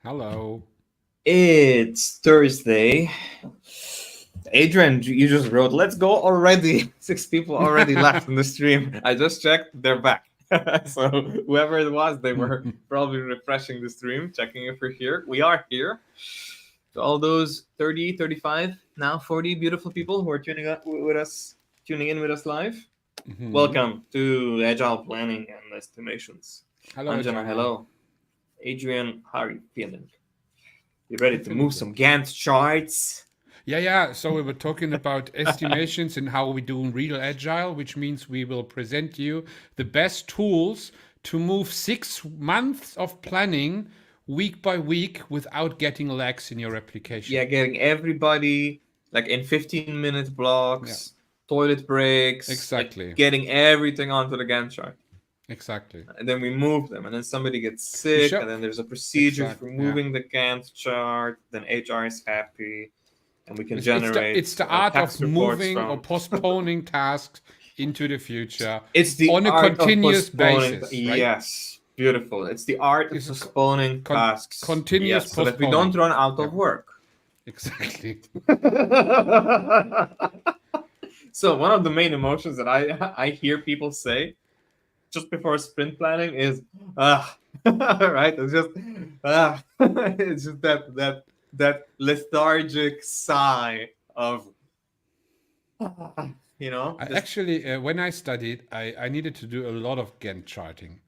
Hello. It's Thursday. Adrian, you just wrote, let's go already. 6 people already left in the stream. I just checked, they're back. So whoever it was, they were probably refreshing the stream, checking if we're here. We are here. To all those 30, 35, now 40 beautiful people who are tuning in with us live. Welcome to Agile Planning and Estimations. Hello, Anjana, hello. Adrian, how are you feeling? You ready to move some Gantt charts? Yeah. So we were talking about estimations and how we do in real Agile, which means we will present you the best tools to move 6 months of planning week by week without getting lags in your application. Yeah, getting everybody like in 15-minute blocks, toilet breaks. Exactly. Like getting everything onto the Gantt chart. Exactly. And then we move them, and then somebody gets sick, and then there's a procedure for moving the Gantt chart. Then HR is happy, and we can generate. It's the art of moving or postponing tasks into the future. It's the on art a continuous of postponing. basis. Right? Yes, beautiful. It's the art of postponing tasks. Continuous so that we don't run out of work. Exactly. So one of the main emotions that I hear people say just before sprint planning is right. It's just it's just that lethargic sigh of Actually, when I studied, I needed to do a lot of Gantt charting.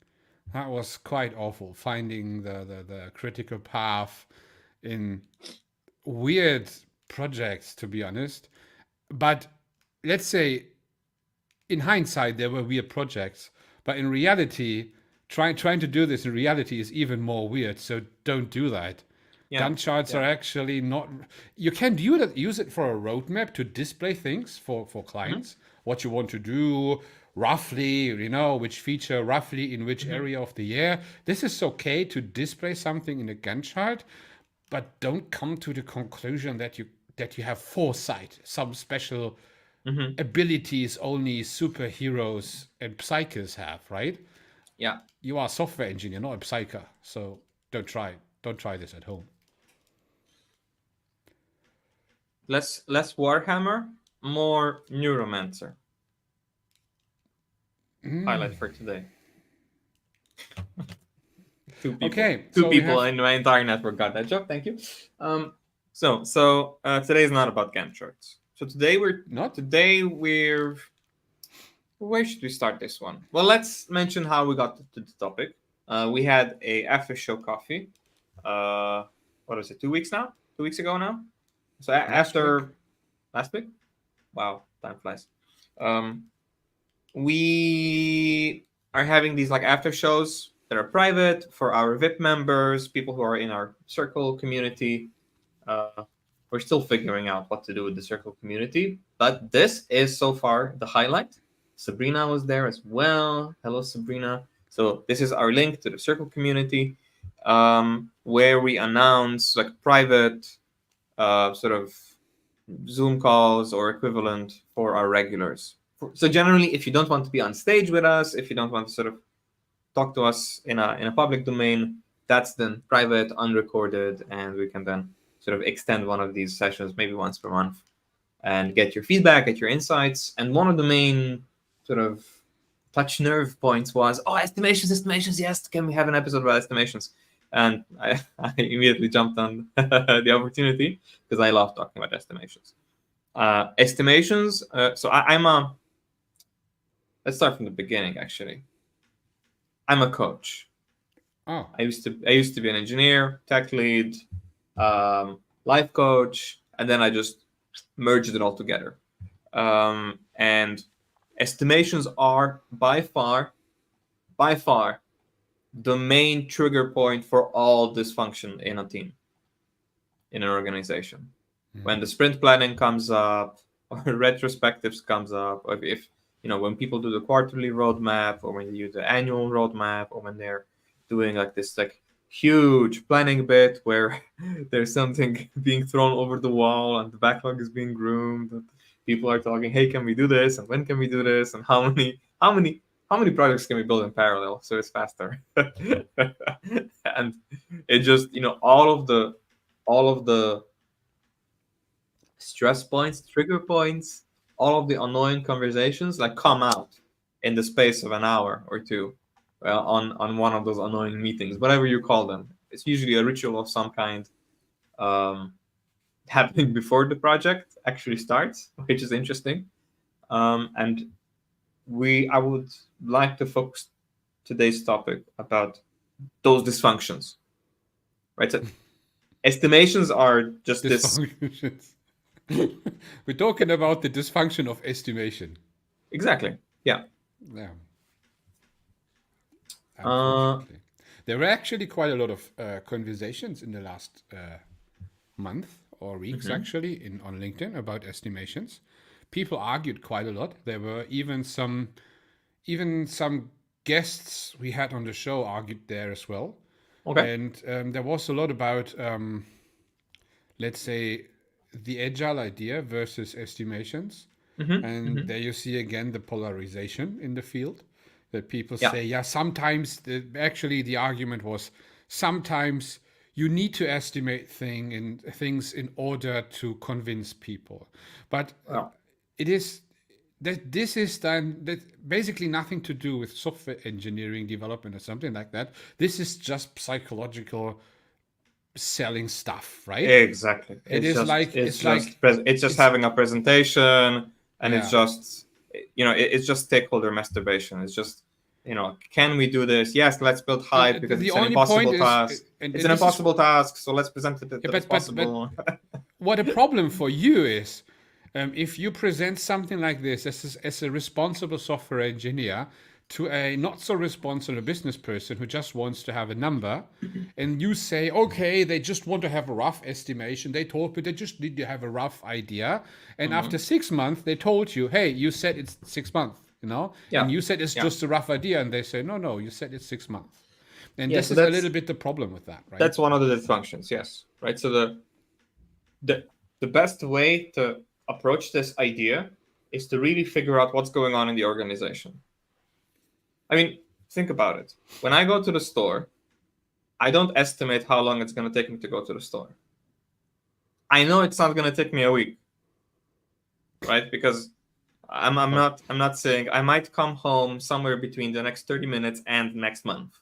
That was quite awful, finding the critical path in weird projects, to be honest. But let's say, in hindsight, there were weird projects. But in reality, trying to do this in reality is even more weird. So don't do that. Gantt charts are actually not. You can use it for a roadmap to display things for clients, what you want to do roughly, which feature roughly in which area of the year. This is okay to display something in a Gantt chart, but don't come to the conclusion that you have foresight, some special abilities only superheroes and psychers have, right? Yeah. You are a software engineer, not a psyker. So don't try this at home. Less Warhammer, more Neuromancer. Highlight for today. 2 people. Okay. Two people in my entire network got that joke. Thank you. So today is not about Gantt charts. So today we're where should we start this one? Well, let's mention how we got to the topic. We had a after show coffee. What was it? 2 weeks now? 2 weeks ago now? So last week? Wow, time flies. We are having these like after shows that are private for our VIP members, people who are in our circle community. we're still figuring out what to do with the Circle community. But this is so far the highlight. Sabrina was there as well. Hello, Sabrina. So this is our link to the Circle community, where we announce like private sort of Zoom calls or equivalent for our regulars. So generally, if you don't want to be on stage with us, if you don't want to sort of talk to us in a public domain, that's then private, unrecorded, and we can then sort of extend one of these sessions maybe once per month and get your feedback, get your insights. And one of the main sort of touch nerve points was, oh, estimations, yes, can we have an episode about estimations? And I immediately jumped on the opportunity because I love talking about estimations. Estimations, so I'm a, let's start from the beginning, actually. I'm a coach. Oh. I used to be an engineer, tech lead, life coach, and then I just merged it all together. And estimations are by far the main trigger point for all dysfunction in a team, in an organization. When the sprint planning comes up, or retrospectives comes up, or if when people do the quarterly roadmap, or when you do the annual roadmap, or when they're doing like this like huge planning bit where there's something being thrown over the wall and the backlog is being groomed, and people are talking, hey, can we do this, and when can we do this, and how many projects can we build in parallel so it's faster? And it just all of the stress points, trigger points, all of the annoying conversations like come out in the space of an hour or two on one of those annoying meetings, whatever you call them. It's usually a ritual of some kind happening before the project actually starts, which is interesting. And I would like to focus today's topic about those dysfunctions, right? So estimations are just this. We're talking about the dysfunction of estimation. Exactly. Yeah. Yeah. Unfortunately. There were actually quite a lot of conversations in the last month or weeks, actually, on LinkedIn about estimations. People argued quite a lot. There were even some guests we had on the show argued there as well. Okay. And there was a lot about, let's say, the agile idea versus estimations. And there you see again the polarization in the field, that people say, sometimes actually the argument was sometimes you need to estimate things in order to convince people. But this is then that basically nothing to do with software engineering development or something like that. This is just psychological selling stuff, right? Exactly. It's just having a presentation, and it's just it's just stakeholder masturbation. It's just can we do this? Yes, let's build hype because it's an impossible task. It's an impossible task, so let's present it as possible. But what a problem for you is, if you present something like this as a responsible software engineer to a not so responsible business person who just wants to have a number, and you say, okay, they just want to have a rough estimation. They told me they just need to have a rough idea. And after 6 months, they told you, hey, you said it's 6 months, and you said it's just a rough idea. And they say, no, you said it's 6 months. And this is a little bit the problem with that, right? That's one of the dysfunctions, yes. Right. So the best way to approach this idea is to really figure out what's going on in the organization. I mean, think about it. When I go to the store, I don't estimate how long it's going to take me to go to the store. I know it's not going to take me a week, right? Because I'm not saying I might come home somewhere between the next 30 minutes and next month.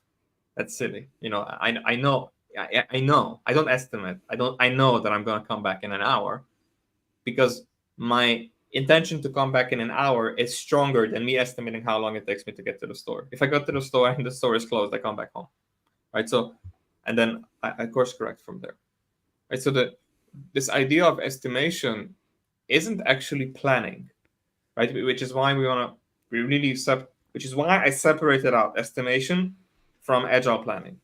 That's silly. I know. I don't estimate. I know that I'm going to come back in an hour, because my intention to come back in an hour is stronger than me estimating how long it takes me to get to the store. If I go to the store and the store is closed, I come back home, right? So, and then I course correct from there, right? So this idea of estimation isn't actually planning, right? Which is why which is why I separated out estimation from agile planning,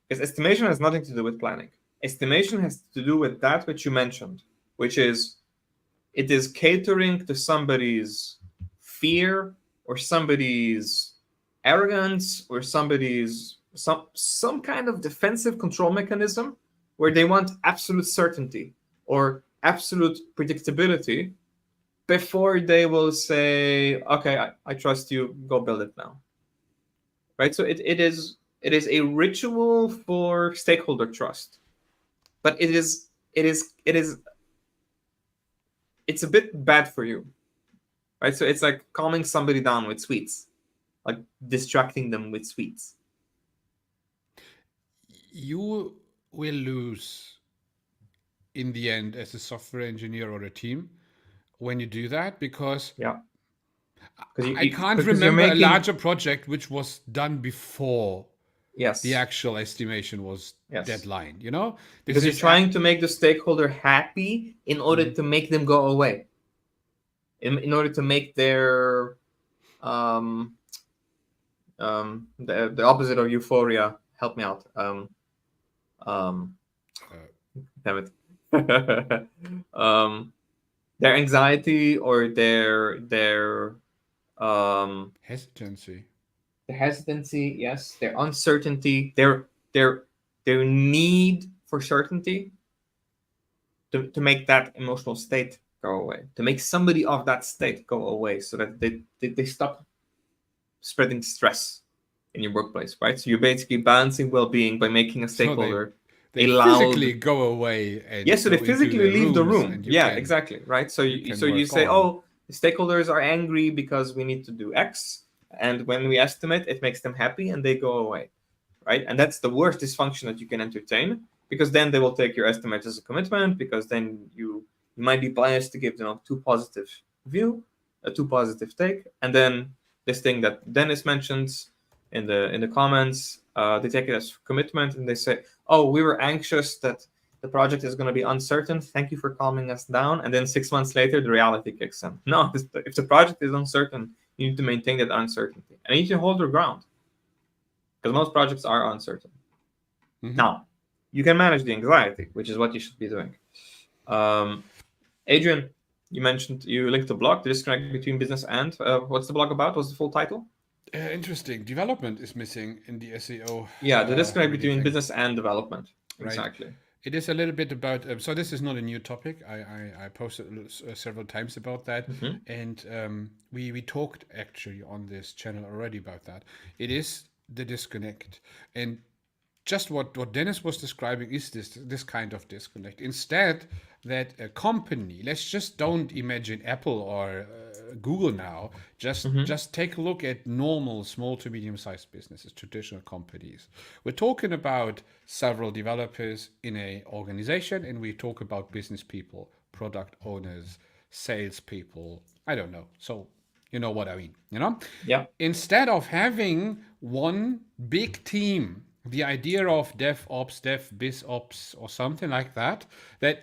because estimation has nothing to do with planning. Estimation has to do with that which you mentioned, which is it is catering to somebody's fear or somebody's arrogance or somebody's some kind of defensive control mechanism where they want absolute certainty or absolute predictability before they will say, okay, I trust you, go build it now. Right? So it is a ritual for stakeholder trust. But it's a bit bad for you. Right? So it's like calming somebody down with sweets, like distracting them with sweets. You will lose in the end as a software engineer or a team when you do that, because I can't remember a larger project which was done before the actual estimation was deadline, you know? Because you're trying to make the stakeholder happy in order to make them go away. In order to make their the opposite of euphoria, help me out. Damn it. Their anxiety or their hesitancy. The hesitancy, yes, their uncertainty, their need for certainty to make that emotional state go away, to make somebody of that state go away, so that they stop spreading stress in your workplace, right? So you're basically balancing well-being by making a stakeholder they physically go away. And so they physically leave the room. Yeah, exactly, right? So you say, oh, the stakeholders are angry because we need to do X, and when we estimate, it makes them happy and they go away, right? And that's the worst dysfunction that you can entertain, because then they will take your estimate as a commitment, because then you might be biased to give them a too positive view, a too positive take, and then this thing that Dennis mentions in the comments, they take it as commitment and they say, oh, we were anxious that the project is going to be uncertain. Thank you for calming us down. And then 6 months later, the reality kicks in. No, if the project is uncertain, you need to maintain that uncertainty. And you need to hold your ground, because most projects are uncertain. Now, you can manage the anxiety, which is what you should be doing. Adrian, you mentioned you linked the blog, The Disconnect Between Business and. What's the blog about? What's the full title? Interesting. Development is missing in the SEO. Yeah, the disconnect between business and development. Right. Exactly. It is a little bit about, so this is not a new topic. I posted several times about that. And we talked actually on this channel already about that. It is the disconnect. And just what Dennis was describing is this kind of disconnect. Instead, that a company, let's just don't imagine Apple or Google now, just take a look at normal small to medium-sized businesses, traditional companies. We're talking about several developers in an organization, and we talk about business people, product owners, salespeople, I don't know. So you know what I mean, you know? Yeah. Instead of having one big team, the idea of DevOps, DevBizOps, or something like that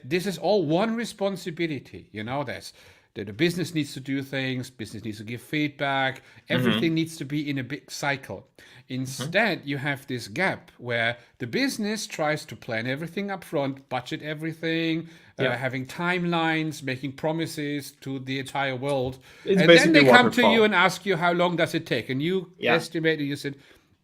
this is all one responsibility. You know, that the business needs to do things, business needs to give feedback, everything needs to be in a big cycle. Instead, you have this gap where the business tries to plan everything up front, budget everything, having timelines, making promises to the entire world. And then they come to you and ask you, how long does it take? And you estimate, and you said,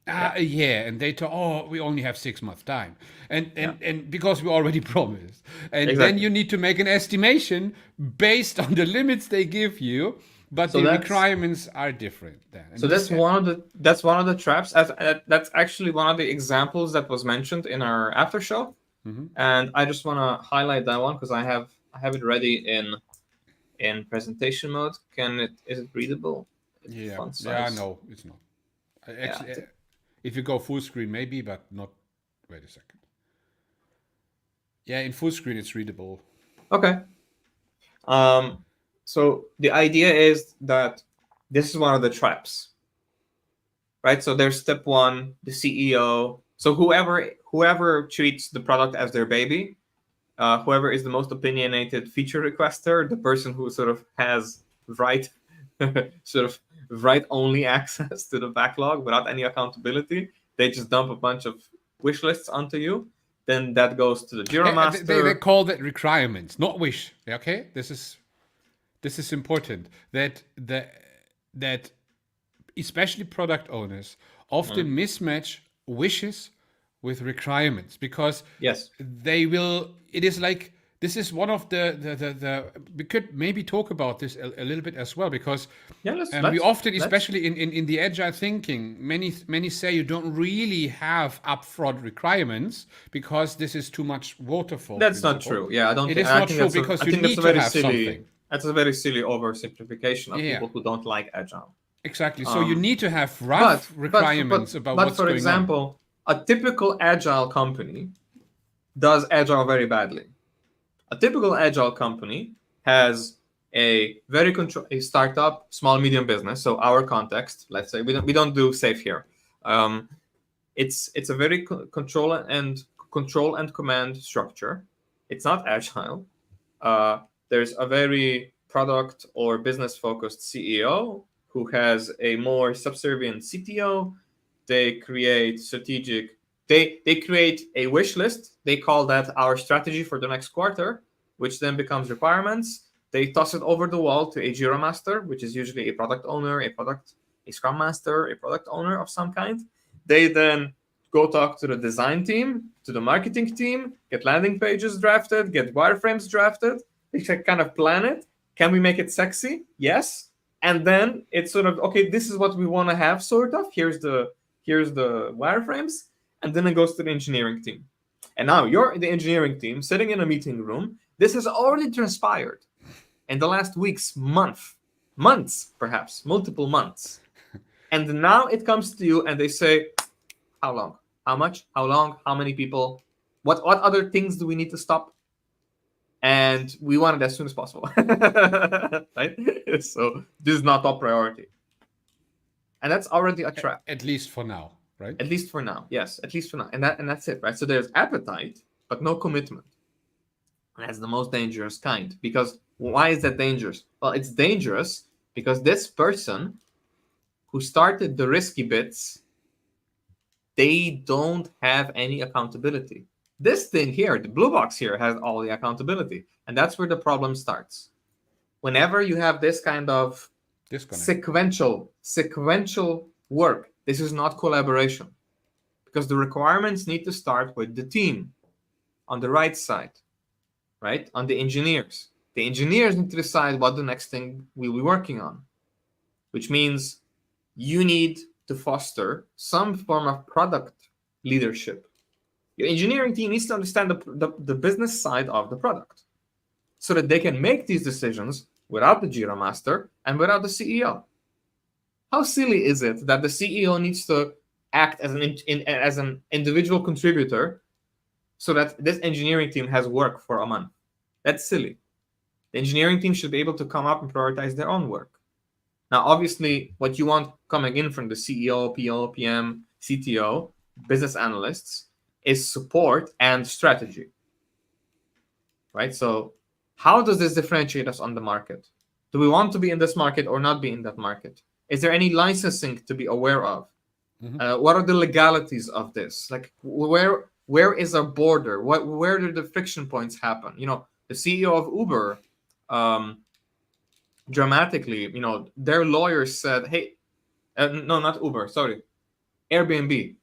a year, and they talk, we only have 6 months time, and because we already promised, and then you need to make an estimation based on the limits they give you, but the requirements are different then. So that's one of the traps. That's actually one of the examples that was mentioned in our after show, and I just want to highlight that one because I have it ready in presentation mode. Is it readable? No, it's not. Actually, if you go full screen, maybe, but not. Wait a second. Yeah, in full screen, it's readable. Okay. So the idea is that this is one of the traps, right? So there's step one, the CEO. So whoever treats the product as their baby, whoever is the most opinionated feature requester, the person who sort of has write-only access to the backlog without any accountability. They just dump a bunch of wish lists onto you. Then that goes to the Jira They master. call that requirements, not wish. Okay, this is important. That especially product owners often mismatch wishes with requirements, because Yes. they will. It is like, this is one of the we could maybe talk about this a little bit as well, because Yeah, let's we often, let's- especially in the agile thinking, many say you don't really have upfront requirements because this is too much waterfall That's not principle. true. Yeah, I don't. It think, is I not think true, that's a, because I you think that's need a to very have silly. something. That's a very silly oversimplification of Yeah. people who don't like Agile. Exactly. So you need to have rough requirements about what's for going example, a typical Agile company does Agile very badly. A typical Agile company has a a startup, small medium business. So our context, let's say we don't do safe here. It's a very control and command structure. It's not Agile. There's a very product or business focused CEO who has a more subservient CTO. They create strategic. They create a wish list. They call that our strategy for the next quarter, which then becomes requirements. They toss it over the wall to a Jira master, which is usually a product owner, a scrum master, a product owner of some kind. They then go talk to the design team, to the marketing team, get landing pages drafted, get wireframes drafted. They kind of plan it. Can we make it sexy? Yes. And then it's sort of, okay, this is what we want to have, sort of. Here's the wireframes. And then it goes to the engineering team. And now you're the engineering team sitting in a meeting room. This has already transpired in the last weeks, months, perhaps, multiple months. And now it comes to you and they say, how long? How much? How long? How many people? What other things do we need to stop? And we want it as soon as possible. Right? So this is not top priority. And that's already a trap. At least for now, right? At least for now. Yes, at least for now. And that's it, right? So there's appetite, but no commitment. And that's the most dangerous kind. Because why is that dangerous? Well, it's dangerous because this person who started the risky bits, they don't have any accountability. This thing here, the blue box here, has all the accountability. And that's where the problem starts. Whenever you have this kind of sequential work, this is not collaboration. Because the requirements need to start with the team on the right side, right? On the engineers. The engineers need to decide what the next thing we'll be working on, which means you need to foster some form of product leadership. Your engineering team needs to understand the business side of the product so that they can make these decisions without the Jira master and without the CEO. How silly is it that the CEO needs to act as an individual contributor so that this engineering team has work for a month? That's silly. The engineering team should be able to come up and prioritize their own work. Now, obviously, what you want coming in from the CEO, PO, PM, CTO, business analysts, is support and strategy, right? So how does this differentiate us on the market? Do we want to be in this market or not be in that market? Is there any licensing to be aware of? What are the legalities of this? Like, where is our border? Where do the friction points happen? You know, the CEO of Uber, dramatically, you know, their lawyers said, hey, no, not Uber, sorry, Airbnb.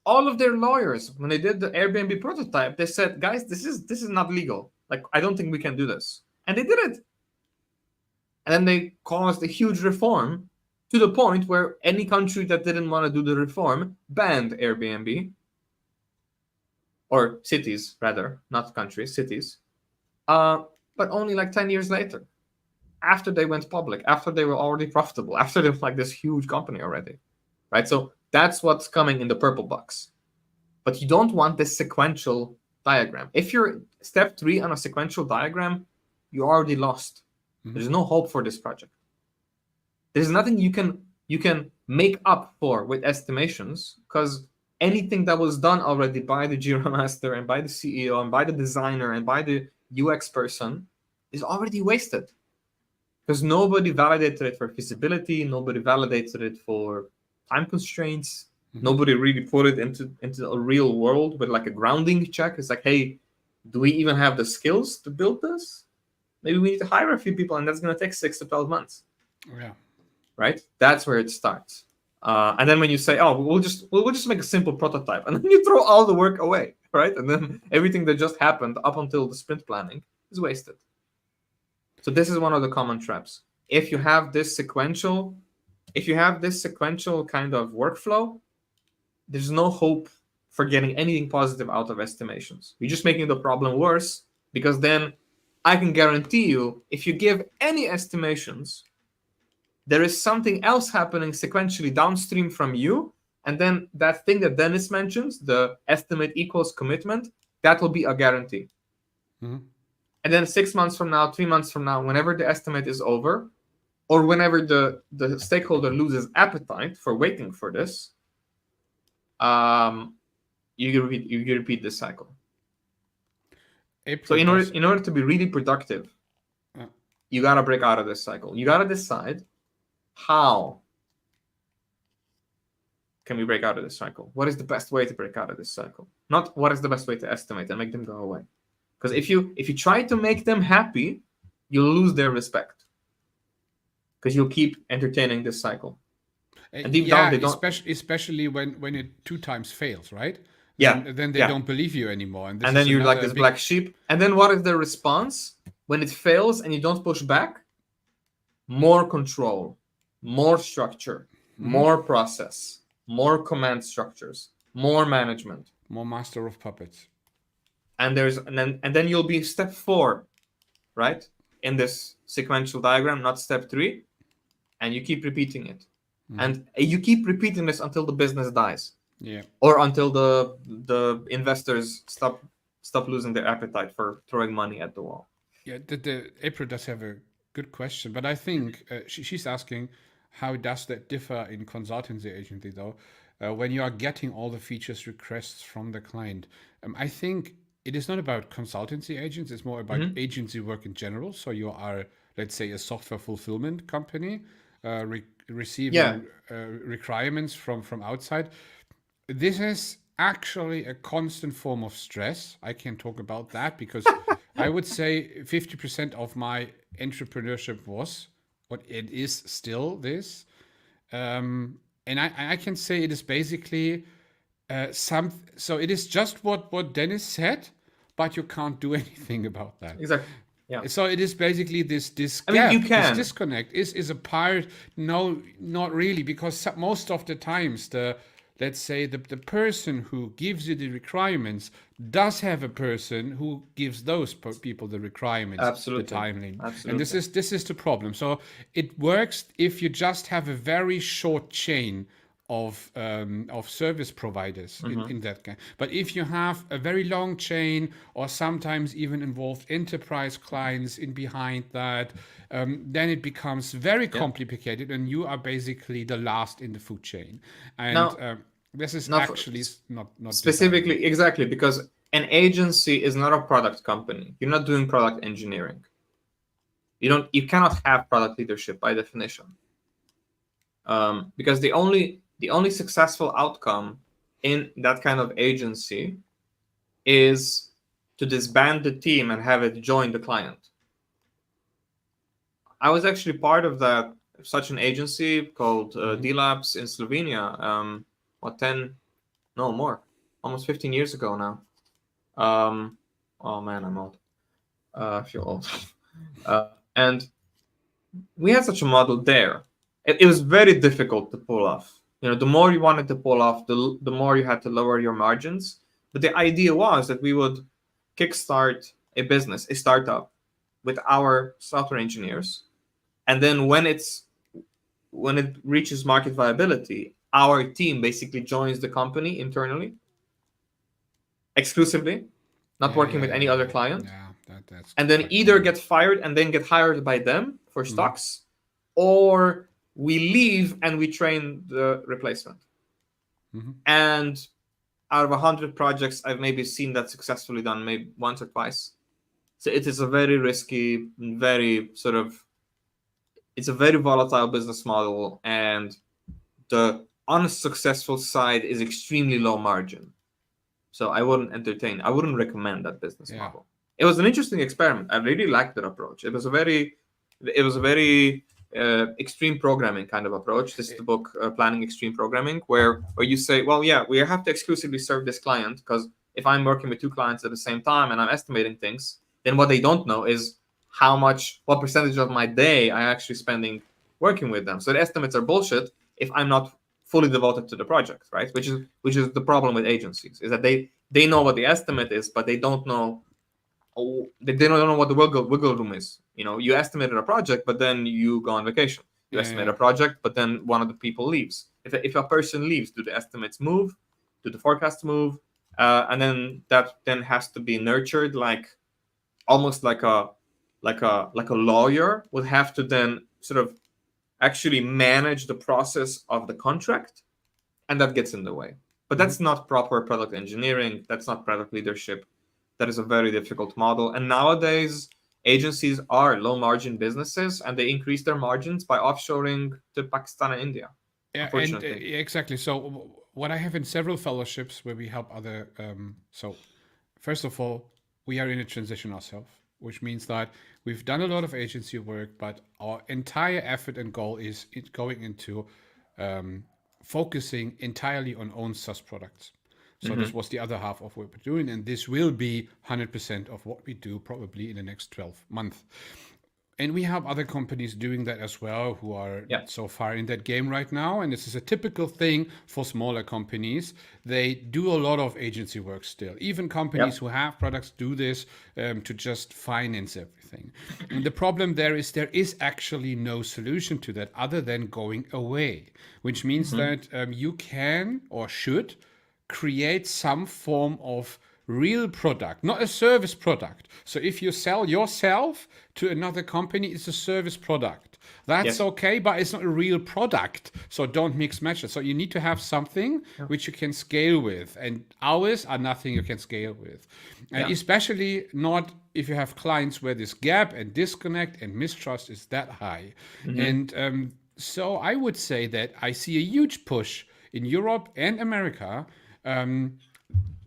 All of their lawyers, when they did the Airbnb prototype, they said, guys, this is not legal. Like, I don't think we can do this. And they did it. And then they caused a huge reform to the point where any country that didn't want to do the reform banned Airbnb. Or cities, rather, not countries, cities. But only like 10 years later, after they went public, after they were already profitable, after they were like this huge company already, right? So that's what's coming in the purple box. But you don't want this sequential diagram. If you're step 3 on a sequential diagram, you're already lost. There's no hope for this project. There's nothing you can make up for with estimations, because anything that was done already by the Jira master and by the CEO and by the designer and by the UX person is already wasted. Because nobody validated it for feasibility, nobody validated it for time constraints. Nobody really put it into a real world with like a grounding check. It's like, hey, do we even have the skills to build this? Maybe we need to hire a few people, and that's going to take 6 to 12 months. Yeah. Right? That's where it starts. And then when you say, oh, we'll just make a simple prototype, and then you throw all the work away, right? And then everything that just happened up until the sprint planning is wasted. So this is one of the common traps. If you have this sequential kind of workflow, there's no hope for getting anything positive out of estimations. You're just making the problem worse, because then I can guarantee you, if you give any estimations, there is something else happening sequentially downstream from you. And then that thing that Denis mentions, the estimate equals commitment, that will be a guarantee. Mm-hmm. And then 6 months from now, 3 months from now, whenever the estimate is over, or whenever the stakeholder loses appetite for waiting for this, you repeat this cycle. So in order to be really productive, you got to break out of this cycle. You got to decide, how can we break out of this cycle? What is the best way to break out of this cycle? Not what is the best way to estimate and make them go away. Because if you try to make them happy, you'll lose their respect. Because you'll keep entertaining this cycle. And deep down, they don't. Especially when it 2 times fails, right? Yeah. Then they don't believe you anymore. And then you're like this black sheep. And then what is the response when it fails and you don't push back? More control, more structure, more process, more command structures, more management, more master of puppets. And then you'll be step 4, right? In this sequential diagram, not step 3, and you keep repeating it. And you keep repeating this until the business dies. Yeah. Or until the investors stop losing their appetite for throwing money at the wall. Yeah, the April does have a good question, but I think she's asking, how does that differ in consultancy agency though, when you are getting all the features requests from the client? I think it is not about consultancy agents, it's more about agency work in general. So you are, let's say, a software fulfillment company, receiving requirements from outside. This is actually a constant form of stress. I can talk about that because I would say 50% of my entrepreneurship was, what it is still this. And I can say it is basically so it is just what Denis said, but you can't do anything about that. Exactly. Yeah. So it is basically this gap, I mean, you can. this disconnect is a part. No, not really, because most of the times let's say the person who gives you the requirements does have a person who gives those people the requirements. Absolutely. The timeline. Absolutely. And this is the problem. So it works if you just have a very short chain of service providers in that kind. But if you have a very long chain, or sometimes even involved enterprise clients in behind that, then it becomes very complicated, and you are basically the last in the food chain. And now, this is actually not specifically designed. Exactly, because an agency is not a product company. You're not doing product engineering. You cannot have product leadership by definition, because the only successful outcome in that kind of agency is to disband the team and have it join the client. I was actually part of such an agency called 𝗪𝗵𝗵𝗺 in Slovenia. Almost 15 years ago now. Oh man, I'm old. I feel old. And we had such a model there. It was very difficult to pull off. The more you wanted to pull off, the more you had to lower your margins. But the idea was that we would kickstart a startup with our software engineers. And then when it reaches market viability, our team basically joins the company internally, exclusively, not working with any other client. Yeah, that's and then either get fired and then get hired by them for stocks, or we leave and we train the replacement. And out of 100 projects, I've maybe seen that successfully done maybe once or twice. So it is a very risky, it's a very volatile business model, and the unsuccessful side is extremely low margin. So I wouldn't recommend that business model. It was an interesting experiment. I really liked that approach. It was a very extreme programming kind of approach. This is the book, Planning Extreme Programming, where you say, well, yeah, we have to exclusively serve this client, because if I'm working with 2 clients at the same time and I'm estimating things, then what they don't know is what percentage of my day I'm actually spending working with them. So the estimates are bullshit if I'm not fully devoted to the project, right? Which is the problem with agencies, is that they know what the estimate is, but they don't know they don't know what the wiggle room is. You estimated a project, but then you go on vacation. You estimate a project, but then one of the people leaves. If a person leaves, do the estimates move? Do the forecasts move? And then that then has to be nurtured, almost like a lawyer would have to then sort of actually manage the process of the contract, and that gets in the way. But that's not proper product engineering. That's not product leadership. That is a very difficult model. And nowadays, agencies are low margin businesses, and they increase their margins by offshoring to Pakistan and India. Yeah, and exactly. So what I have in several fellowships where we help other. So first of all, we are in a transition ourselves, which means that we've done a lot of agency work, but our entire effort and goal is going into focusing entirely on own SaaS products. So this was the other half of what we're doing, and this will be 100% of what we do probably in the next 12 months. And we have other companies doing that as well, who are not so far in that game right now. And this is a typical thing for smaller companies. They do a lot of agency work still. Even companies who have products do this to just finance everything. And the problem there is actually no solution to that other than going away, which means that you can or should create some form of real product, not a service product. So if you sell yourself to another company, it's a service product. That's okay, but it's not a real product. So don't mix match it. So you need to have something which you can scale with. And hours are nothing you can scale with. And especially not if you have clients where this gap and disconnect and mistrust is that high. And so I would say that I see a huge push in Europe and America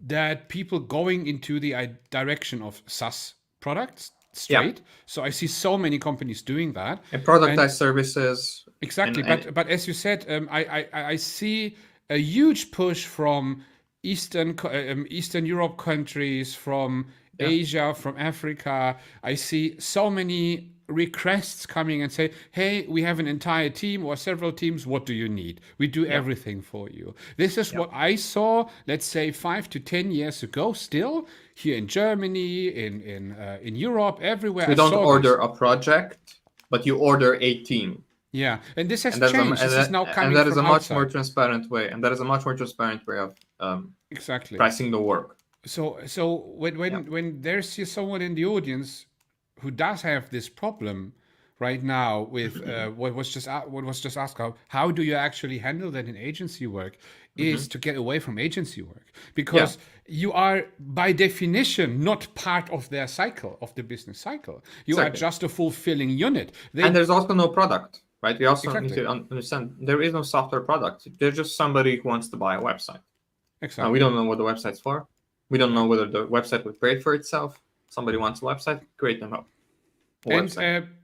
that people going into the direction of SaaS products straight. So I see so many companies doing that. And productized services. Exactly. But as you said, I see a huge push from Eastern Europe countries, from Asia, from Africa. I see so many requests coming and say, hey, we have an entire team or several teams. What do you need? We do everything for you. This is what I saw, let's say 5 to 10 years ago, still here in Germany, in Europe, everywhere. So you don't order a project, but you order a team. Yeah, and this has changed. This is now coming and that is from a much outside. more transparent way. And that is a much more transparent way of exactly pricing the work. So when there's someone in the audience who does have this problem right now with what was just asked, how do you actually handle that in agency work, is to get away from agency work, because you are by definition not part of their cycle, of the business cycle. You are just a fulfilling unit. And there's also no product, right? We also need to understand there is no software product. There's just somebody who wants to buy a website. Exactly. We don't know what the website's for. We don't know whether the website would create for itself. Somebody wants a website, create them up. And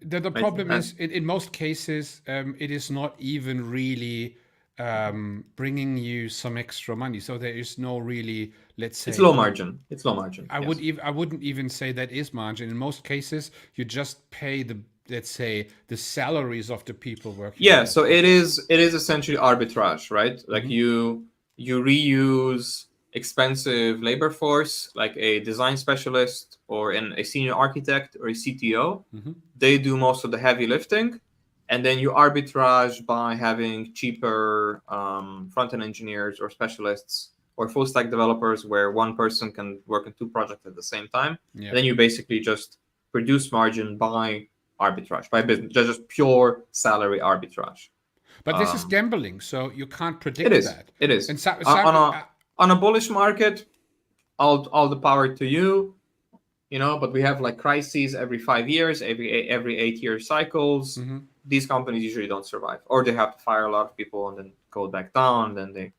the problem is, in most cases, it is not even really bringing you some extra money. So there is no really, let's say, it's low margin. I wouldn't even say that is margin. In most cases, you just pay let's say the salaries of the people working. Yeah, so it is essentially arbitrage, right? Like you reuse expensive labor force, like a design specialist or a senior architect or a CTO. They do most of the heavy lifting, and then you arbitrage by having cheaper front-end engineers or specialists or full-stack developers, where one person can work on 2 projects at the same time. And then you basically just produce margin by arbitrage, by business, just pure salary arbitrage. But this is gambling, so you can't predict that. It is. And On a bullish market, all the power to you. but we have like crises every 5 years, every 8-year cycles. These companies usually don't survive, or they have to fire a lot of people and then go back down, and then they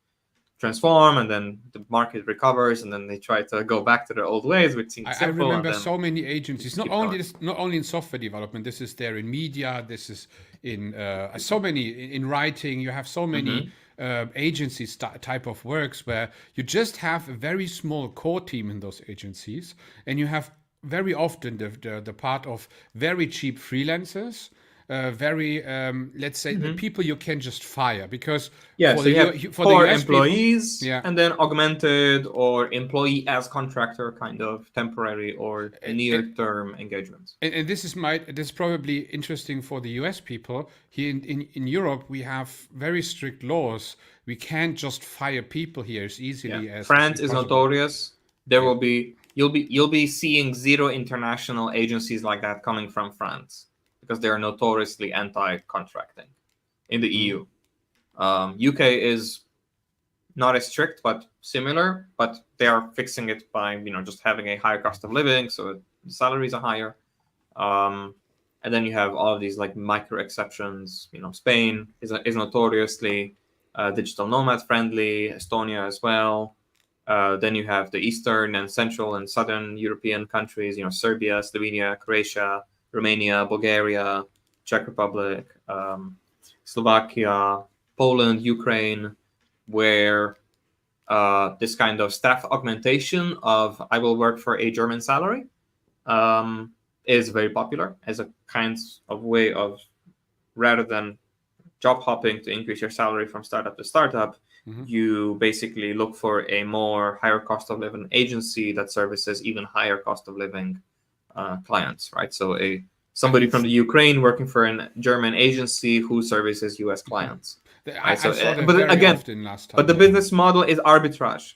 transform, and then the market recovers, and then they try to go back to their old ways, which seems I simple. remember and then so many agencies, not keep only going. this, not only in software development. This is there in media. This is in so many in writing. You have so many agencies type of works where you just have a very small core team in those agencies, and you have very often the part of very cheap freelancers. Very, let's say, the people you can just fire because Yeah, for so you have for the core US people, employees, yeah, and then augmented or employee as contractor, kind of temporary or near-term engagements. and this is probably interesting for the US people. Here in Europe, we have very strict laws. We can't just fire people here as easily as France is possible. notorious. There will be you'll be seeing zero international agencies like that coming from France, because they are notoriously anti-contracting in the EU. UK is not as strict, but similar, but they are fixing it by just having a higher cost of living, so the salaries are higher. And then you have all of these like micro exceptions. Spain is notoriously digital nomad friendly, Estonia as well. Then you have the Eastern and Central and Southern European countries, Serbia, Slovenia, Croatia, Romania, Bulgaria, Czech Republic, Slovakia, Poland, Ukraine, where this kind of staff augmentation of I will work for a German salary is very popular as a kind of way of, rather than job hopping to increase your salary from startup to startup, you basically look for a more higher cost of living agency that services even higher cost of living clients, right? So somebody from the Ukraine working for a German agency who services US clients. I saw that but very again, often last time. but the business model is arbitrage.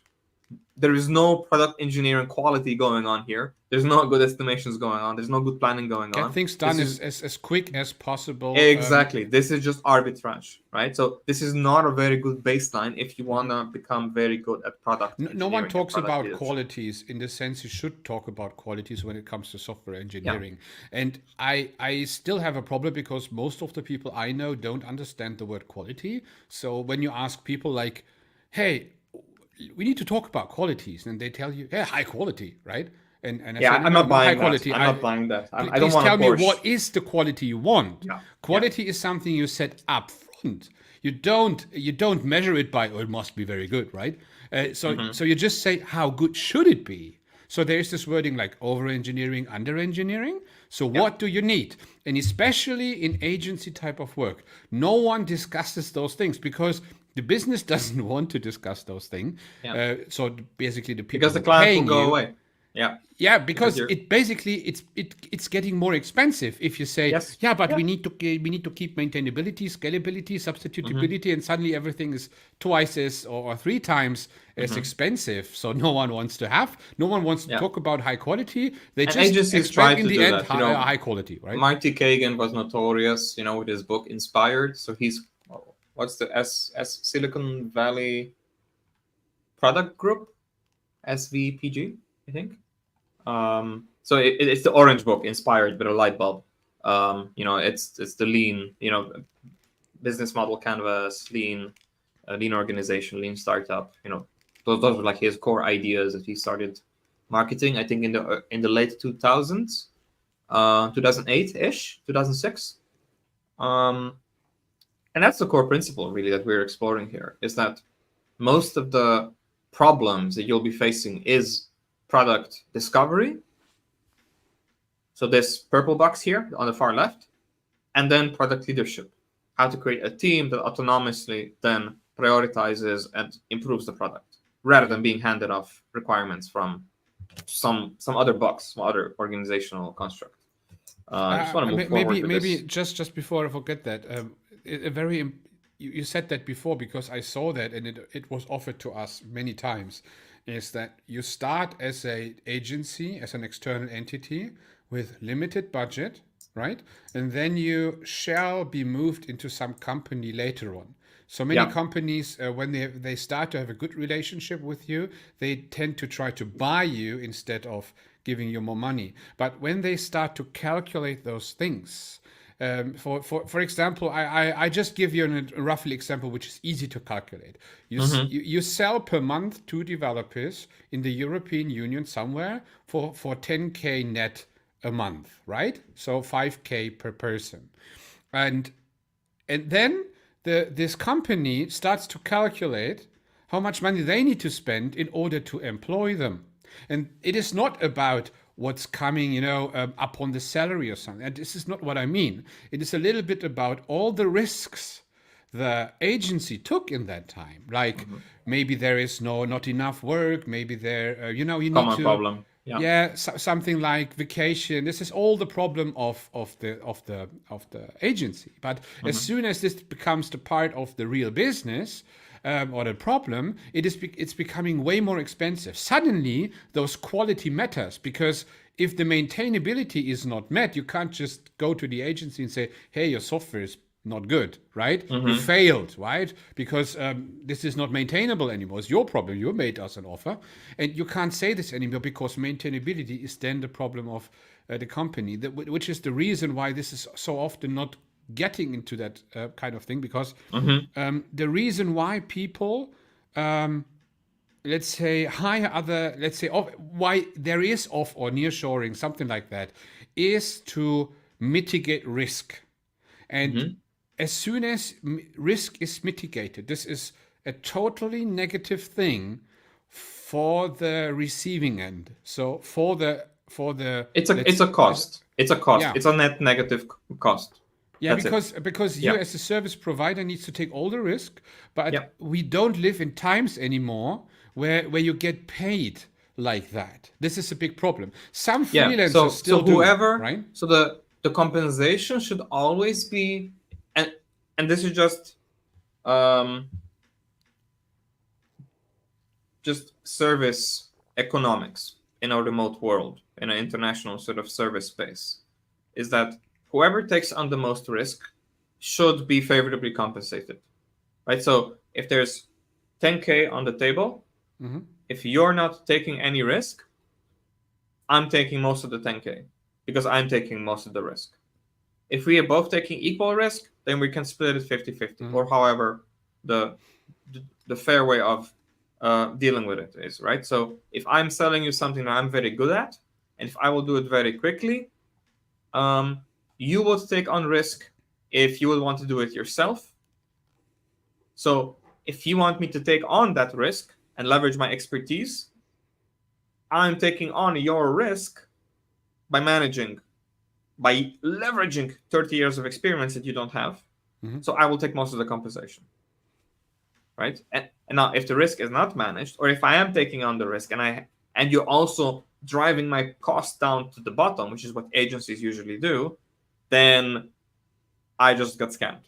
There is no product engineering quality going on here. There's no good estimations going on. There's no good planning going on. Get things done as quick as possible. Exactly. This is just arbitrage, right? So this is not a very good baseline if you want to become very good at product engineering. No one talks about leadership. Qualities in the sense you should talk about qualities when it comes to software engineering. And I still have a problem because most of the people I know don't understand the word quality. So when you ask people like, hey, we need to talk about qualities, and they tell you, yeah, high quality, right? And I say, I'm not buying high quality. I'm not buying that. I don't Please want tell a me Porsche. what is the quality you want. Yeah. Quality is something you set up front. You don't measure it by, oh, it must be very good, right? So you just say, how good should it be? So there's this wording like over engineering, under engineering. So what do you need? And especially in agency type of work, no one discusses those things because the business doesn't want to discuss those things. So basically, the people because the client will go you, away. Yeah, because it basically it's getting more expensive if you say, but we need to keep maintainability, scalability, substitutability, and suddenly everything is twice as or 3 times as expensive. So no one wants to talk about high quality. They just expect in the end high quality, right? 𝗪𝗁𝗿 was notorious, with his book Inspired. So he's what's the Silicon Valley Product Group, SVPG, I think. So it's the orange book, Inspired, but a light bulb. It's the lean, business model canvas, lean organization, lean startup. Those were like his core ideas that he started marketing. I think in the late 2000s, 2008-ish, 2006. And that's the core principle really that we're exploring here, is that most of the problems that you'll be facing is product discovery. So this purple box here on the far left, and then product leadership, how to create a team that autonomously then prioritizes and improves the product rather than being handed off requirements from some other box, some other organizational construct. I just want to move forward with maybe this. just before I forget that, you said that before because I saw that and it was offered to us many times, is that you start as an agency, as an external entity with limited budget, right? And then you shall be moved into some company later on. So many companies, when they start to have a good relationship with you, they tend to try to buy you instead of giving you more money. But when they start to calculate those things, for example, I just give you a roughly example which is easy to calculate. You sell per month to developers in the European Union somewhere for 10K net a month, right? So 5K per person. And then this company starts to calculate how much money they need to spend in order to employ them. And it is not about what's coming, up on the salary or something. And this is not what I mean. It is a little bit about all the risks the agency took in that time. Like maybe there is not enough work. Maybe there, you need Common to. problem. Yeah, something like vacation. This is all the problem of the agency. But as soon as this becomes the part of the real business or the problem, it's becoming way more expensive. Suddenly, those quality matters, because if the maintainability is not met, you can't just go to the agency and say, "Hey, your software is not good," right? You failed, right? Because this is not maintainable anymore. It's your problem. You made us an offer. And you can't say this anymore, because maintainability is then the problem of the company, which is the reason why this is so often not getting into that kind of thing. Because the reason why people, let's say, hire other, why there is off or nearshoring, something like that, is to mitigate risk. And as soon as risk is mitigated, this is a totally negative thing for the receiving end. So for the it's a cost. It's a cost. Yeah. It's a net negative cost. Yeah, That's because you as a service provider needs to take all the risk, but we don't live in times anymore where you get paid like that. This is a big problem. Some freelancers still do, right? So the compensation should always be, and this is just service economics in a remote world, in an international sort of service space, is that whoever takes on the most risk should be favorably compensated, right? So if there's 10K on the table, if you're not taking any risk, I'm taking most of the 10K because I'm taking most of the risk. If we are both taking equal risk, then we can split it 50-50, or however the fair way of dealing with it is, right? So if I'm selling you something that I'm very good at, and if I will do it very quickly, you would take on risk if you would want to do it yourself. So if you want me to take on that risk and leverage my expertise, I'm taking on your risk by leveraging 30 years of experience that you don't have. So I will take most of the compensation, right? And now if the risk is not managed, or if I am taking on the risk and you're also driving my cost down to the bottom, which is what agencies usually do, then I just got scammed,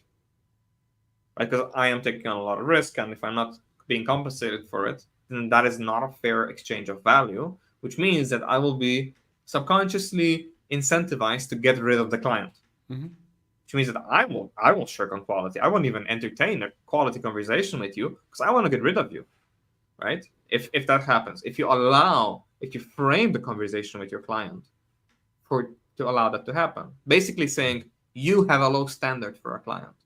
right? Because I am taking on a lot of risk, and if I'm not being compensated for it, then that is not a fair exchange of value, which means that I will be subconsciously incentivized to get rid of the client, which means that I will shirk on quality. I won't even entertain a quality conversation with you because I want to get rid of you, right? If that happens, if you frame the conversation with your client to allow that to happen, basically saying you have a low standard for a client,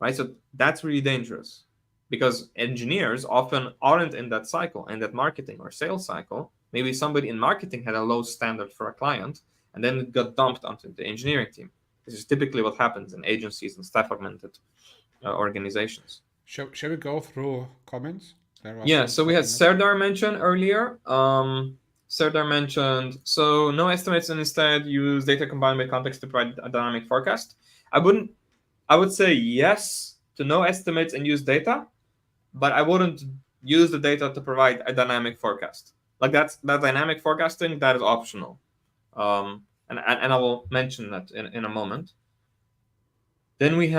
right? So that's really dangerous, because engineers often aren't in that cycle, in that marketing or sales cycle. Maybe somebody in marketing had a low standard for a client, and then it got dumped onto the engineering team. This is typically what happens in agencies and staff-augmented organizations. Shall we go through comments? Yeah, so we had Serdar mention earlier. Serdar mentioned, so no estimates, and instead use data combined with context to provide a dynamic forecast. I would say yes to no estimates and use data, but I wouldn't use the data to provide a dynamic forecast. Like that dynamic forecasting, that is optional. And I will mention that in a moment. Then we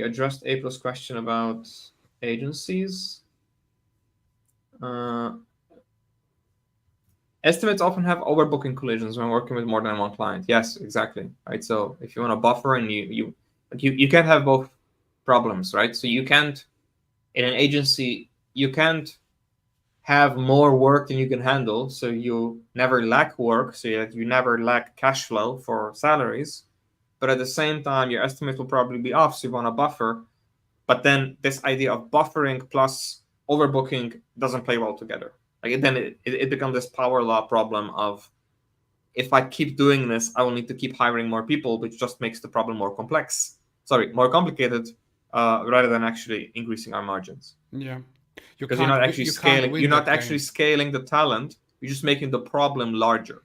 addressed April's question about agencies. Estimates often have overbooking collisions when working with more than one client. Yes, exactly. Right. So if you want a buffer, and you can't have both problems, right? So you can't, in an agency, you can't have more work than you can handle, so you never lack work, so that you never lack cash flow for salaries. But at the same time, your estimates will probably be off, so you want a buffer. But then this idea of buffering plus overbooking doesn't play well together. Like then it becomes this power law problem of, if I keep doing this, I will need to keep hiring more people, which just makes the problem more complicated, rather than actually increasing our margins. Yeah. Because you're not actually scaling. You're not actually scaling the talent. You're just making the problem larger,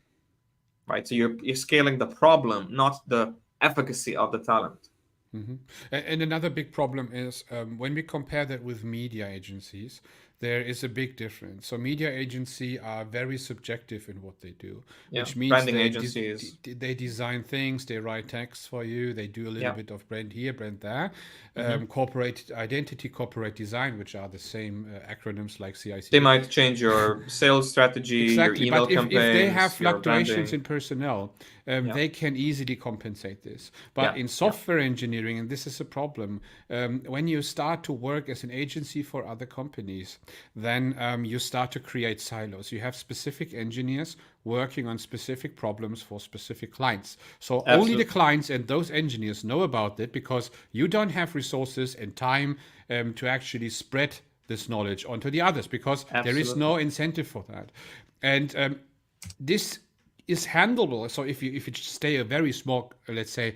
right? So you're scaling the problem, not the efficacy of the talent. Mm-hmm. And another big problem is when we compare that with media agencies, there is a big difference. So media agency are very subjective in what they do, which means branding agencies. They design things, they write texts for you, they do a little bit of brand here, brand there, corporate identity, corporate design, which are the same acronyms like CIC. They might change your sales strategy, exactly. your email but campaigns. If they have fluctuations in personnel, they can easily compensate this. But in software engineering, and this is a problem, when you start to work as an agency for other companies, then you start to create silos. You have specific engineers working on specific problems for specific clients. So only the clients and those engineers know about it, because you don't have resources and time to actually spread this knowledge onto the others, because there is no incentive for that. And this is handleable. So if you stay a very small, let's say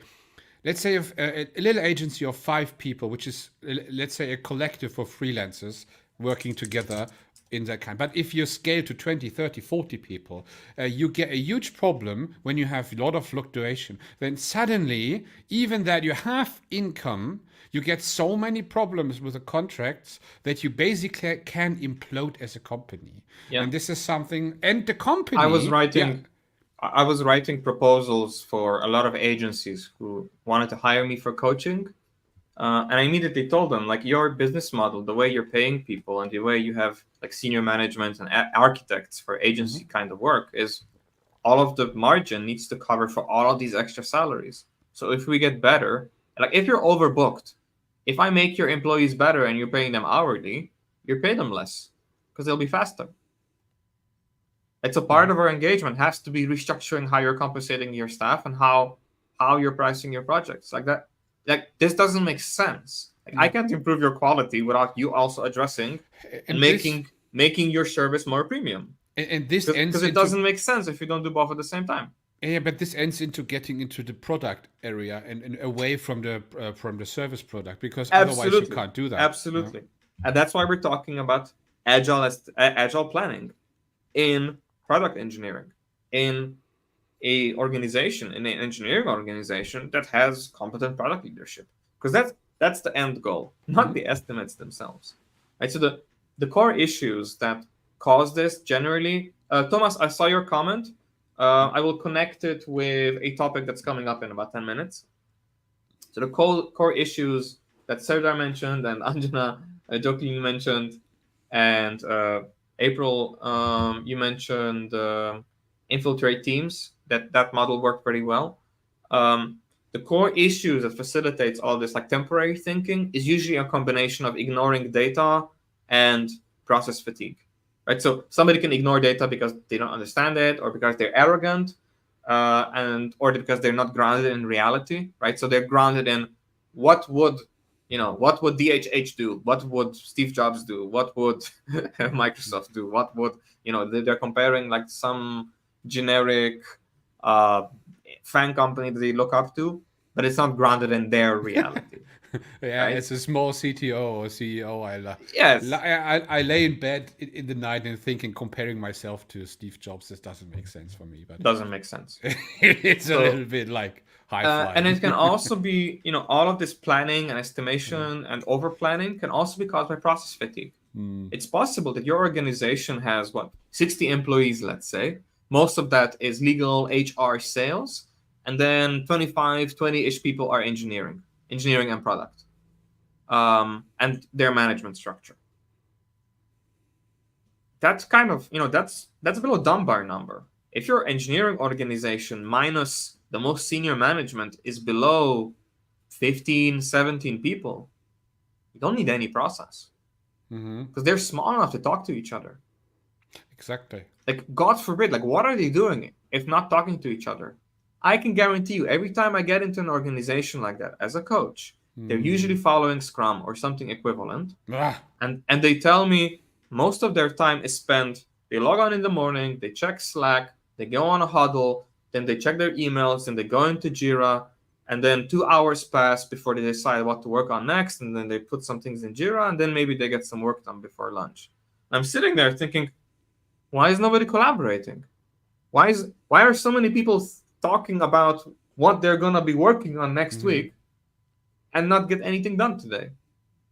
a little agency of 5 people, which is, let's say, a collective of freelancers working together in that kind. But if you scale to 20, 30, 40 people, you get a huge problem when you have a lot of fluctuation. Then suddenly, even that you have income, you get so many problems with the contracts that you basically can implode as a company. And this is something, and the company... I was writing proposals for a lot of agencies who wanted to hire me for coaching. And I immediately told them, like, your business model, the way you're paying people and the way you have like senior management and architects for agency kind of work, is all of the margin needs to cover for all of these extra salaries. So if we get better, like if you're overbooked, if I make your employees better and you're paying them hourly, you pay them less because they'll be faster. It's a part of our engagement, has to be restructuring how you're compensating your staff and how you're pricing your projects. Like that. Like, this doesn't make sense. Like, I can't improve your quality without you also addressing and making your service more premium. And this ends because it doesn't make sense if you don't do both at the same time. Yeah, but this ends into getting into the product area and away from the service product, because otherwise you can't do that. Absolutely. And that's why we're talking about agile planning in product engineering, in an engineering organization that has competent product leadership, because that's the end goal, not the estimates themselves. Right. So the core issues that cause this generally, Thomas, I saw your comment. I will connect it with a topic that's coming up in about 10 minutes. So the core issues that Serdar mentioned and Anjana jokingly mentioned, and April, you mentioned infiltrate teams. That model worked pretty well. The core issues that facilitates all this, like temporary thinking, is usually a combination of ignoring data and process fatigue, right? So somebody can ignore data because they don't understand it, or because they're arrogant, or because they're not grounded in reality, right? So they're grounded in what would DHH do? What would Steve Jobs do? What would Microsoft do? What would, they're comparing like some generic fan company that they look up to, but it's not grounded in their reality. Right? It's a small CTO or CEO. I lay in bed in the night and thinking, comparing myself to Steve Jobs, this doesn't make sense for me. But doesn't make sense. It's a little bit like high flying. And it can also be, all of this planning and estimation and over planning can also be caused by process fatigue. It's possible that your organization has 60 employees, let's say. Most of that is legal, HR, sales, and then 20-ish people are engineering and product, and their management structure. That's kind of, that's below Dunbar number. If your engineering organization minus the most senior management is below 15, 17 people, you don't need any process, because they're small enough to talk to each other. Exactly. Like, God forbid, like, what are they doing if not talking to each other? I can guarantee you, every time I get into an organization like that as a coach, they're usually following Scrum or something equivalent. Ah, And they tell me most of their time is spent, they log on in the morning, they check Slack, they go on a huddle, then they check their emails, then they go into Jira, and then 2 hours pass before they decide what to work on next, and then they put some things in Jira, and then maybe they get some work done before lunch. I'm sitting there thinking, why is nobody collaborating? Why are so many people talking about what they're gonna be working on next week and not get anything done today?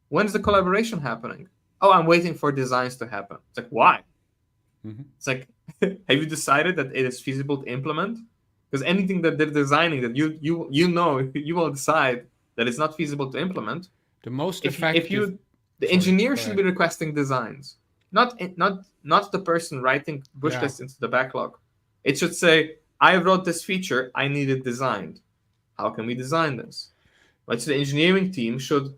When's the collaboration happening? Oh, I'm waiting for designs to happen. It's like, why? It's like, have you decided that it is feasible to implement? Because anything that they're designing that you know you will decide that it's not feasible to implement. the most If effective. the engineer should be requesting designs, not the person writing push lists into the backlog. It should say, I wrote this feature, I need it designed. How can we design this? Right, so the engineering team should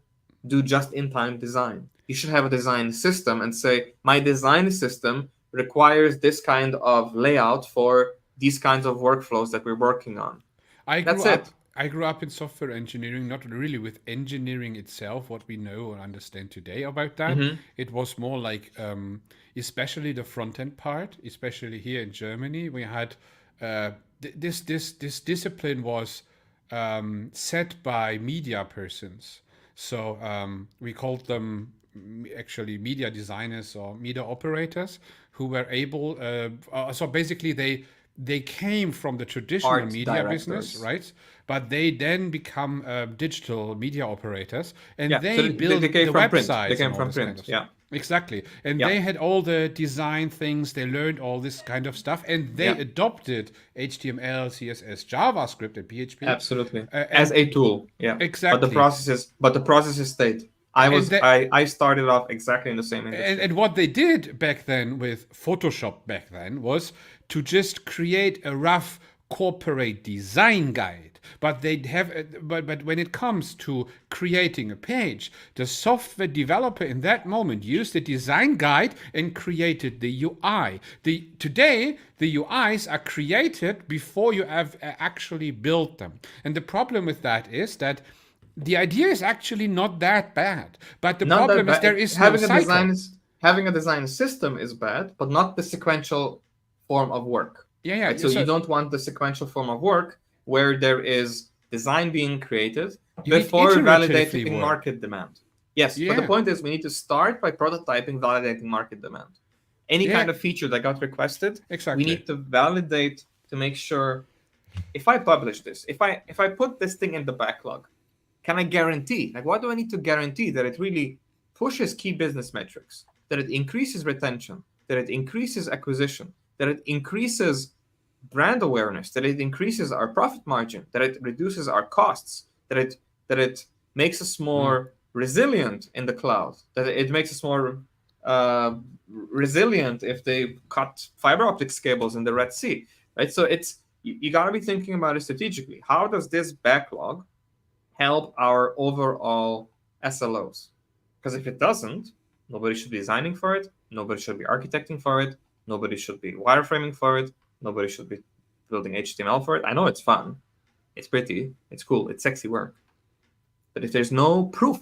do just-in-time design. You should have a design system and say, my design system requires this kind of layout for these kinds of workflows that we're working on. I grew up in software engineering, not really with engineering itself, what we know or understand today about that. It was more like, especially the front-end part, especially here in Germany, we had this discipline was set by media persons. So we called them actually media designers or media operators who were able, so basically they came from the traditional Art media directors. business, right? But they then become digital media operators, and they so built they came the from print. websites. They came and all from this print. kind of stuff. Exactly. And Yeah. they had all the design things, they learned all this kind of stuff, and they adopted HTML, CSS, JavaScript, and PHP. Absolutely. As a tool. Yeah. Exactly. But the processes stayed. I started off exactly in the same industry. And what they did back then with Photoshop back then was to just create a rough corporate design guide. But but when it comes to creating a page, the software developer in that moment used the design guide and created the UI. Today, the UIs are created before you have actually built them. And the problem with that is that the idea is actually not that bad, but the problem is there is having no cycle. Having a design system is bad, but not the sequential form of work. Yeah. Right? So you don't want the sequential form of work where there is design being created before validating market demand. Yes, but the point is we need to start by prototyping, validating market demand. Any kind of feature that got requested, we need to validate to make sure if I publish this, if I put this thing in the backlog, can I guarantee, like what do I need to guarantee that it really pushes key business metrics, that it increases retention, that it increases acquisition, that it increases brand awareness, that it increases our profit margin, that it reduces our costs, that it makes us more resilient in the cloud, that it makes us more resilient if they cut fiber optics cables in the Red Sea, right? So you got to be thinking about it strategically. How does this backlog help our overall SLOs? Because if it doesn't, nobody should be designing for it, nobody should be architecting for it, nobody should be wireframing for it, nobody should be building HTML for it. I know it's fun, it's pretty, it's cool, it's sexy work. But if there's no proof,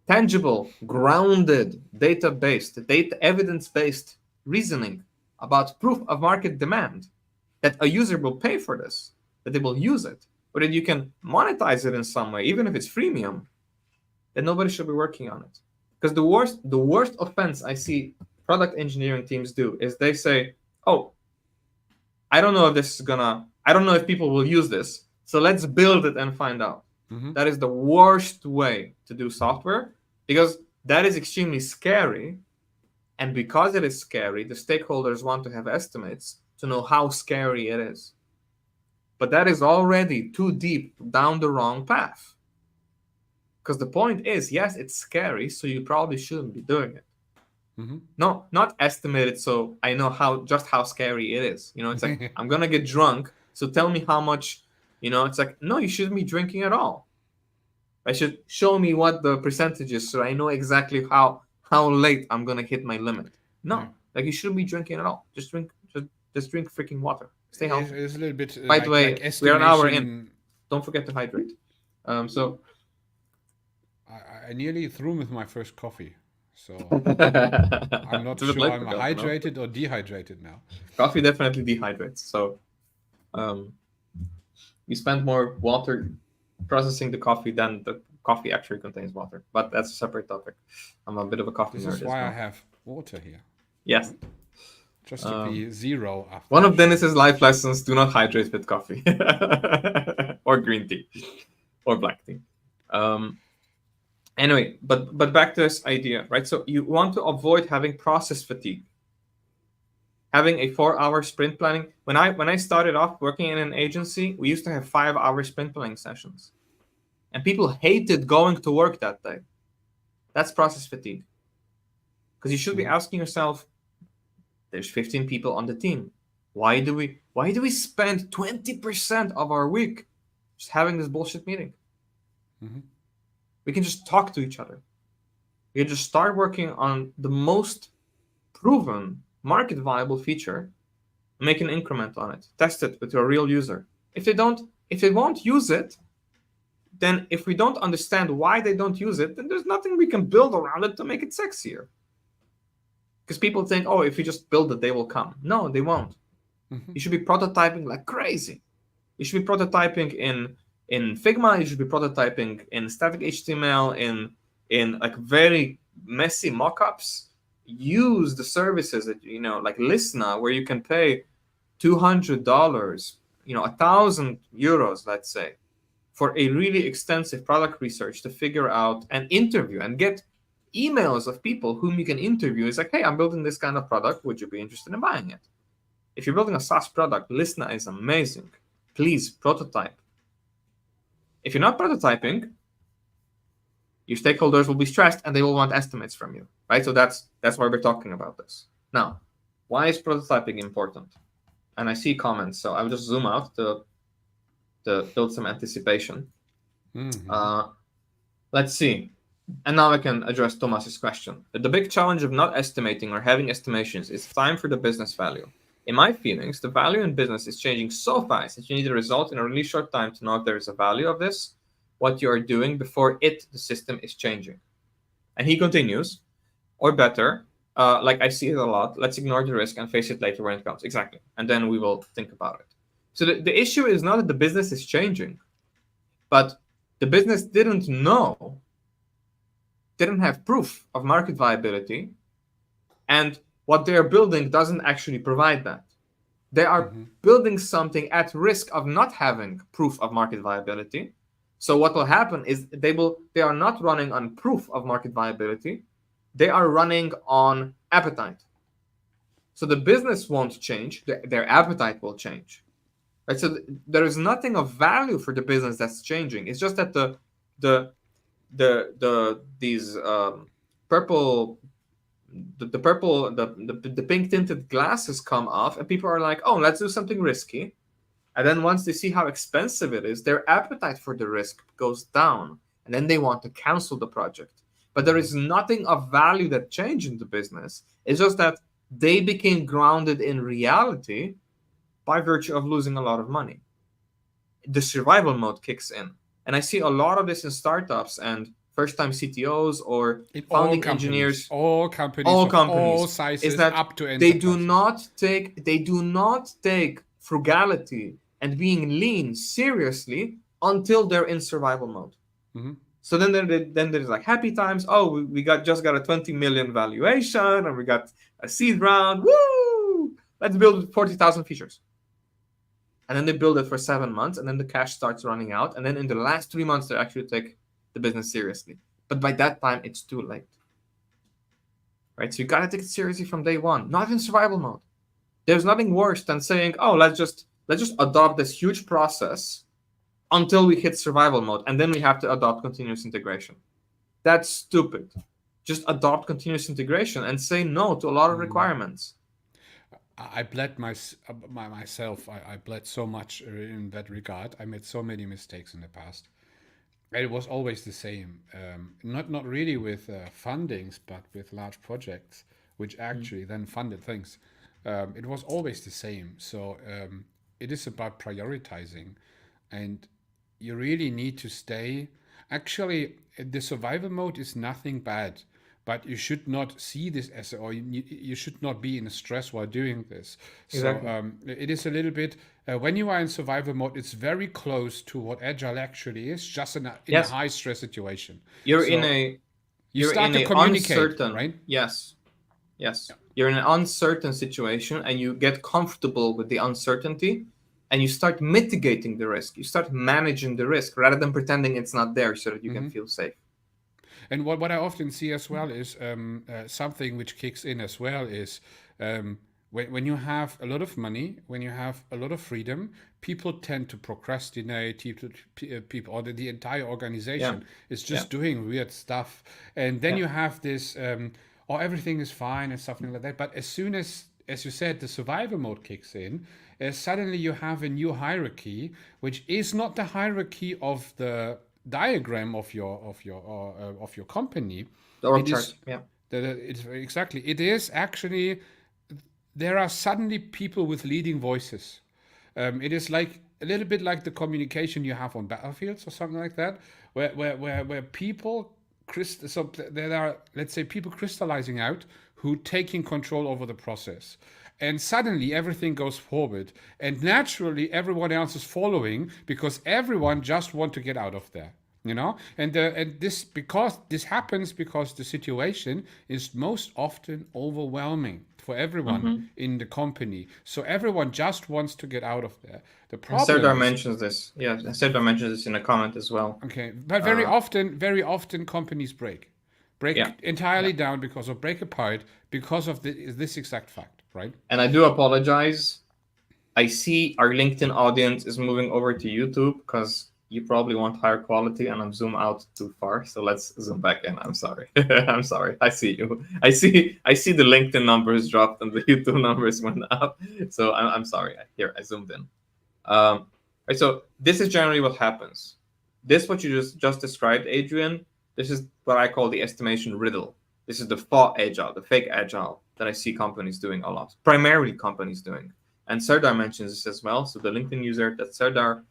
tangible, grounded, data-based, evidence-based reasoning about proof of market demand, that a user will pay for this, that they will use it, or that you can monetize it in some way, even if it's freemium, then nobody should be working on it. Because the worst offense I see product engineering teams do is they say, oh, I don't know if people will use this, so let's build it and find out. That is the worst way to do software, because that is extremely scary. And because it is scary, the stakeholders want to have estimates to know how scary it is. But that is already too deep down the wrong path. Because the point is, yes, it's scary, so you probably shouldn't be doing it. No, not estimate it so I know how scary it is. It's like, I'm going to get drunk, so tell me how much, it's like, no, you shouldn't be drinking at all. I should show me what the percentage is so I know exactly how late I'm going to hit my limit. No, Like you shouldn't be drinking at all. Just drink freaking water. Stay healthy. It's a little bit By the way, like we are an hour in. estimation. Don't forget to hydrate. So I nearly threw with my first coffee, so I'm not it's a bit sure late I'm for that, hydrated or dehydrated now. Coffee definitely dehydrates. So you spend more water processing the coffee than the coffee actually contains water. But that's a separate topic. I'm a bit of a coffee This nerd is as why I well. have water here, Yes. just to be zero after. One of Denis's life lessons: do not hydrate with coffee or green tea or black tea. Anyway, but back to this idea, right? So you want to avoid having process fatigue. Having a 4-hour sprint planning. When I started off working in an agency, we used to have 5-hour sprint planning sessions, and people hated going to work that day. That's process fatigue. Because you should be asking yourself, there's 15 people on the team. Why do we spend 20% of our week just having this bullshit meeting? We can just talk to each other. We can just start working on the most proven market viable feature, make an increment on it, test it with your real user. If they won't use it, then if we don't understand why they don't use it, then there's nothing we can build around it to make it sexier. Because people think, oh, if you just build it, they will come. No, they won't. You should be prototyping like crazy. You should be prototyping in Figma. You should be prototyping in static HTML, in like very messy mockups. Use the services that like Listna, where you can pay $200, 1,000 euros, let's say, for a really extensive product research to figure out and interview and get emails of people whom you can interview. It's like, hey, I'm building this kind of product. Would you be interested in buying it? If you're building a SaaS product, Listna is amazing. Please prototype. If you're not prototyping, your stakeholders will be stressed and they will want estimates from you, right? So that's why we're talking about this. Now, why is prototyping important? And I see comments, so I will just zoom out to build some anticipation. Let's see. And now I can address Thomas's question. The big challenge of not estimating or having estimations is time for the business value. In my feelings, the value in business is changing so fast that you need a result in a really short time to know if there is a value of this, what you are doing, before the system is changing. And he continues, or better, like I see it a lot, let's ignore the risk and face it later when it comes. Exactly. And then we will think about it. So the issue is not that the business is changing, but the business didn't have proof of market viability, and what they're building doesn't actually provide that. They are building something at risk of not having proof of market viability. So what will happen is they are not running on proof of market viability. They are running on appetite. So the business won't change. Their appetite will change. Right? So there is nothing of value for the business that's changing. It's just that these the pink tinted glasses come off, and people are like, oh, let's do something risky. And then once they see how expensive it is, their appetite for the risk goes down, and then they want to cancel the project. But there is nothing of value that changed in the business. It's just that they became grounded in reality by virtue of losing a lot of money. The survival mode kicks in. And I see a lot of this in startups and first-time CTOs or founding engineers. All companies, all sizes, is that up to they do not take frugality and being lean seriously until they're in survival mode. So then there's like happy times. Oh, we just got a 20 million valuation, and we got a seed round. Woo! Let's build 40,000 features. And then they build it for 7 months, and then the cash starts running out. And then in the last 3 months, they actually take the business seriously. But by that time, it's too late. Right? So you gotta take it seriously from day one, not in survival mode. There's nothing worse than saying, oh, let's just adopt this huge process until we hit survival mode, and then we have to adopt continuous integration. That's stupid. Just adopt continuous integration and say no to a lot of requirements. I bled myself. I bled so much in that regard. I made so many mistakes in the past. It was always the same. Not really with fundings, but with large projects. which actually then funded things. It was always the same. So it is about prioritizing, and you really need to stay. Actually, the survival mode is nothing bad, but you should not see this as, or you should not be in stress while doing this. Exactly. So it is a little bit, when you are in survival mode, it's very close to what Agile actually is, just in a Yes. high stress situation. You're So in a you you're start in to a communicate, uncertain. right? Yes. Yes. You're in an uncertain situation and you get comfortable with the uncertainty and you start mitigating the risk. You start managing the risk rather than pretending it's not there so that you can feel safe. And what I often see as well is something which kicks in as well is when you have a lot of money, when you have a lot of freedom, people tend to procrastinate. People or the entire organization is just doing weird stuff, and then you have this, oh, everything is fine and something like that. But as soon as you said, the survival mode kicks in, suddenly you have a new hierarchy, which is not the hierarchy of the diagram of your company. The org It chart. is Yeah. it's exactly. It is actually, there are suddenly people with leading voices. It is like a little bit like the communication you have on battlefields or something like that, where people so there are, let's say, people crystallizing out who taking control over the process. And suddenly everything goes forward, and naturally everyone else is following because everyone just want to get out of there, and this, because this happens because the situation is most often overwhelming for everyone in the company, so everyone just wants to get out of there. The And problem Serdar is, mentions this. Yeah, and Serdar mentions this in a comment as well. okay, but very often companies break Yeah. entirely down because, or break apart because of this exact fact, right? And I do apologize. I see our LinkedIn audience is moving over to YouTube because you probably want higher quality, and I'm zoom out too far. So let's zoom back in. I'm sorry. I'm sorry. I see you. I see the LinkedIn numbers dropped and the YouTube numbers went up. So I'm sorry. Here, I zoomed in. Right, so this is generally what happens. This, what you just described, Adrian, this is what I call the estimation riddle. This is the faux agile, the fake agile that I see companies doing a lot, primarily companies doing. And Serdar mentions this as well. So the LinkedIn user that Serdar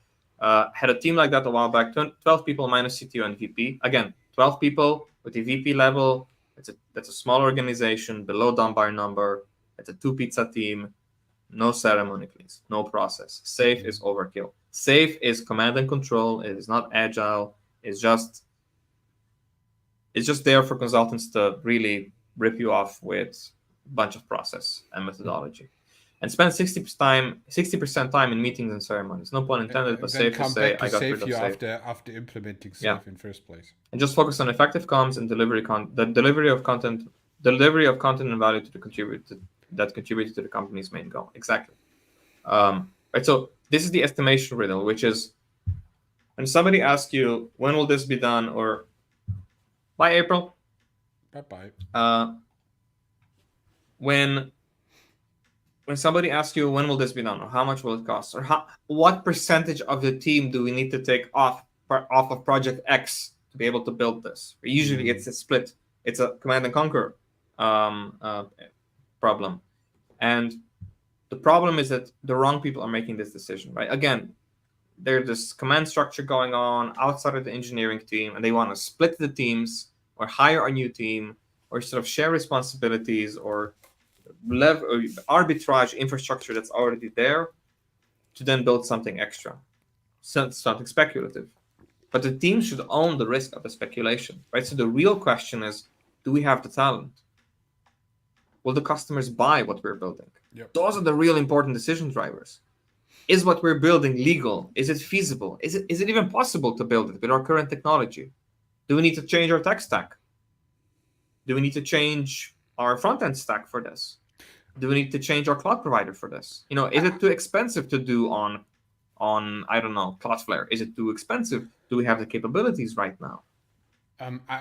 had a team like that a while back, 12 people minus CTO and VP. Again, 12 people with the VP level. That's a small organization, below Dunbar number. It's a 2-pizza team. No ceremony, please. No process. Safe is overkill. Safe is command and control. It is not agile. It's just there for consultants to really rip you off with a bunch of process and methodology. And spend 60% time in meetings and ceremonies. No pun intended, but safe to say I got rid of safe. After implementing safe in first place. And just focus on effective comms and delivery of content and value to that contributed to the company's main goal. Exactly. Right. So this is the estimation riddle, which is when somebody asks you, when will this be done, or by April? Bye-bye. When somebody asks you, when will this be done, or how much will it cost, or what percentage of the team do we need to take off of project X to be able to build this? Usually it's a split. It's a command and conquer problem. And the problem is that the wrong people are making this decision, right? Again, there's this command structure going on outside of the engineering team, and they want to split the teams or hire a new team or sort of share responsibilities or arbitrage infrastructure that's already there to then build something extra, something speculative. But the team should own the risk of the speculation, right? So the real question is, do we have the talent? Will the customers buy what we're building? Yep. Those are the real important decision drivers. Is what we're building legal? Is it feasible? Is it even possible to build it with our current technology? Do we need to change our tech stack? Do we need to change our front-end stack for this? Do we need to change our cloud provider for this? Is it too expensive to do on I don't know, Cloudflare? Is it too expensive? Do we have the capabilities right now?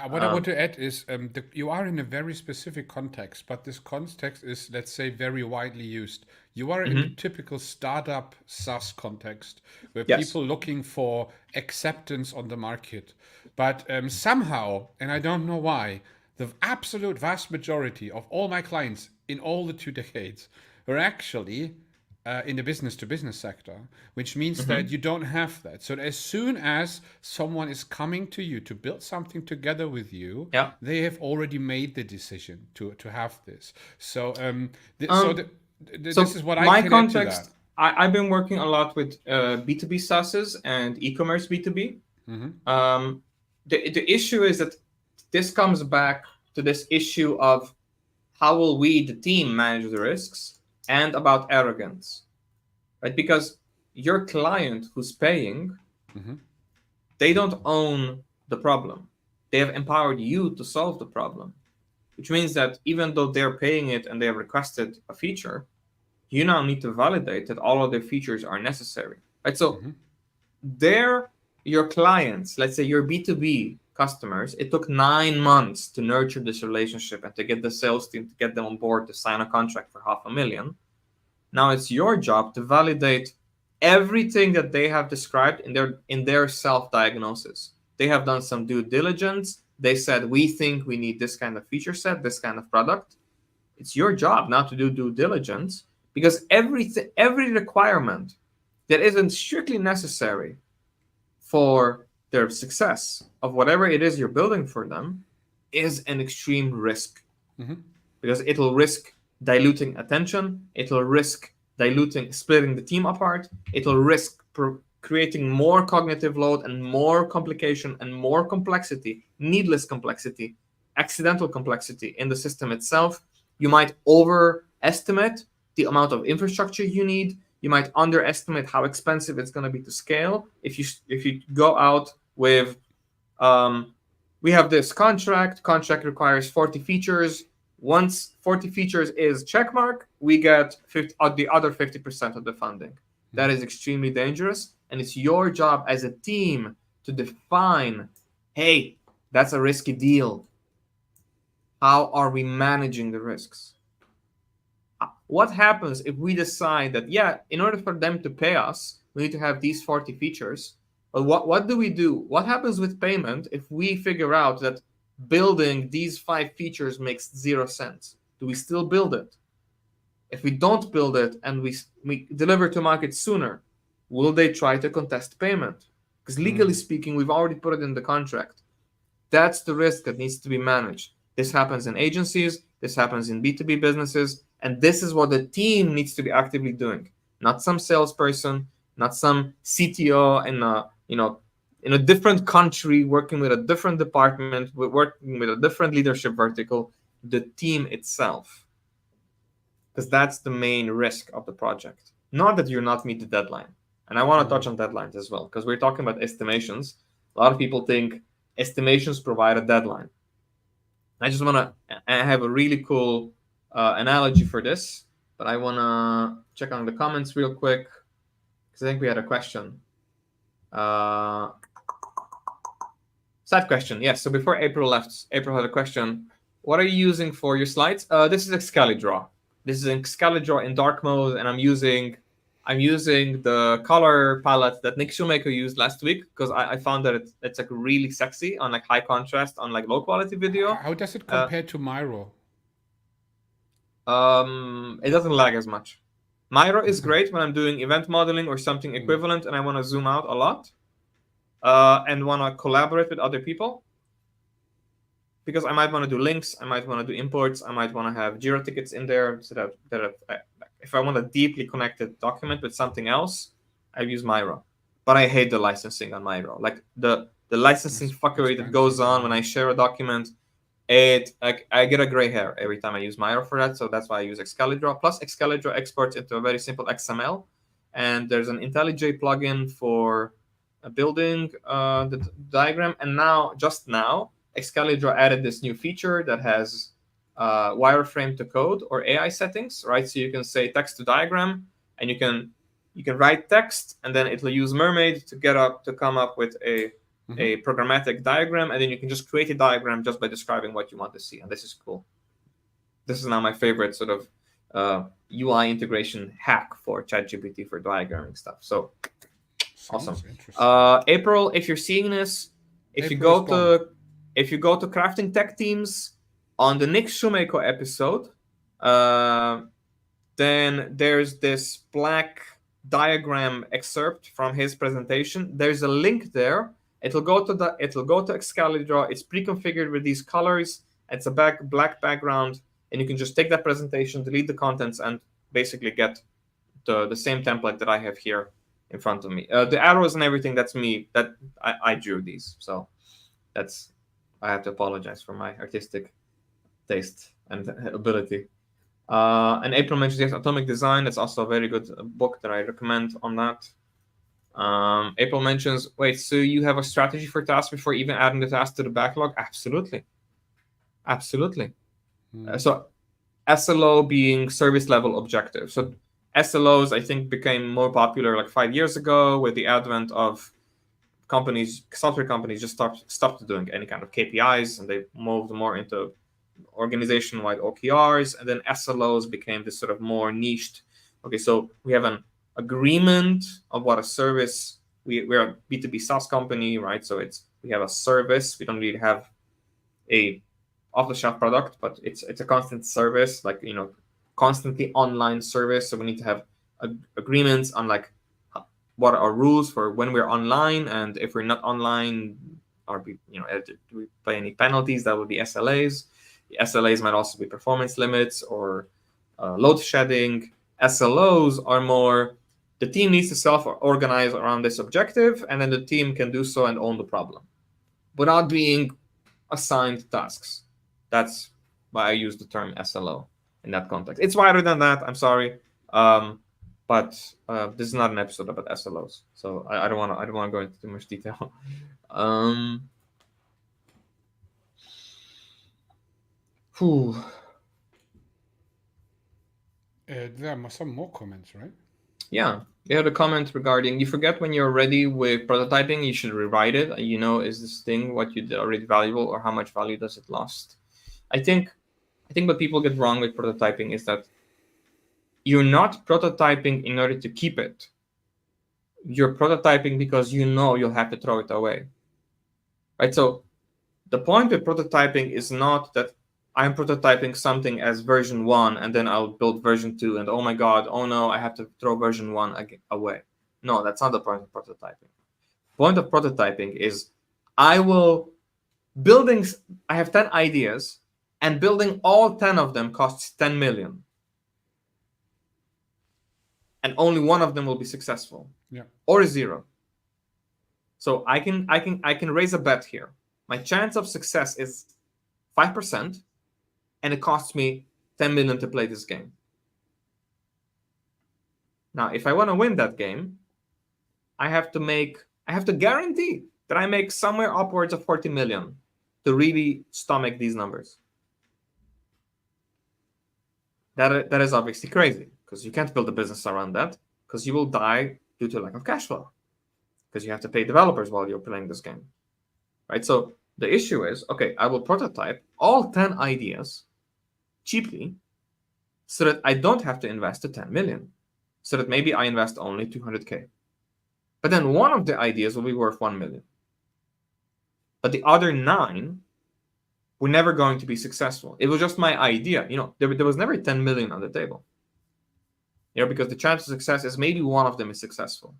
What I want to add is you are in a very specific context, but this context is, let's say, very widely used. You are in the typical startup SaaS context where people looking for acceptance on the market. But somehow, and I don't know why, the absolute vast majority of all my clients in all the 2 decades are actually in the business to business sector, which means that you don't have that. So as soon as someone is coming to you to build something together with you, Yeah. they have already made the decision to have this. So So this is what I my can add to context, that. I've been working a lot with B2B SaaSes and e-commerce B2B. The issue is that this comes back to this issue of how will we, the team, manage the risks, and about arrogance, right? Because your client who's paying, they don't own the problem. They have empowered you to solve the problem, which means that even though they're paying it and they have requested a feature, you now need to validate that all of their features are necessary, right? So your clients, let's say your B2B customers, it took 9 months to nurture this relationship and to get the sales team to get them on board to sign a contract for $500,000. Now it's your job to validate everything that they have described in their self-diagnosis. They have done some due diligence. They said, we think we need this kind of feature set, this kind of product. It's your job now to do due diligence, because every requirement that isn't strictly necessary for their success of whatever it is you're building for them is an extreme risk. Because it'll risk diluting attention, it'll risk splitting the team apart, it'll risk creating more cognitive load and more complication and more complexity, needless complexity, accidental complexity in the system itself. You might overestimate the amount of infrastructure you need. You might underestimate how expensive it's going to be to scale. If you go out with, we have this contract requires 40 features. Once 40 features is checkmark, we get the other 50% of the funding. That is extremely dangerous. And it's your job as a team to define, hey, that's a risky deal. How are we managing the risks? What happens if we decide that, yeah, in order for them to pay us, we need to have these 40 features? But what do we do? What happens with payment if we figure out that building these 5 features makes 0 sense? Do we still build it? If we don't build it and we deliver to market sooner, will they try to contest payment? Because legally speaking, we've already put it in the contract. That's the risk that needs to be managed. This happens in agencies, this happens in B2B businesses, and this is what the team needs to be actively doing. Not some salesperson, not some CTO in a different country working with a different department, working with a different leadership vertical, the team itself. Because that's the main risk of the project. Not that you're not meet the deadline. And I want to touch on deadlines as well, because we're talking about estimations. A lot of people think estimations provide a deadline. I just want to have a really cool analogy for this, but I want to check on the comments real quick, because I think we had a question. Side question, yes. So before April left, April had a question. What are you using for your slides? This is 𝗪𝗁𝗲. This is 𝗪𝗁𝗲 in dark mode, and I'm using the color palette that 𝗪𝗵𝗵𝗲 used last week, because I found that it's like really sexy on like high contrast on like low quality video. How does it compare to 𝗪𝗁𝗲? It doesn't lag as much. 𝗪𝗁𝗲 is great when I'm doing event modeling or something equivalent and I want to zoom out a lot and want to collaborate with other people. Because I might want to do links, I might want to do imports, I might want to have Jira tickets in there, so that if I want a deeply connected document with something else, I use 𝗪𝗁𝗲. But I hate the licensing on 𝗪𝗁𝗲. Like the licensing fuckery that goes on when I share a document, I get a gray hair every time I use 𝗪𝗁𝗲 for that. So that's why I use 𝗪𝗁𝗲. Plus 𝗪𝗁𝗲 exports into a very simple XML, and there's an IntelliJ plugin for building the diagram. And just now, 𝗪𝗁𝗲 added this new feature that has wireframe to code or AI settings, right? So you can say text to diagram, and you can write text, and then it'll use 𝗪𝗵𝗲 to come up with a programmatic diagram, and then you can just create a diagram just by describing what you want to see. And this is cool. This is now my favorite sort of UI integration hack for ChatGPT for diagramming stuff. So awesome. April, if you're seeing this, if you go to crafting tech teams, On the 𝗪𝗵𝗵𝗶 episode, then there's this black diagram excerpt from his presentation. There's a link there. It'll go to 𝗪𝗵𝗵𝗺. It's pre-configured with these colors. It's a black background, and you can just take that presentation, delete the contents, and basically get the same template that I have here in front of me. The arrows and everything, that's me. That I drew these, so that's, I have to apologize for my artistic taste and ability. And April mentions, yes, Atomic Design. That's also a very good book that I recommend on that. April mentions, wait, so you have a strategy for tasks before even adding the task to the backlog? Absolutely. Absolutely. So SLO being service level objective. So SLOs, I think, became more popular like 5 years ago with the advent of companies, software companies just stopped doing any kind of KPIs, and they moved more into organization-wide OKRs, and then SLOs became this sort of more niched. Okay, so we have an agreement of what a service, we're a B2B SaaS company, right? So we have a service. We don't really have a off-the-shelf product, but it's a constant service, like, you know, constantly online service. So we need to have agreements on like what are our rules for when we're online, and if we're not online, or do we pay any penalties? That would be SLAs. The SLAs might also be performance limits or load shedding. SLOs are more, the team needs to self-organize around this objective, and then the team can do so and own the problem without being assigned tasks. That's why I use the term SLO in that context. It's wider than that, I'm sorry. But this is not an episode about SLOs, so I don't want to go into too much detail. There are some more comments, right? Yeah, they had a comment regarding, you forget when you're ready with prototyping, you should rewrite it. You know, is this thing what you did already valuable, or how much value does it lost? I think what people get wrong with prototyping is that you're not prototyping in order to keep it. You're prototyping because you know you'll have to throw it away, right? So the point with prototyping is not that I'm prototyping something as version 1 and then I'll build version 2 and oh my God, oh no, I have to throw version 1 away. No, that's not the point of prototyping. The point of prototyping is I have 10 ideas, and building all 10 of them costs 10 million. And only one of them will be successful, or 0. So I can raise a bet here. My chance of success is 5%, and it costs me 10 million to play this game. Now, if I want to win that game, I have to guarantee that I make somewhere upwards of 40 million to really stomach these numbers. That is obviously crazy, because you can't build a business around that, because you will die due to lack of cash flow, because you have to pay developers while you're playing this game, right? So the issue is, okay, I will prototype all 10 ideas cheaply so that I don't have to invest the 10 million, so that maybe I invest only 200K. But then one of the ideas will be worth 1 million. But the other 9 were never going to be successful. It was just my idea. You know, there was never 10 million on the table. You know, because the chance of success is maybe one of them is successful.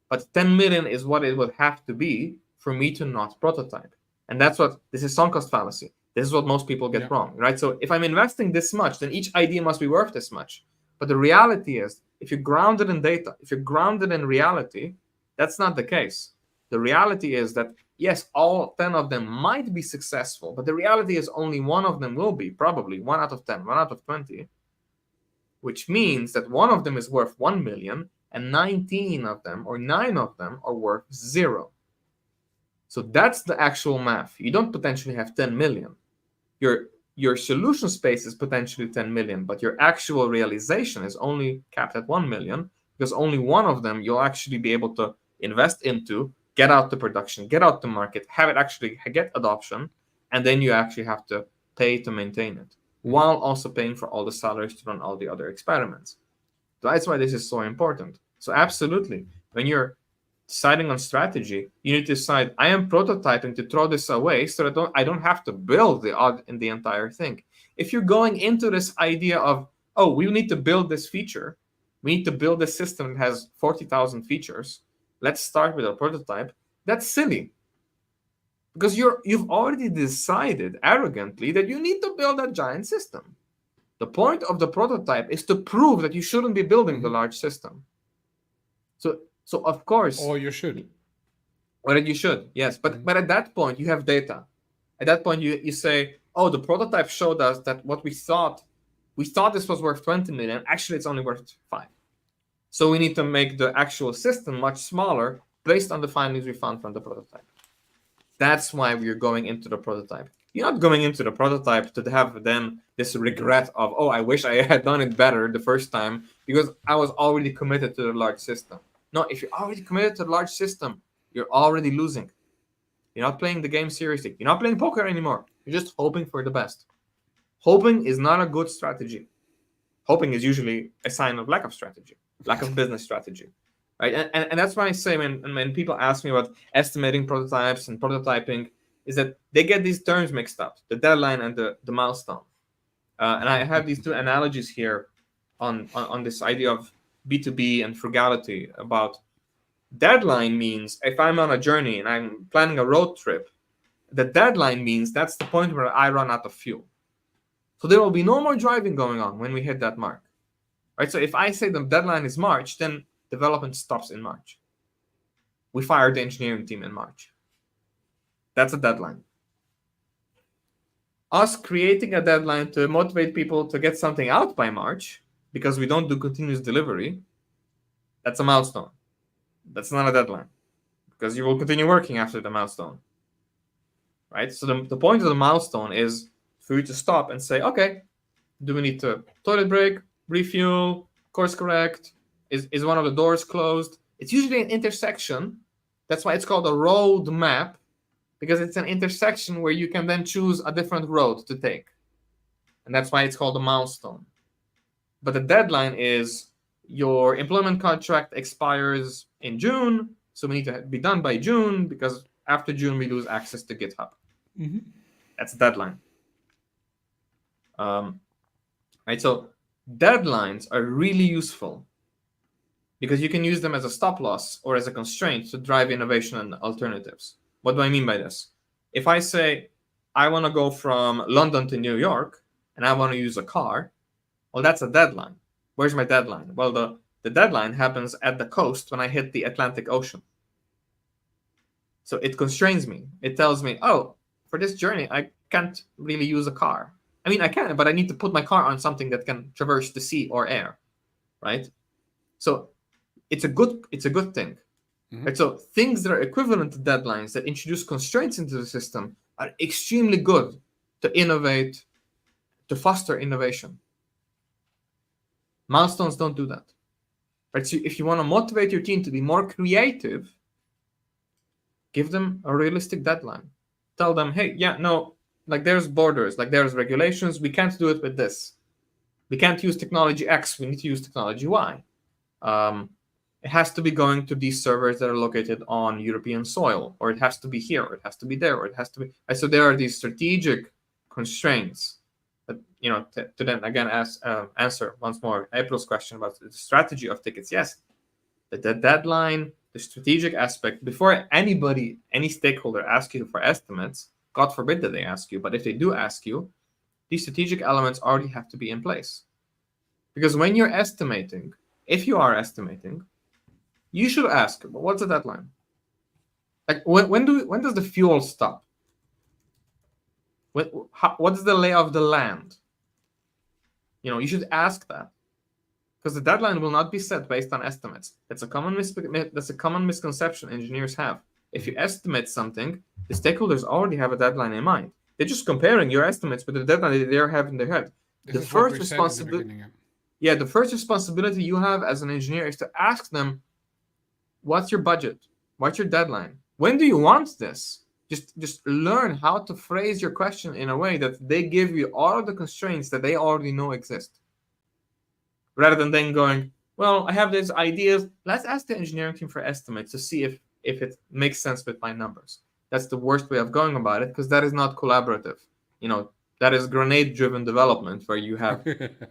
But 10 million is what it would have to be for me to not prototype. And this is sunk cost fallacy. This is what most people get wrong, right? So if I'm investing this much, then each idea must be worth this much. But the reality is, if you're grounded in data, if you're grounded in reality, that's not the case. The reality is that, yes, all 10 of them might be successful, but the reality is only one of them will be, probably 1 out of 10, 1 out of 20, which means that one of them is worth 1 million and 19 of them or 9 of them are worth 0. So that's the actual math. You don't potentially have 10 million. Your solution space is potentially 10 million, but your actual realization is only capped at 1 million, because only one of them you'll actually be able to invest into, get out to production, get out to market, have it actually get adoption, and then you actually have to pay to maintain it, while also paying for all the salaries to run all the other experiments. That's why this is so important. So absolutely, when you're deciding on strategy, you need to decide, I am prototyping to throw this away so that I don't have to build the entire thing. If you're going into this idea of, oh, we need to build this feature, we need to build a system that has 40,000 features, let's start with a prototype, that's silly. Because you've already decided arrogantly that you need to build a giant system. The point of the prototype is to prove that you shouldn't be building the large system. So of course, Or you should. or that you should, yes. But at that point, you have data. At that point, you say, oh, the prototype showed us that what we thought this was worth 20 million. Actually, it's only worth 5. So we need to make the actual system much smaller based on the findings we found from the prototype. That's why we're going into the prototype. You're not going into the prototype to have then this regret of, oh, I wish I had done it better the first time because I was already committed to the large system. No, if you're already committed to the large system, you're already losing. You're not playing the game seriously. You're not playing poker anymore. You're just hoping for the best. Hoping is not a good strategy. Hoping is usually a sign of lack of strategy, lack of business strategy. Right? And that's why I say when people ask me about estimating prototypes and prototyping, is that they get these terms mixed up, the deadline and the milestone. And I have these two analogies here on this idea of B2B and frugality. About deadline means if I'm on a journey and I'm planning a road trip, the deadline means that's the point where I run out of fuel. So there will be no more driving going on when we hit that mark. Right? So if I say the deadline is March, then development stops in March. We fire the engineering team in March. That's a deadline. Us creating a deadline to motivate people to get something out by March, because we don't do continuous delivery, that's a milestone. That's not a deadline, because you will continue working after the milestone. Right? So the point of the milestone is for you to stop and say, okay, do we need to toilet break, refuel, course correct? Is one of the doors closed? It's usually an intersection. That's why it's called a road map, because it's an intersection where you can then choose a different road to take. And that's why it's called a milestone. But the deadline is your employment contract expires in June, so we need to be done by June, because after June we lose access to GitHub. Mm-hmm. That's a deadline. Right, so deadlines are really useful because you can use them as a stop loss or as a constraint to drive innovation and alternatives. What do I mean by this? If I say I want to go from London to New York and I want to use a car, well, that's a deadline. Where's my deadline? Well, the deadline happens at the coast when I hit the Atlantic Ocean. So it constrains me. It tells me, oh, for this journey, I can't really use a car. I mean, I can, but I need to put my car on something that can traverse the sea or air, right? So it's a good thing. Mm-hmm. Right? So things that are equivalent to deadlines that introduce constraints into the system are extremely good to innovate, to foster innovation. Milestones don't do that. Right? So if you want to motivate your team to be more creative, give them a realistic deadline. Tell them, hey, yeah, no, like there's borders, like there's regulations. We can't do it with this. We can't use technology X. We need to use technology Y. It has to be going to these servers that are located on European soil, or it has to be here, or it has to be there, or it has to be. So there are these strategic constraints that, to then again answer once more April's question about the strategy of tickets. Yes, the deadline, the strategic aspect, before any stakeholder asks you for estimates, God forbid that they ask you, but if they do ask you, these strategic elements already have to be in place. Because when you're estimating, if you are estimating, you should ask, what's the deadline? Like when does the fuel stop? What is the lay of the land? You should ask that, because the deadline will not be set based on estimates. That's a common misconception engineers have. If you estimate something, the stakeholders already have a deadline in mind. They're just comparing your estimates with the deadline that they have in their head. The first responsibility you have as an engineer is to ask them, what's your budget? What's your deadline? When do you want this? Just learn how to phrase your question in a way that they give you all of the constraints that they already know exist. Rather than then going, well, I have these ideas. Let's ask the engineering team for estimates to see if it makes sense with my numbers. That's the worst way of going about it, because that is not collaborative. That is grenade-driven development, where you have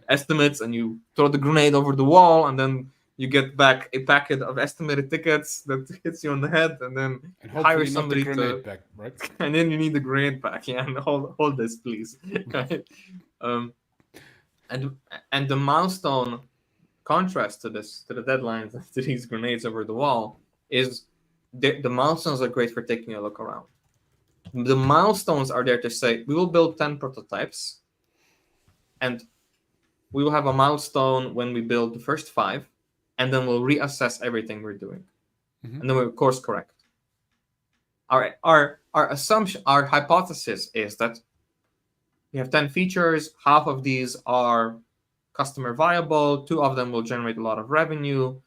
estimates and you throw the grenade over the wall, and then you get back a packet of estimated tickets that hits you on the head, and then And hire hopefully not the somebody grenade to, back, right? and then you need the grenade back. Yeah, and hold this, please. Right? And the milestone contrast to the deadlines to these grenades over the wall is the milestones are great for taking a look around. The milestones are there to say, we will build 10 prototypes, and we will have a milestone when we build the first 5, and then we'll reassess everything we're doing. Mhm. And then we'll course correct. Our assumption, our hypothesis is that we have 10 features, half of these are customer viable, 2 of them will generate a lot of revenue.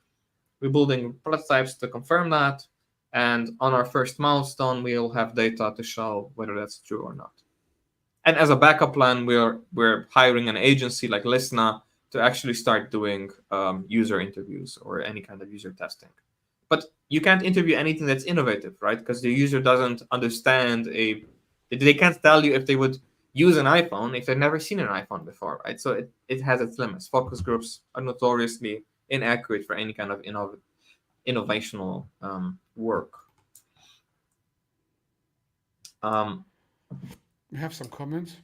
We're building prototypes to confirm that, and on our first milestone, we'll have data to show whether that's true or not. And as a backup plan, we're hiring an agency like 𝗪𝗵𝗵𝗶 to actually start doing user interviews or any kind of user testing. But you can't interview anything that's innovative, right? Because the user doesn't understand they can't tell you if they would use an iPhone if they've never seen an iPhone before, right? So it has its limits. Focus groups are notoriously inaccurate for any kind of innovational work. We have some comments.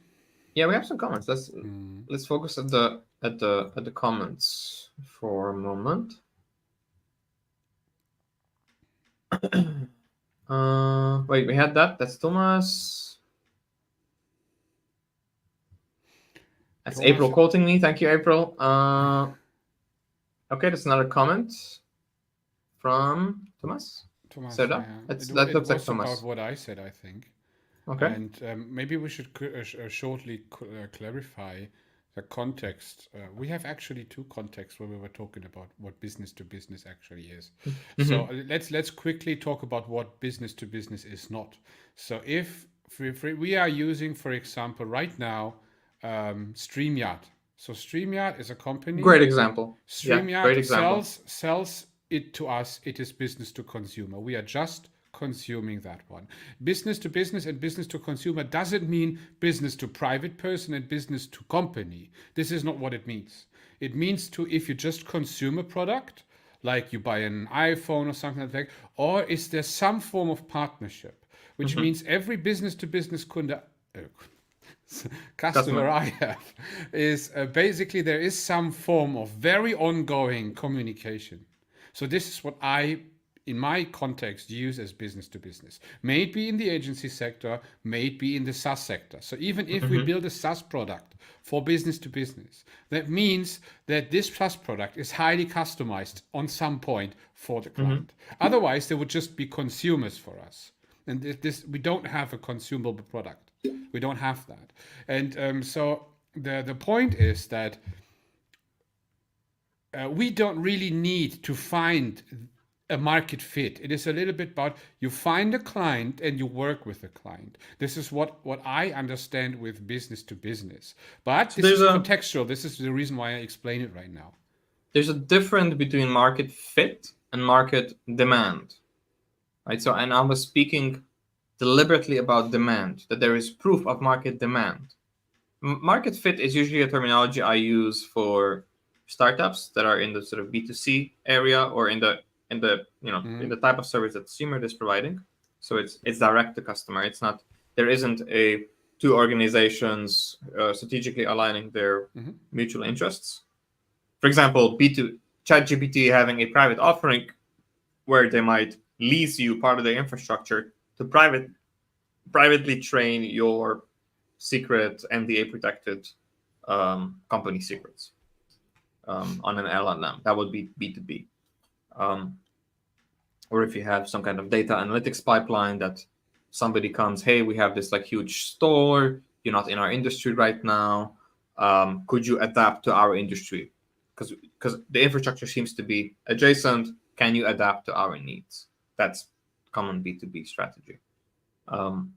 Yeah, we have some comments. Let's focus at the comments for a moment. Wait, we had that. That's Thomas. That's Thomas. April quoting me. Thank you, April. Okay, that's another comment from Thomas. So Yeah. that looks like was Thomas. about what I said, I think. Okay. And maybe we should shortly clarify the context. We have actually 2 contexts where we were talking about what business to business actually is. So let's quickly talk about what business to business is not. So if we are using, for example, right now, StreamYard. So StreamYard is a company. Great example. StreamYard great example. sells it to us. It is business to consumer. We are just consuming that one. Business to business and business to consumer doesn't mean business to private person and business to company. This is not what it means. It means to, if you just consume a product, like you buy an iPhone or something like that, or is there some form of partnership, which means every business to business customer I have is basically there is some form of very ongoing communication. So this is what I, in my context, use as business to business. May it be in the agency sector, may it be in the SaaS sector. So even if we build a SaaS product for business to business, that means that this SaaS product is highly customized on some point for the client. Otherwise, they would just be consumers for us. And this we don't have a consumable product. We don't have that. And so the point is that we don't really need to find a market fit. It is a little bit about you find a client and you work with the client. This is what I understand with business to business. But this is contextual. This is the reason why I explain it right now. There's a difference between market fit and market demand, right? So, and I was speaking deliberately about demand, that there is proof of market demand. Market fit is usually a terminology I use for startups that are in the sort of B2C area or in the in the type of service that 𝗪𝗵𝗵𝗺 is providing. So it's direct to customer. It's not, there isn't a 2 organizations strategically aligning their mutual interests. For example, ChatGPT having a private offering where they might lease you part of their infrastructure to privately train your secret NDA protected company secrets on an LLM. That would be B2B. Or if you have some kind of data analytics pipeline that somebody comes, hey, we have this like huge store, you're not in our industry right now, could you adapt to our industry? Because the infrastructure seems to be adjacent, can you adapt to our needs? That's common B2B strategy. The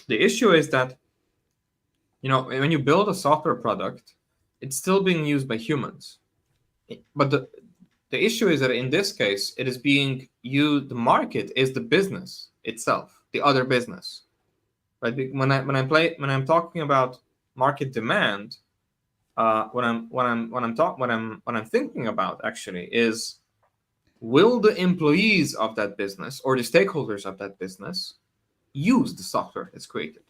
issue is that, when you build a software product, it's still being used by humans. But The issue is that in this case, it is being the market is the business itself, the other business, right? When I'm talking about market demand, what I'm thinking about actually is, will the employees of that business or the stakeholders of that business use the software that's created?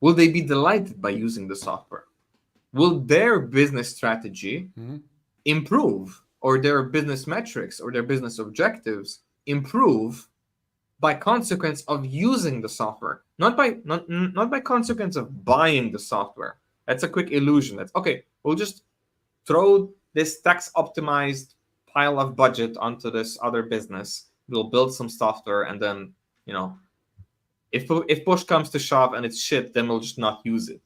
Will they be delighted by using the software? Will their business strategy improve, or their business metrics or their business objectives improve by consequence of using the software? Not by consequence of buying the software. That's a quick illusion. That's okay, we'll just throw this tax optimized pile of budget onto this other business. We'll build some software, and then, if push comes to shove and it's shit, then we'll just not use it.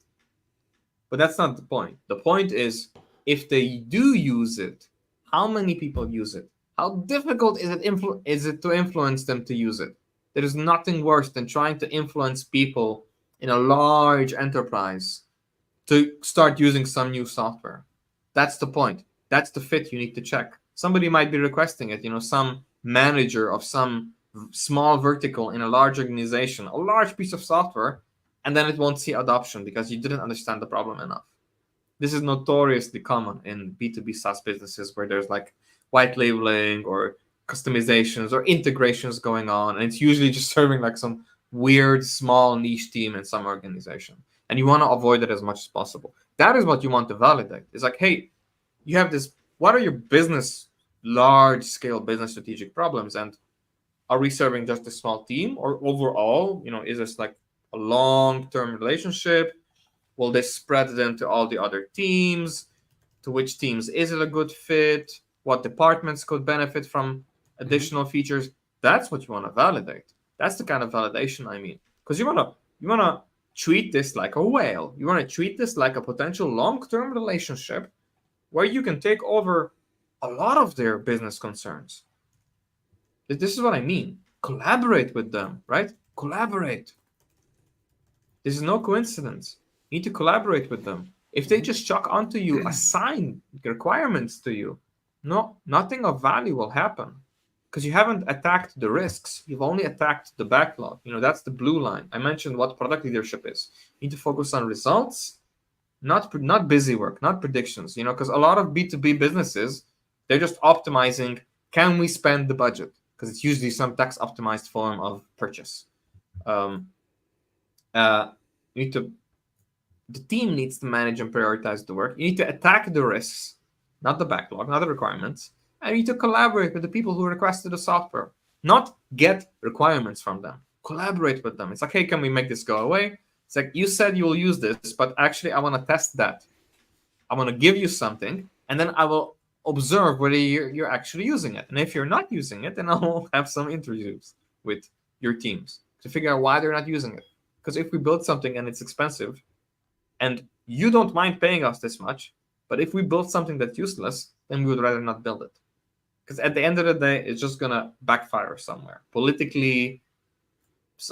But that's not the point. The point is, if they do use it, how many people use it? How difficult is it to influence them to use it? There is nothing worse than trying to influence people in a large enterprise to start using some new software. That's the point. That's the fit you need to check. Somebody might be requesting it, some manager of some small vertical in a large organization, a large piece of software, and then it won't see adoption because you didn't understand the problem enough. This is notoriously common in B2B SaaS businesses, where there's like white labeling or customizations or integrations going on, and it's usually just serving like some weird small niche team in some organization. And you want to avoid it as much as possible. That is what you want to validate. It's like, hey, you have this, what are your large scale business strategic problems? And are we serving just a small team, or overall, is this like a long-term relationship? Will this spread then to all the other teams? To which teams is it a good fit? What departments could benefit from additional features? That's what you want to validate. That's the kind of validation I mean. Because you want to treat this like a whale. You want to treat this like a potential long-term relationship where you can take over a lot of their business concerns. This is what I mean. Collaborate with them, right? Collaborate. This is no coincidence. You need to collaborate with them. If they just chuck onto you, assign requirements to you, nothing of value will happen, because you haven't attacked the risks. You've only attacked the backlog. That's the blue line. I mentioned what product leadership is. You need to focus on results, not busy work, not predictions. Because a lot of B2B businesses, they're just optimizing, can we spend the budget? Because it's usually some tax optimized form of purchase. The team needs to manage and prioritize the work. You need to attack the risks, not the backlog, not the requirements. And you need to collaborate with the people who requested the software, not get requirements from them. Collaborate with them. It's like, hey, can we make this go away? It's like, you said you will use this, but actually I want to test that. I want to give you something, and then I will observe whether you're actually using it. And if you're not using it, then I will have some interviews with your teams to figure out why they're not using it. Because if we build something and it's expensive, and you don't mind paying us this much, but if we build something that's useless, then we would rather not build it. Because at the end of the day, it's just going to backfire somewhere. Politically,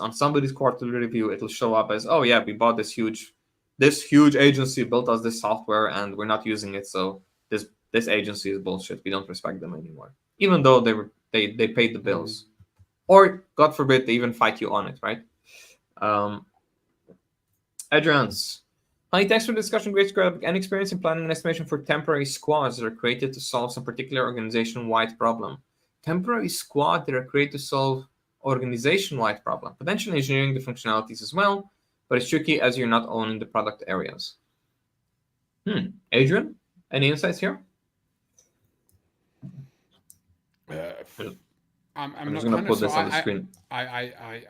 on somebody's quarterly review, it'll show up as, oh yeah, we bought this huge agency built us this software and we're not using it, so this agency is bullshit. We don't respect them anymore. Even though they paid the bills. Or, God forbid, they even fight you on it, right? Adrian's. Hi, thanks for the discussion. Great to grab any experience in planning and estimation for temporary squads that are created to solve some particular organization-wide problem. Temporary squad that are created to solve organization-wide problem. Potentially engineering the functionalities as well, but it's tricky as you're not owning the product areas. Adrian, any insights here? I'm just not going to put this on the I, screen. I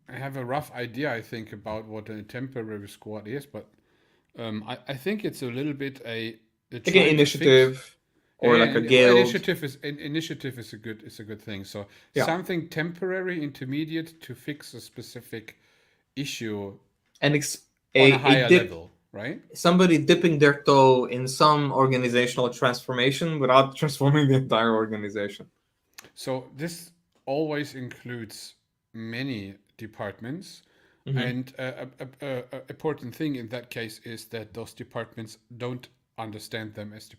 have a rough idea, I think, about what a temporary squad is, but I think it's a little bit a like an initiative or like a guild. Initiative is a good thing. So something temporary, intermediate to fix a specific issue and on a higher level, right? Somebody dipping their toe in some organizational transformation without transforming the entire organization. So this always includes many departments, and a important thing in that case is that those departments don't understand them as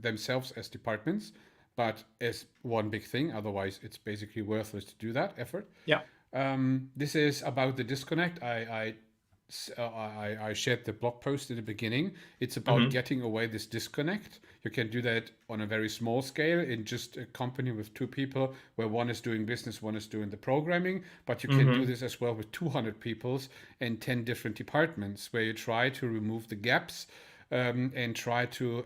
themselves as departments, but as one big thing. Otherwise, it's basically worthless to do that effort. Yeah. This is about the disconnect. I shared the blog post in the beginning. It's about getting away this disconnect. You can do that on a very small scale in just a company with 2 people, where one is doing business, one is doing the programming. But you can do this as well with 200 people and 10 different departments, where you try to remove the gaps. And try to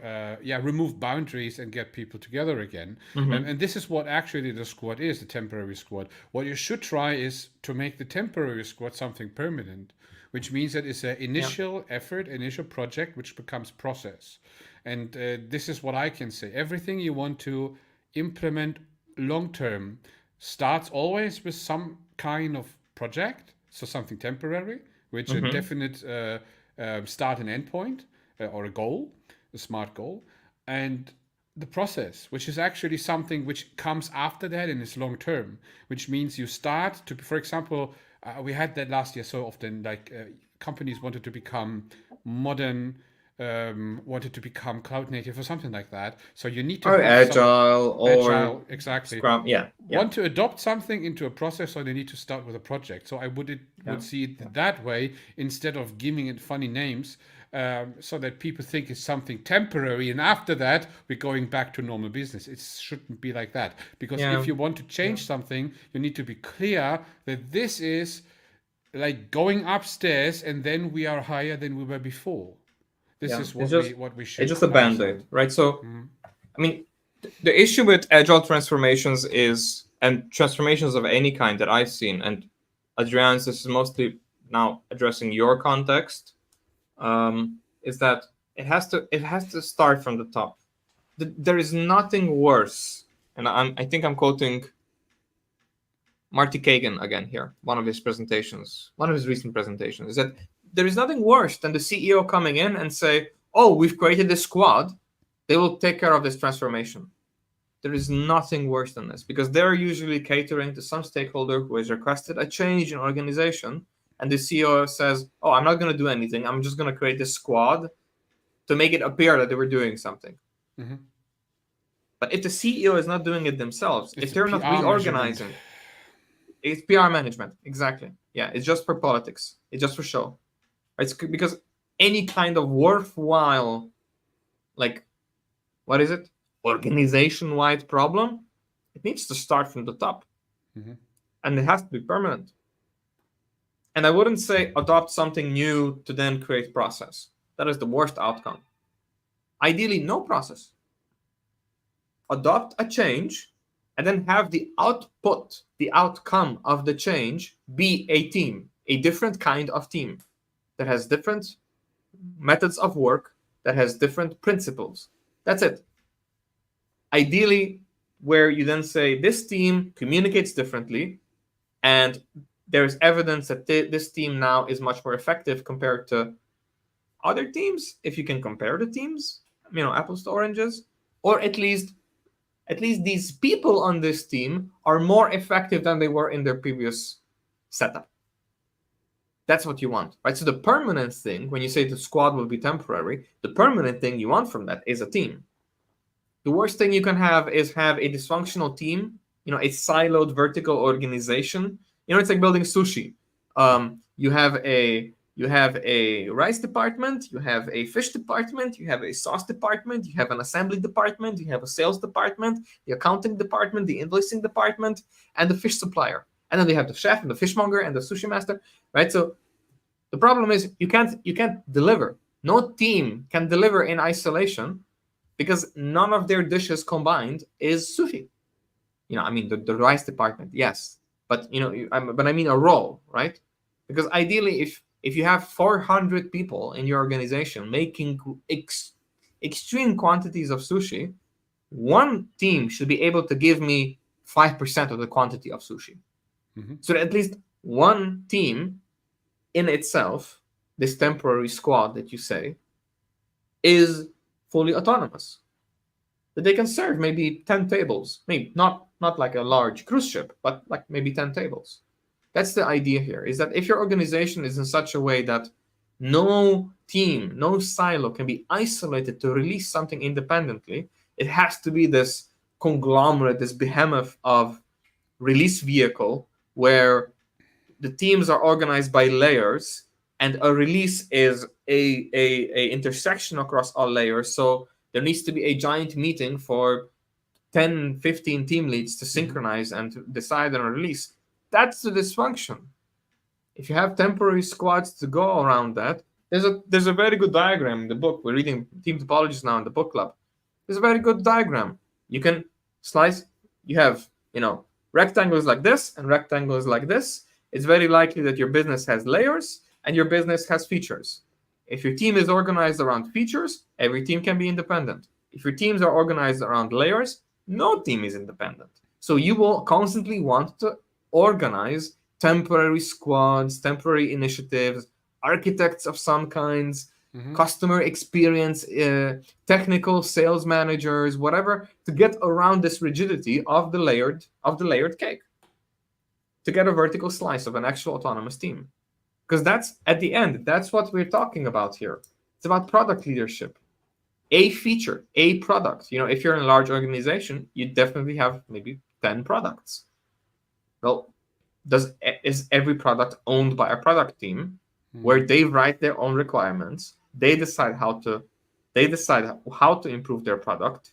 remove boundaries and get people together again. And this is what actually the squad is, the temporary squad. What you should try is to make the temporary squad something permanent, which means that it's an initial effort, initial project, which becomes process. And this is what I can say. Everything you want to implement long term starts always with some kind of project, so something temporary, which a definite start and end point. Or a goal, a smart goal, and the process, which is actually something which comes after that and is long term, which means you start to, for example, we had that last year so often, like companies wanted to become modern, wanted to become cloud native or something like that. So you need to Or have agile, or agile, exactly. Scrum. Yeah. Want to adopt something into a process, so they need to start with a project. So I would see it that way, instead of giving it funny names. So that people think it's something temporary, and after that we're going back to normal business. It shouldn't be like that, because if you want to change something, you need to be clear that this is like going upstairs and then we are higher than we were before. This is what we should. It's just a band-aid, right? So, I mean, the issue with agile transformations is, and transformations of any kind that I've seen, and Adrian, this is mostly now addressing your context. Is that it has to start from the top. There is nothing worse, and I think I'm quoting 𝗪𝗵𝗵𝗺 again here, one of his recent presentations, is that there is nothing worse than the CEO coming in and say, "Oh, we've created this squad, they will take care of this transformation." There is nothing worse than this, because they're usually catering to some stakeholder who has requested a change in organization. And the CEO says, "Oh, I'm not going to do anything. I'm just going to create this squad to make it appear that they were doing something." But if the CEO is not doing it themselves, if they're not reorganizing, it's PR management. Exactly. Yeah, it's just for politics. It's just for show. It's because any kind of worthwhile, like, what is it? Organization-wide problem, it needs to start from the top. And it has to be permanent. And I wouldn't say adopt something new to then create process. That is the worst outcome. Ideally, no process. Adopt a change and then have the output, the outcome of the change be a team, a different kind of team that has different methods of work, that has different principles. That's it. Ideally, where you then say this team communicates differently, and there's evidence that this team now is much more effective compared to other teams. If you can compare the teams, apples to oranges, or at least these people on this team are more effective than they were in their previous setup. That's what you want, right? So the permanent thing, when you say the squad will be temporary, the permanent thing you want from that is a team. The worst thing you can have is have a dysfunctional team, a siloed vertical organization. It's like building sushi. You have a rice department, you have a fish department, you have a sauce department, you have an assembly department, you have a sales department, the accounting department, the invoicing department, and the fish supplier. And then they have the chef and the fishmonger and the sushi master, right? So the problem is you can't deliver. No team can deliver in isolation, because none of their dishes combined is sushi. The rice department, yes. But I mean a role, right? Because ideally, if you have 400 people in your organization making extreme quantities of sushi, one team should be able to give me 5% of the quantity of sushi. So that at least one team in itself, this temporary squad that you say, is fully autonomous. That they can serve maybe 10 tables, maybe not like a large cruise ship, but like maybe 10 tables. That's the idea here, is that if your organization is in such a way that no team, no silo can be isolated to release something independently, it has to be this conglomerate, this behemoth of release vehicle where the teams are organized by layers, and a release is a intersection across all layers. So there needs to be a giant meeting for 10, 15 team leads to synchronize and to decide on a release. That's the dysfunction. If you have temporary squads to go around that, there's a very good diagram in the book. We're reading team topologies now in the book club. There's a very good diagram. You can slice, you have, rectangles like this and rectangles like this. It's very likely that your business has layers and your business has features. If your team is organized around features, every team can be independent. If your teams are organized around layers, no team is independent. So you will constantly want to organize temporary squads, temporary initiatives, architects of some kinds, customer experience, technical sales managers, whatever, to get around this rigidity of the layered cake, to get a vertical slice of an actual autonomous team. Because that's, at the end, that's what we're talking about here. It's about product leadership. A feature, a product. If you're in a large organization, you definitely have maybe 10 products. Well, is every product owned by a product team where they write their own requirements? They decide how to improve their product.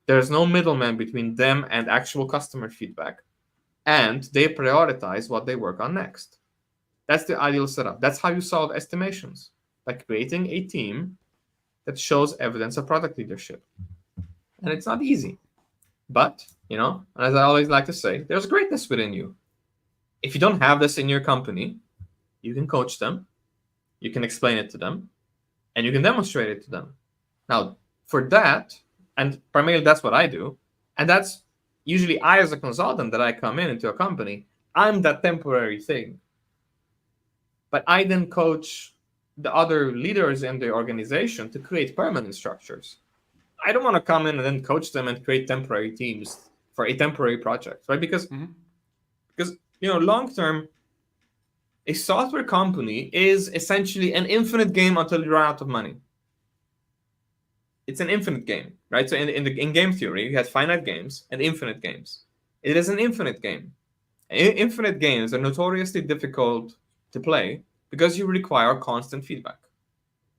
There's no middleman between them and actual customer feedback. And they prioritize what they work on next. That's the ideal setup. That's how you solve estimations, by creating a team that shows evidence of product leadership. And it's not easy. But, as I always like to say, there's greatness within you. If you don't have this in your company, you can coach them, you can explain it to them, and you can demonstrate it to them. Now, for that, and primarily that's what I do, and that's usually I, as a consultant, that I come into a company, I'm that temporary thing. But I then coach the other leaders in the organization to create permanent structures. I don't want to come in and then coach them and create temporary teams for a temporary project, right? Because long term, a software company is essentially an infinite game until you run out of money. It's an infinite game, right? So in game theory, you had finite games and infinite games. It is an infinite game. Infinite games are notoriously difficult to play because you require constant feedback,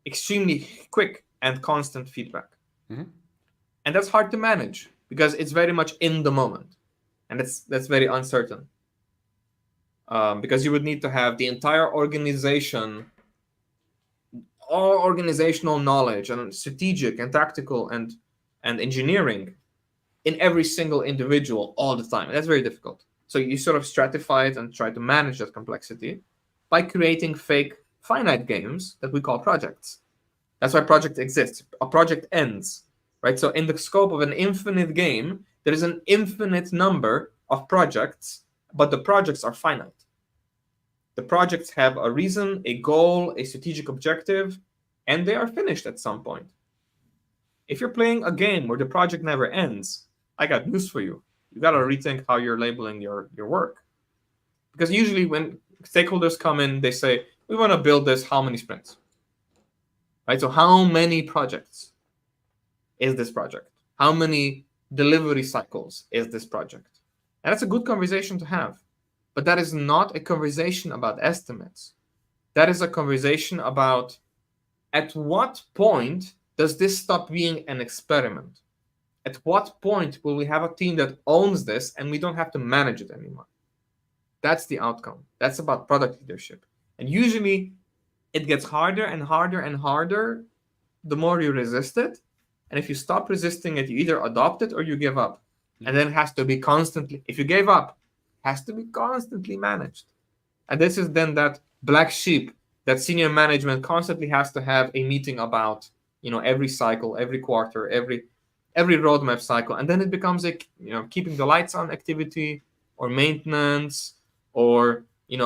extremely quick and constant feedback. And that's hard to manage because it's very much in the moment, and that's very uncertain. Because you would need to have the entire organization, all organizational knowledge and strategic and tactical and engineering in every single individual all the time. And that's very difficult. So you sort of stratify it and try to manage that complexity by creating fake finite games that we call projects. That's why project exists. A project ends, right? So in the scope of an infinite game, there is an infinite number of projects, but the projects are finite. The projects have a reason, a goal, a strategic objective, and they are finished at some point. If you're playing a game where the project never ends, I got news for you. You got to rethink how you're labeling your work. Because usually when stakeholders come in, they say, we want to build this, how many sprints? Right? So how many projects is this project? How many delivery cycles is this project? And that's a good conversation to have. But that is not a conversation about estimates. That is a conversation about at what point does this stop being an experiment? At what point will we have a team that owns this and we don't have to manage it anymore? That's the outcome. That's about product leadership. And usually it gets harder and harder and harder the more you resist it. And if you stop resisting it, you either adopt it or you give up. And then it has to be constantly, if you gave up, has to be constantly managed. And this is then that black sheep that senior management constantly has to have a meeting about, every cycle, every quarter, every roadmap cycle. And then it becomes keeping the lights on activity or maintenance or, in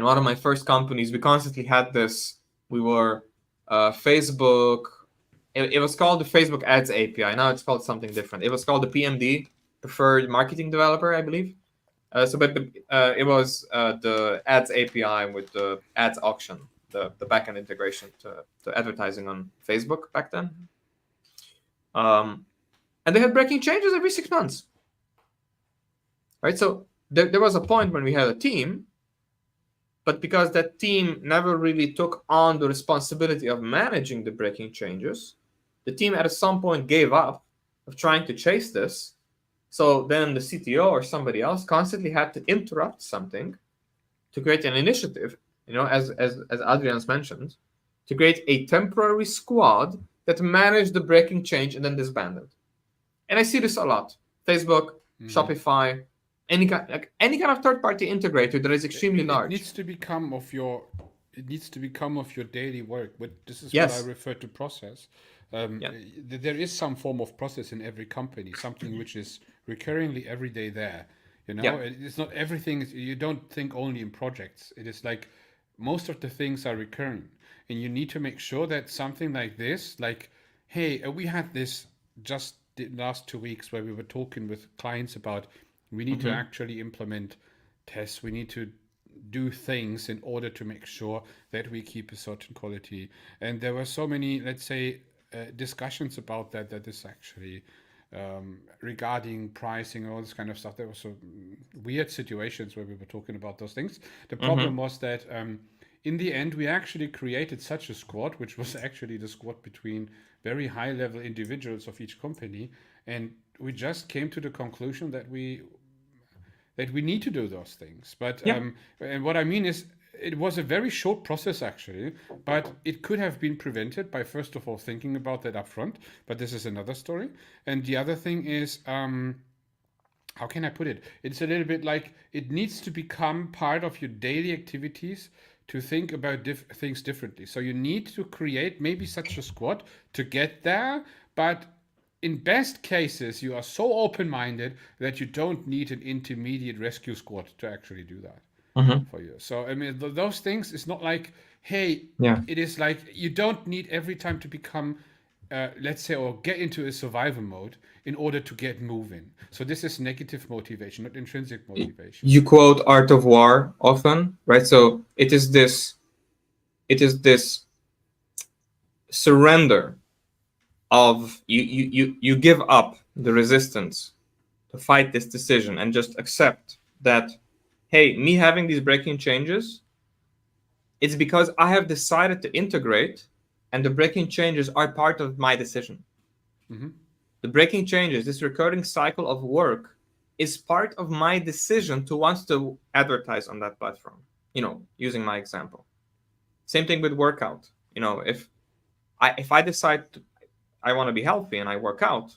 one of my first companies, we constantly had this, we were Facebook, it was called the Facebook Ads API. Now it's called something different. It was called the PMD, Preferred Marketing Developer, I believe. It was the Ads API with the Ads auction, the backend integration to advertising on Facebook back then. And they had breaking changes every 6 months. Right? So there was a point when we had a team, but because that team never really took on the responsibility of managing the breaking changes, the team at some point gave up of trying to chase this. So then the CTO or somebody else constantly had to interrupt something to create an initiative, as Adrian's mentioned, to create a temporary squad that managed the breaking change and then disbanded. And I see this a lot. Facebook, Shopify, any kind of third-party integrator that is extremely large. It needs to become of your daily work. But this is Yes. what I refer to process. There is some form of process in every company, something which is recurringly every day there. It's not everything. You don't think only in projects. It is like most of the things are recurring, and you need to make sure that something like this, like, hey, we had this just the last 2 weeks where we were talking with clients about we need to actually implement tests. We need to do things in order to make sure that we keep a certain quality. And there were so many, let's say, discussions about that is actually regarding pricing and all this kind of stuff. There were some weird situations where we were talking about those things. The problem was that in the end, we actually created such a squad, which was actually the squad between very high level individuals of each company. And we just came to the conclusion that we need to do those things. But and what I mean is, it was a very short process actually, but it could have been prevented by first of all thinking about that upfront. But this is another story. And the other thing is, how can I put it? It's a little bit like it needs to become part of your daily activities to think about things differently. So you need to create maybe such a squad to get there, but in best cases, you are so open-minded that you don't need an intermediate rescue squad to actually do that for you. So, I mean, those things, it's not like, hey, it is like you don't need every time to become, let's say, or get into a survival mode in order to get moving. So this is negative motivation, not intrinsic motivation. You quote Art of War often, right? So it is this surrender of you give up the resistance to fight this decision and just accept that, hey, me having these breaking changes, it's because I have decided to integrate, and the breaking changes are part of my decision. The breaking changes, this recurring cycle of work, is part of my decision to want to advertise on that platform, using my example. Same thing with workout. If I decide I want to be healthy and I work out,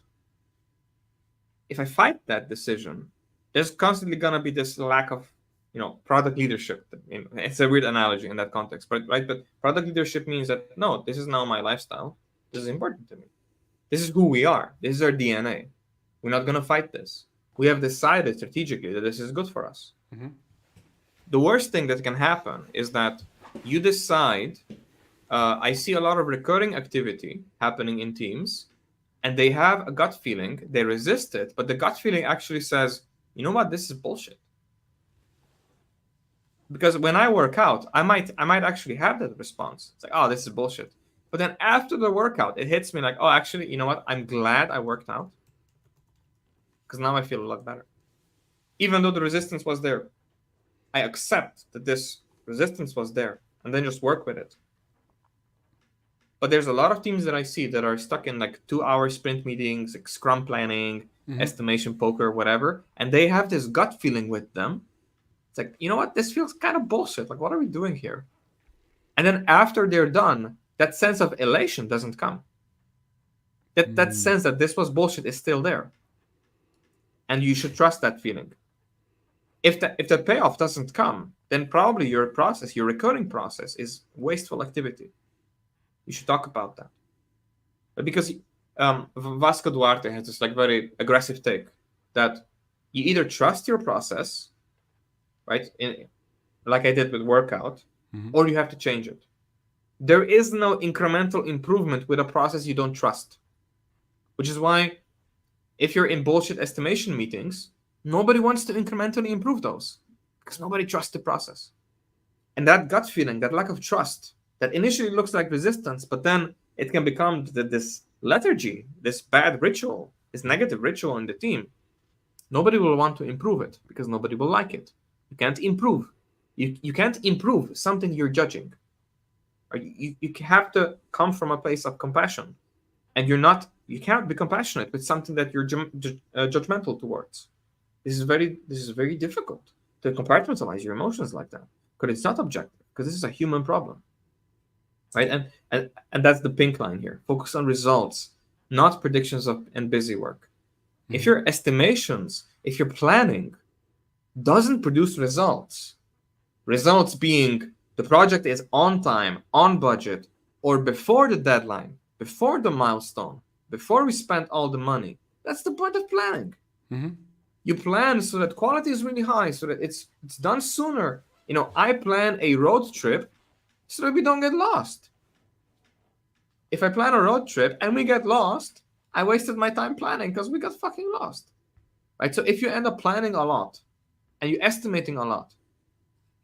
if I fight that decision, there's constantly going to be this lack of, product leadership. It's a weird analogy in that context, but product leadership means that, no, this is now my lifestyle. This is important to me. This is who we are. This is our DNA. We're not going to fight this. We have decided strategically that this is good for us. The worst thing that can happen is that you decide, I see a lot of recurring activity happening in teams, and they have a gut feeling, they resist it, but the gut feeling actually says, you know what, this is bullshit. Because when I work out, I might actually have that response. It's like, oh, this is bullshit. But then after the workout, it hits me like, oh, actually, you know what, I'm glad I worked out. Because now I feel a lot better. Even though the resistance was there, I accept that this resistance was there and then just work with it. But there's a lot of teams that I see that are stuck in like 2-hour sprint meetings, like scrum planning, estimation poker, whatever. And they have this gut feeling with them. It's like, you know what? This feels kind of bullshit. Like, what are we doing here? And then after they're done, that sense of elation doesn't come. That sense that this was bullshit is still there. And you should trust that feeling. If the payoff doesn't come, then probably your process, your recurring process, is wasteful activity. You should talk about that. But because 𝗪𝗲𝗺𝗵𝗵 has this like very aggressive take that you either trust your process, right, like I did with workout, or you have to change it. There is no incremental improvement with a process you don't trust, which is why if you're in bullshit estimation meetings, nobody wants to incrementally improve those because nobody trusts the process. And that gut feeling, that lack of trust, that initially looks like resistance, but then it can become this lethargy, this bad ritual this negative ritual in the team, nobody will want to improve it because nobody will like it. You can't improve. You can't improve something you're judging. Or you have to come from a place of compassion, and you can't be compassionate with something that you're judgmental towards. This is very difficult to compartmentalize your emotions like that, because it's not objective, because this is a human problem, right? And that's the pink line here. Focus on results, not predictions and busy work. If your estimations, if your planning doesn't produce results being the project is on time, on budget, or before the deadline, before the milestone, before we spent all the money, that's the point of planning. You plan so that quality is really high, so that it's done sooner. I plan a road trip so that we don't get lost. If I plan a road trip and we get lost, I wasted my time planning because we got fucking lost, right? So if you end up planning a lot and you're estimating a lot,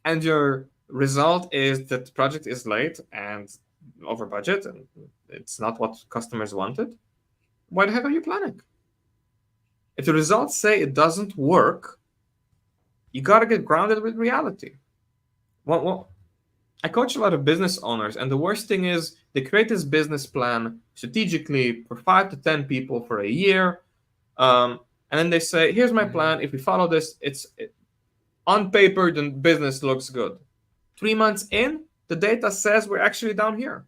and your result is that the project is late and over budget and it's not what customers wanted, why the heck are you planning? If the results say it doesn't work, you got to get grounded with reality. Well, I coach a lot of business owners, and the worst thing is they create this business plan strategically for 5 to 10 people for a year, and then they say, here's my plan. If we follow this, on paper, the business looks good. 3 months in, the data says we're actually down here.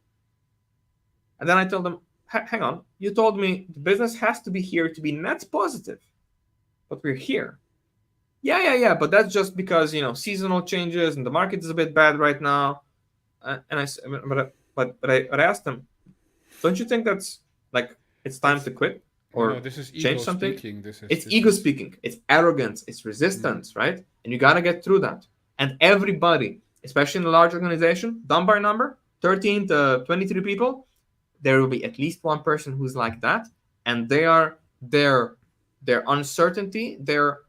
And then I tell them, hang on, you told me the business has to be here to be net positive, but we're here. Yeah, but that's just because, seasonal changes and the market is a bit bad right now. But I asked them, don't you think that's like it's time to quit or this is change ego something? speaking. It's ego speaking. It's arrogance. It's resistance, right? And you got to get through that. And everybody, especially in a large organization, done by number, 13 to 23 people, there will be at least one person who's like that. And their uncertainty, their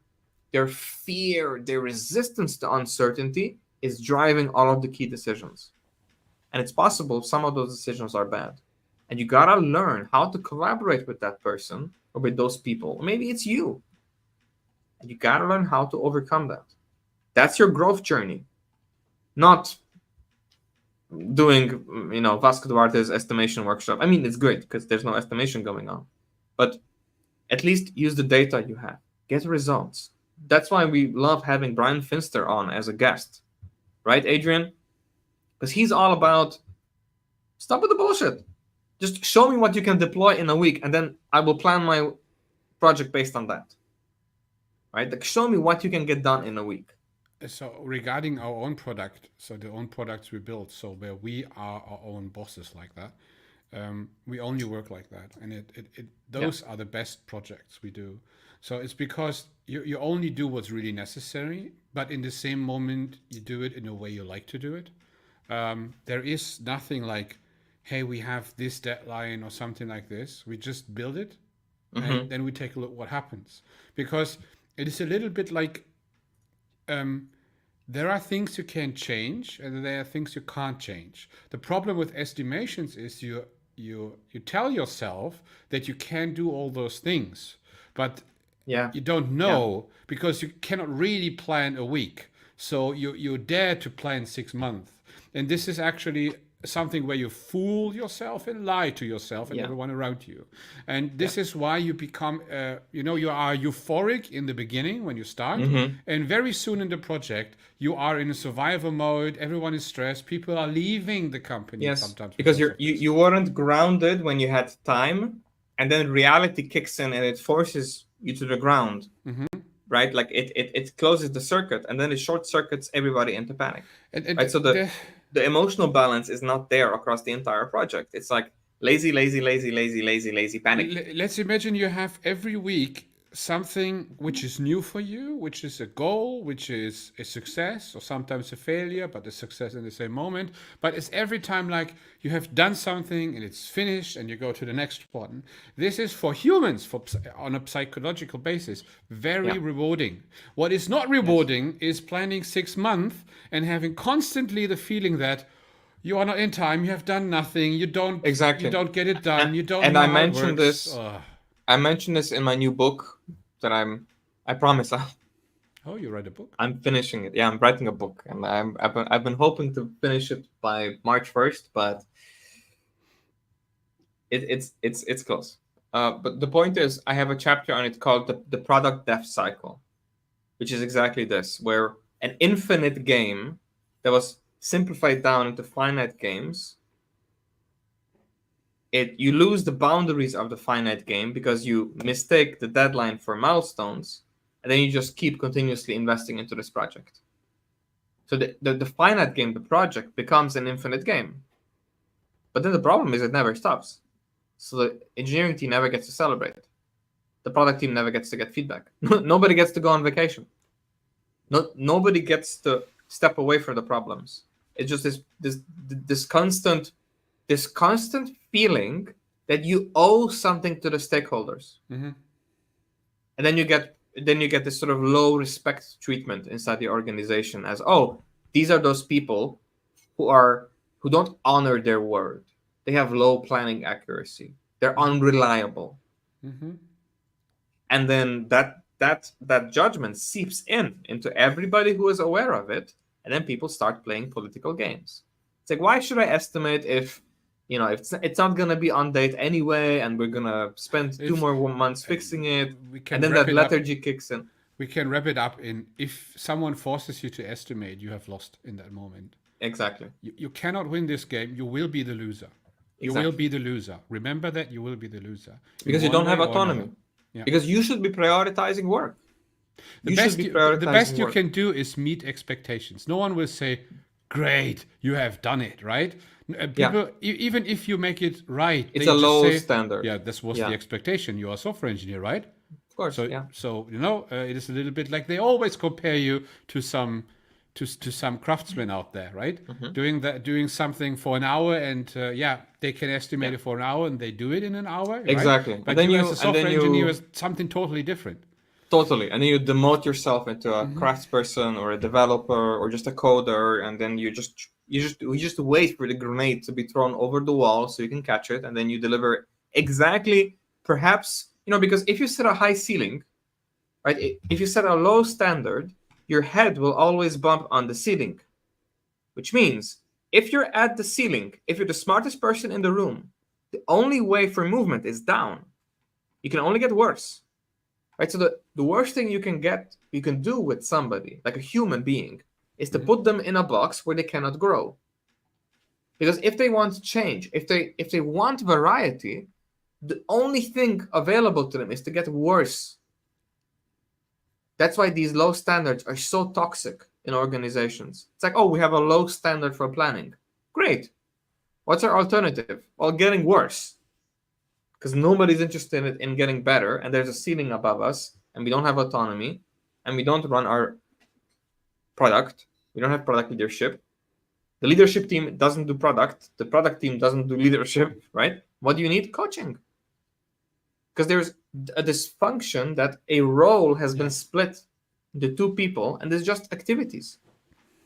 fear, their resistance to uncertainty is driving all of the key decisions. And it's possible some of those decisions are bad. And you got to learn how to collaborate with that person or with those people. Or maybe it's you. And you got to learn how to overcome that. That's your growth journey. Not doing, 𝗪𝗲𝗺𝗵𝗺 estimation workshop. I mean, it's great because there's no estimation going on. But at least use the data you have. Get results. That's why we love having Brian Finster on as a guest. Right, Adrian? Because he's all about stop with the bullshit. Just show me what you can deploy in a week, and then I will plan my project based on that. Right? Like, show me what you can get done in a week. So regarding our own product, so the own products we build, so where we are our own bosses like that, we only work like that. And those are the best projects we do. So it's because you only do what's really necessary, but in the same moment, you do it in a way you like to do it. There is nothing like, hey, we have this deadline or something like this. We just build it, and then we take a look what happens. Because it is a little bit like, there are things you can change, and there are things you can't change. The problem with estimations is you tell yourself that you can do all those things, but you don't know because you cannot really plan a week. So you dare to plan 6 months. And this is actually something where you fool yourself and lie to yourself and everyone around you. And this is why you become, you are euphoric in the beginning when you start. And very soon in the project, you are in a survival mode. Everyone is stressed. People are leaving the company sometimes. Because you weren't grounded when you had time. And then reality kicks in and it forces you to the ground. Right? Like it closes the circuit and then it short circuits everybody into panic. Right? So the emotional balance is not there across the entire project. It's like lazy panic. Let's imagine you have every week something which is new for you, which is a goal, which is a success or sometimes a failure, but a success in the same moment. But it's every time like you have done something and it's finished and you go to the next one. This is for humans on a psychological basis, very rewarding. What is not rewarding is planning 6 months and having constantly the feeling that you are not in time, you have done nothing, you don't get it done, you don't know I how mentioned it works. this. I mentioned this in my new book that I promise Oh, you read a book? I'm finishing it. Yeah, I'm writing a book, and I've been hoping to finish it by March 1st, but it's close. But the point is, I have a chapter on it called the product death cycle, which is exactly this, where an infinite game that was simplified down into finite games, you lose the boundaries of the finite game because you mistake the deadline for milestones, and then you just keep continuously investing into this project. So the finite game, the project, becomes an infinite game. But then the problem is it never stops. So the engineering team never gets to celebrate. The product team never gets to get feedback. Nobody gets to go on vacation. Nobody gets to step away from the problems. It's just this constant feeling that you owe something to the stakeholders. Mm-hmm. And then you get this sort of low respect treatment inside the organization as, oh, these are those people who don't honor their word. They have low planning accuracy. They're unreliable. Mm-hmm. And then that judgment seeps into everybody who is aware of it, and then people start playing political games. It's like, why should I estimate if it's not gonna be on date anyway, and we're gonna spend 2 more months fixing it, and then that lethargy kicks in. We can wrap it up in, if someone forces you to estimate, you have lost in that moment. Exactly. You cannot win this game. You will be the loser. You will be the loser. Remember that you will be the loser. Because you don't have autonomy. Yeah. Because you should be prioritizing work. The best you can do is meet expectations. No one will say, great, you have done it, right? People, even if you make it right, it's a low standard. Yeah, this was the expectation. You are a software engineer, right? Of course. So it is a little bit like they always compare you to some craftsman out there, right? Mm-hmm. Doing something for an hour, and they can estimate it for an hour, and they do it in an hour. Exactly. Right? But then you as a software engineer is something totally different. Totally. And then you demote yourself into a craftsperson or a developer or just a coder, and then you just wait for the grenade to be thrown over the wall so you can catch it, and then you deliver exactly, perhaps, because if you set a high ceiling, right? If you set a low standard, your head will always bump on the ceiling, which means if you're at the ceiling, if you're the smartest person in the room, the only way for movement is down. You can only get worse. Right, so the worst thing you can do with somebody, like a human being, is to put them in a box where they cannot grow. Because if they want change, if they want variety, the only thing available to them is to get worse. That's why these low standards are so toxic in organizations. It's like, oh, we have a low standard for planning. Great. What's our alternative? Well, getting worse. Because nobody's interested in getting better, and there's a ceiling above us, and we don't have autonomy, and we don't run our product. We don't have product leadership. The leadership team doesn't do product. The product team doesn't do leadership, right? What do you need? Coaching. Because there's a dysfunction that a role has been split into 2 people, and there's just activities.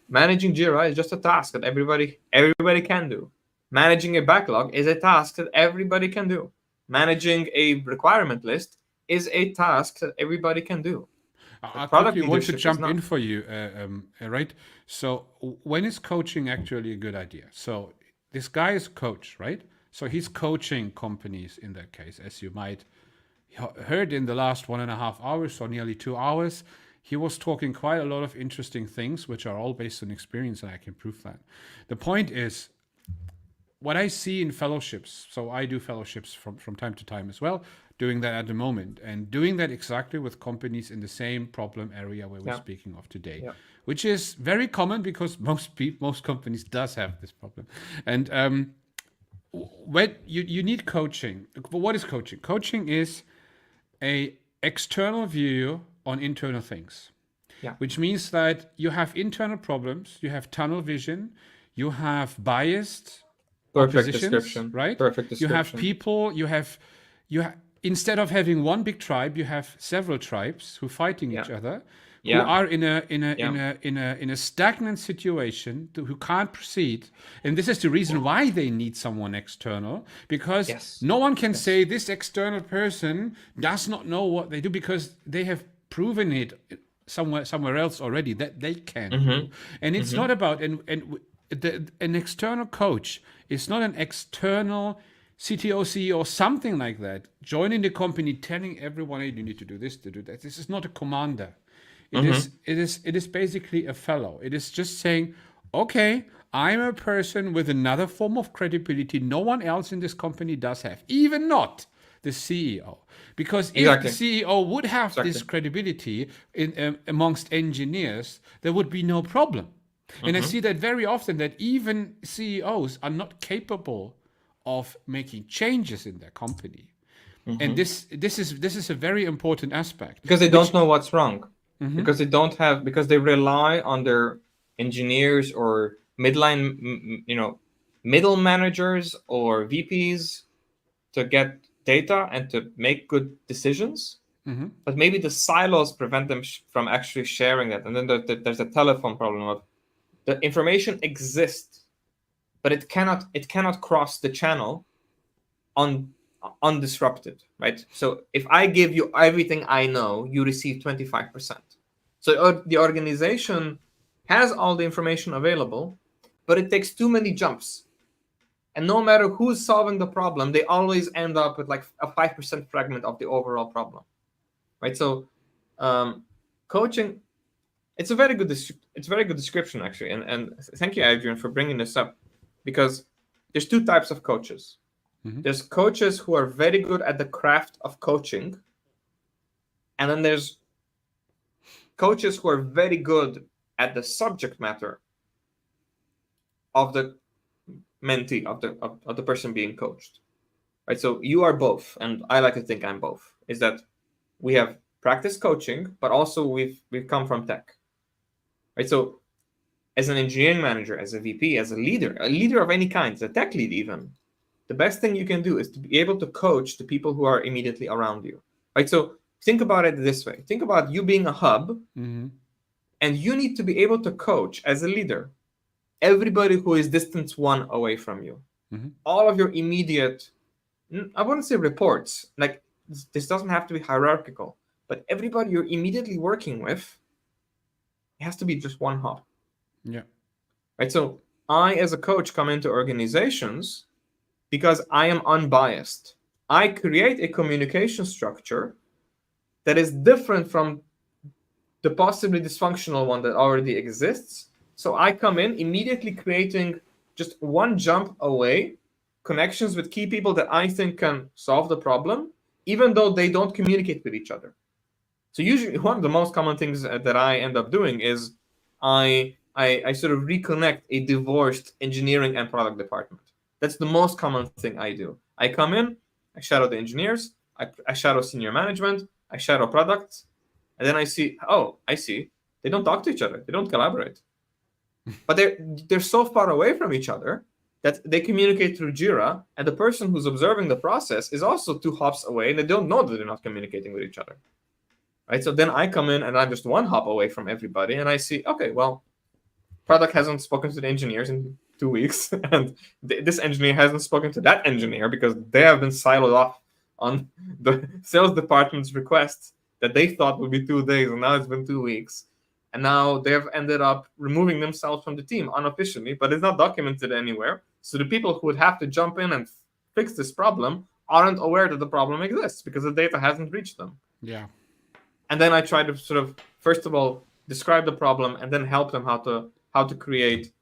Managing Jira is just a task that everybody can do. Managing a backlog is a task that everybody can do. Managing a requirement list is a task that everybody can do. I quickly want to jump in for you, right? So when is coaching actually a good idea? So this guy is a coach, right? So he's coaching companies in that case, as you might heard in the last 1.5 hours or nearly 2 hours. He was talking quite a lot of interesting things, which are all based on experience, and I can prove that. The point is, what I see in fellowships, so I do fellowships from time to time as well, doing that at the moment, and doing that exactly with companies in the same problem area where we're speaking of today, which is very common because most companies does have this problem. And when you need coaching. But what is coaching? Coaching is a external view on internal things, which means that you have internal problems, you have tunnel vision, you have biased perfect description, right? Perfect description. You have people, you have instead of having one big tribe, you have several tribes who fighting each other, who are in a stagnant situation, who can't proceed, and this is the reason why they need someone external, because no one can say this external person does not know what they do, because they have proven it somewhere else already that they can do. And it's not about an external coach. It's not an external CTO, CEO, something like that, joining the company, telling everyone, hey, you need to do this, to do that. This is not a commander. It is basically a fellow. It is just saying, okay, I'm a person with another form of credibility no one else in this company does have, even not the CEO. Because if the CEO would have this credibility amongst engineers, there would be no problem. And I see that very often, that even CEOs are not capable of making changes in their company. And this is a very important aspect. Because they don't know what's wrong. Because they rely on their engineers or middle managers or VPs to get data and to make good decisions. But maybe the silos prevent them from actually sharing that. And then there's a telephone problem of the information exists, but it cannot cross the channel undisrupted, right? So if I give you everything I know, you receive 25%. So the organization has all the information available, but it takes too many jumps. And no matter who's solving the problem, they always end up with like a 5% fragment of the overall problem, right? So coaching, it's a very good description, actually. And thank you, Adrian, for bringing this up, because there's two types of coaches. There's coaches who are very good at the craft of coaching, and then there's coaches who are very good at the subject matter of the mentee, of the person being coached, right? So you are both, and I like to think I'm both. Is that we have practiced coaching, but also we've come from tech, right? So as an engineering manager, as a VP, as a leader of any kind, a tech lead even, the best thing you can do is to be able to coach the people who are immediately around you, right? So think about it this way. Think about you being a hub, and you need to be able to coach as a leader everybody who is distance 1 away from you. All of your immediate, I wouldn't say reports, like this doesn't have to be hierarchical, but everybody you're immediately working with, it has to be just one hub. Yeah. Right. So I, as a coach, come into organizations because I am unbiased. I create a communication structure that is different from the possibly dysfunctional one that already exists. So I come in immediately creating just one jump away connections with key people that I think can solve the problem, even though they don't communicate with each other. So usually one of the most common things that I end up doing is I sort of reconnect a divorced engineering and product department. That's the most common thing I do. I come in, I shadow the engineers, I shadow senior management, I shadow products, and then I see, they don't talk to each other, they don't collaborate. But they're so far away from each other that they communicate through Jira, and the person who's observing the process is also 2 hops away, and they don't know that they're not communicating with each other. Right? So then I come in and I'm just 1 hop away from everybody, and I see, okay, well, product hasn't spoken to the engineers in 2 weeks, and this engineer hasn't spoken to that engineer because they have been siloed off on the sales department's request that they thought would be 2 days, and now it's been 2 weeks. And now they have ended up removing themselves from the team unofficially, but it's not documented anywhere. So the people who would have to jump in and fix this problem aren't aware that the problem exists because the data hasn't reached them. Yeah. And then I try to sort of, first of all, describe the problem and then help them how to create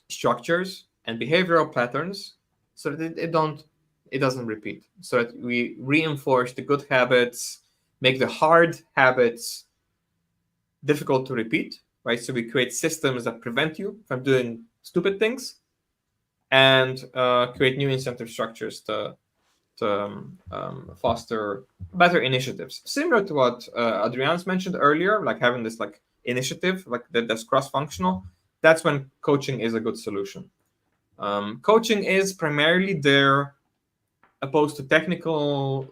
structures and behavioral patterns so that it doesn't repeat. So that we reinforce the good habits, make the hard habits difficult to repeat, right? So we create systems that prevent you from doing stupid things, and create new incentive structures to foster better initiatives. Similar to what Adrian's mentioned earlier, like having this like initiative, like that's cross-functional. That's when coaching is a good solution. Coaching is primarily there, opposed to technical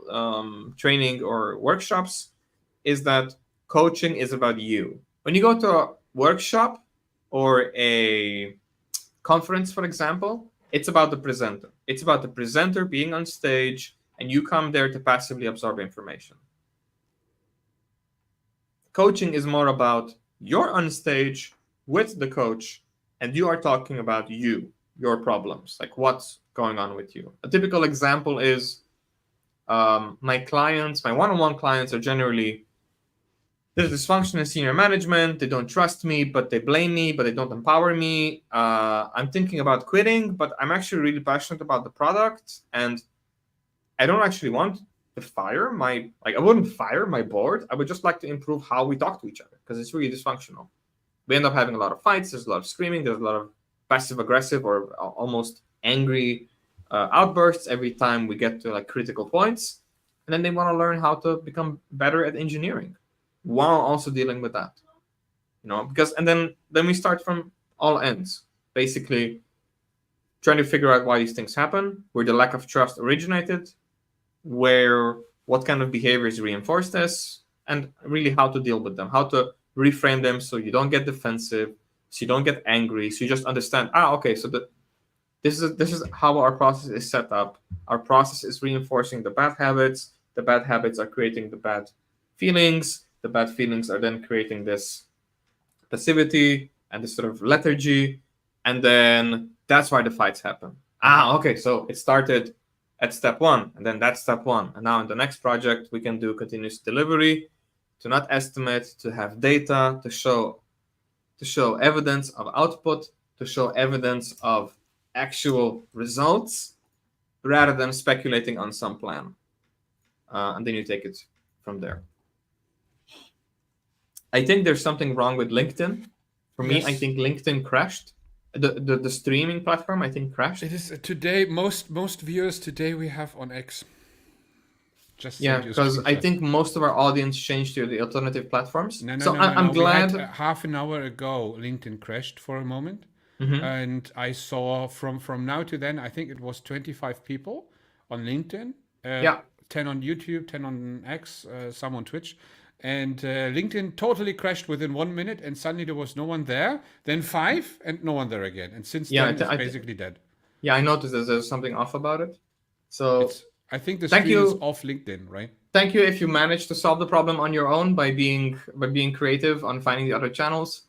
training or workshops, is that coaching is about you. When you go to a workshop or a conference, for example, it's about the presenter. It's about the presenter being on stage, and you come there to passively absorb information. Coaching is more about you're on stage with the coach, and you are talking about you, your problems, like what's going on with you. A typical example is my clients, my one-on-one clients are generally, there's dysfunction in senior management, they don't trust me, but they blame me, but they don't empower me. I'm thinking about quitting, but I'm actually really passionate about the product, and I don't actually want to fire my, I wouldn't fire my board. I would just like to improve how we talk to each other, because it's really dysfunctional. We end up having a lot of fights, there's a lot of screaming, there's a lot of passive-aggressive or almost angry outbursts every time we get to like critical points. And then they want to learn how to become better at engineering while also dealing with that, because, and then we start from all ends, basically trying to figure out why these things happen, where the lack of trust originated, what kind of behaviors reinforce this, and really how to deal with them, how to reframe them so you don't get defensive, so you don't get angry, so you just understand, okay, so this is how our process is set up. Our process is reinforcing the bad habits are creating the bad feelings, the bad feelings are then creating this passivity and this sort of lethargy, and then that's why the fights happen. Okay, so it started at step one, and then that's step one, and now in the next project we can do continuous delivery, to not estimate, to have data, to show evidence of output, to show evidence of actual results, rather than speculating on some plan, and then you take it from there. I think there's something wrong with LinkedIn. For me, I think LinkedIn crashed. The streaming platform, I think, crashed. It is today, most viewers today we have on X. Just because I think most of our audience changed to the alternative platforms. No, I'm glad. We had, half an hour ago, LinkedIn crashed for a moment, and I saw from now to then, I think it was 25 people on LinkedIn. 10 on YouTube, 10 on X, some on Twitch. And LinkedIn totally crashed within 1 minute, and suddenly there was no one there. Then 5, and no one there again. And since then, it's basically dead. Yeah, I noticed there's something off about it. So I think the stream is off LinkedIn, right? Thank you if you managed to solve the problem on your own by being creative on finding the other channels.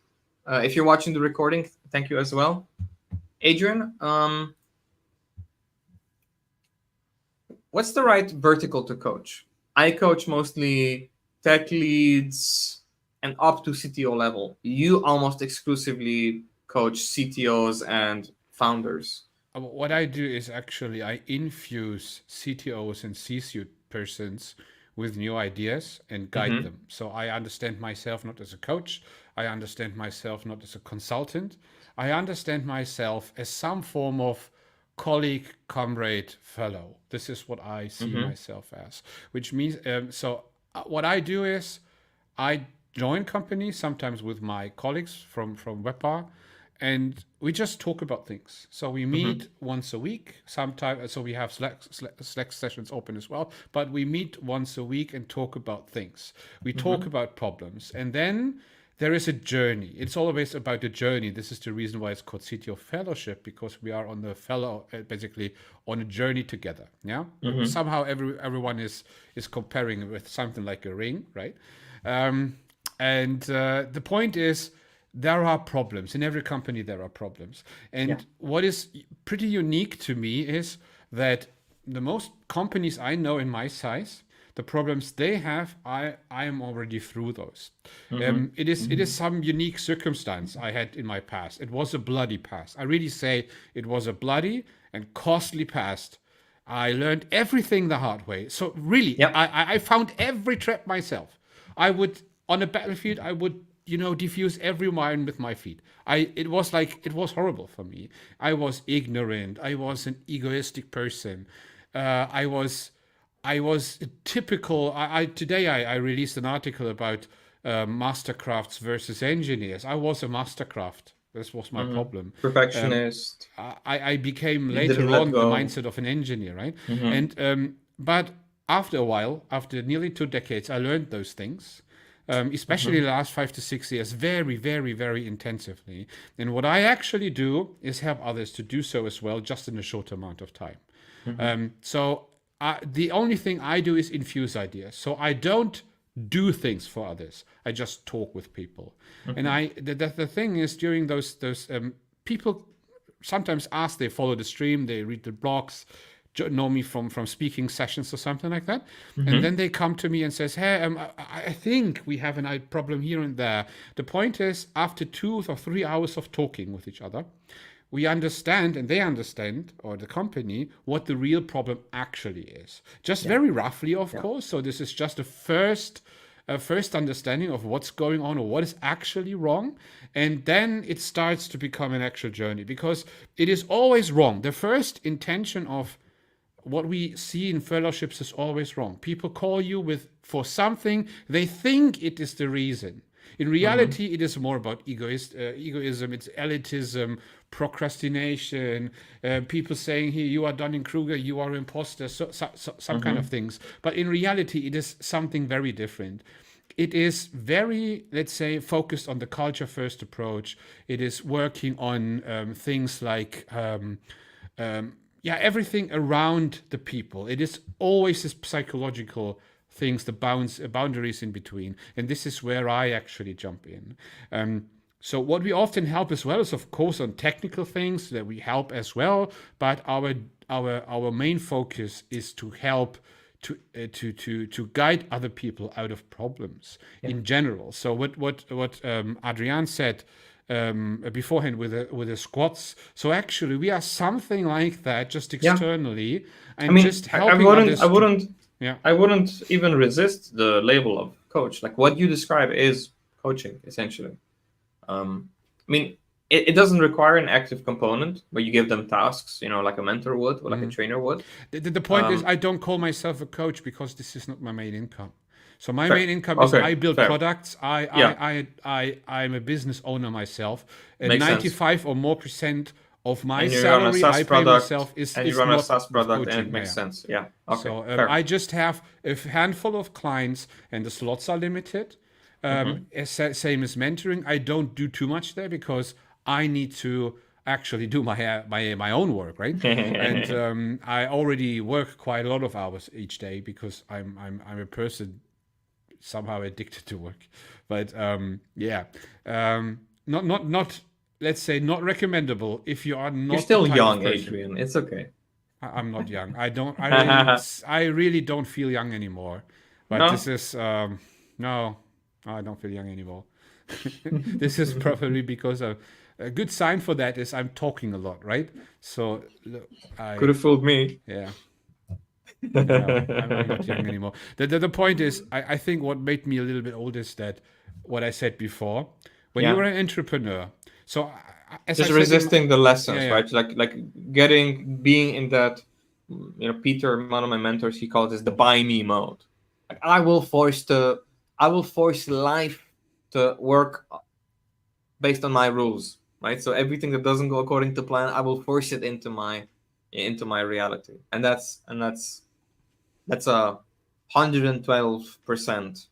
If you're watching the recording, thank you as well. Adrian, what's the right vertical to coach? I coach mostly tech leads and up to CTO level. You almost exclusively coach CTOs and founders. What I do is actually I infuse CTOs and C-suite persons with new ideas and guide them. So I understand myself not as a coach. I understand myself not as a consultant. I understand myself as some form of colleague, comrade, fellow. This is what I see myself as, which means, what I do is I join companies, sometimes with my colleagues from 𝗪𝗵𝗴, and we just talk about things. So we meet once a week, sometimes. So we have Slack sessions open as well, but we meet once a week and talk about things. We talk about problems, and then there is a journey. It's always about the journey. This is the reason why it's called CTO Fellowship, because we are on the basically on a journey together. Yeah. Somehow everyone is comparing with something like a ring, right? The point is, there are problems in every company. There are problems, and what is pretty unique to me is that the most companies I know in my size, the problems they have, I am already through those. It is some unique circumstance I had in my past. It was a bloody past. I really say it was a bloody and costly past. I learned everything the hard way. So really, I found every trap myself. I would, on a battlefield, I would, diffuse every mine with my feet. It was horrible for me. I was ignorant. I was an egoistic person. I was a typical. Today I released an article about mastercrafts versus engineers. I was a mastercraft. This was my problem. Perfectionist. I became later on the mindset of an engineer, right? And but after a while, after nearly 2 decades, I learned those things. especially the last 5 to 6 years, very, very, very intensively. And what I actually do is help others to do so as well, just in a short amount of time. So the only thing I do is infuse ideas. So I don't do things for others. I just talk with people. And the thing is, during those people sometimes ask, they follow the stream, they read the blogs, know me from speaking sessions or something like that, and then they come to me and says, hey, I think we have a problem here and there. The point is, after 2 or 3 hours of talking with each other, we understand, and they understand, or the company, what the real problem actually is. Just very roughly, of course. So this is just a first understanding of what's going on or what is actually wrong. And then it starts to become an actual journey, because it is always wrong. The first intention of what we see in fellowships is always wrong. People call you for something, they think it is the reason. In reality, it is more about egoism, it's elitism, procrastination, people saying, here, you are Dunning-Kruger, you are imposter, some kind of things. But in reality, it is something very different. It is very, let's say, focused on the culture-first approach. It is working on things like everything around the people. It is always this psychological things, the boundaries in between. And this is where I actually jump in. So what we often help as well is, of course, on technical things that we help as well. But our main focus is to help to guide other people out of problems in general. So what Adrian said beforehand with the squats. So actually, we are something like that, just externally, and just helping others. I wouldn't even resist the label of coach. Like what you describe is coaching, essentially. It doesn't require an active component where you give them tasks, like a mentor would or like a trainer would. The point is, I don't call myself a coach because this is not my main income. So my main income is I build products. I'm a business owner myself, and 95% or more of my salary I pay myself is and you run a SaaS product, coaching, and it makes sense. Yeah. Okay. So I just have a handful of clients, and the slots are limited. Same as mentoring. I don't do too much there because I need to actually do my own work, right? And I already work quite a lot of hours each day because I'm a person somehow addicted to work. But not let's say not recommendable if you are not. You're still young, Adrian. It's okay. I'm not young. I really don't feel young anymore. But this is no, I don't feel young anymore. This is probably because of a good sign for that is I'm talking a lot, right? So could have fooled me. Yeah. No, I'm not young anymore. The point is, I think what made me a little bit older is that what I said before, when you are an entrepreneur, so just resisting the lessons, right? Like being in that, Peter, one of my mentors, he calls this the buy me mode. Like I will force life to work based on my rules, right? So everything that doesn't go according to plan, I will force it into my reality, and that's 112%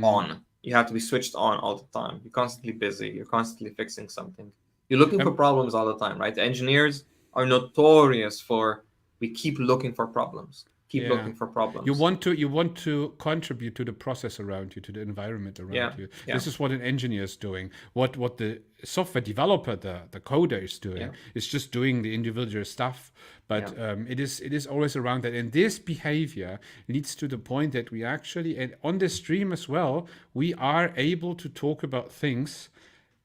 on. You have to be switched on all the time. You're constantly busy. You're constantly fixing something. You're looking for problems all the time, right? The engineers are notorious for we keep looking for problems. Looking for problems. You want to contribute to the process around you, to the environment around you. This is what an engineer is doing. What the software developer, the coder is doing, is just doing the individual stuff. But it is always around that. And this behavior leads to the point that we actually, and on the stream as well, we are able to talk about things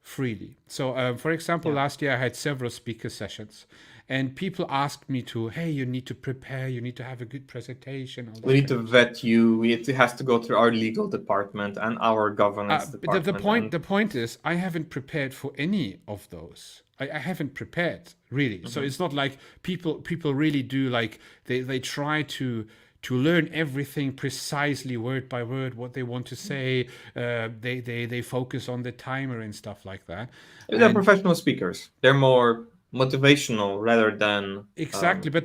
freely. So, for example, last year I had several speaker sessions. And people asked me hey, you need to prepare, you need to have a good presentation. We need to vet you. It has to go through our legal department and our governance department. The point is, I haven't prepared for any of those. I haven't prepared, really. So it's not like people really do, like, they try to learn everything precisely, word by word, what they want to say. They focus on the timer and stuff like that. They're professional speakers. They're more motivational rather than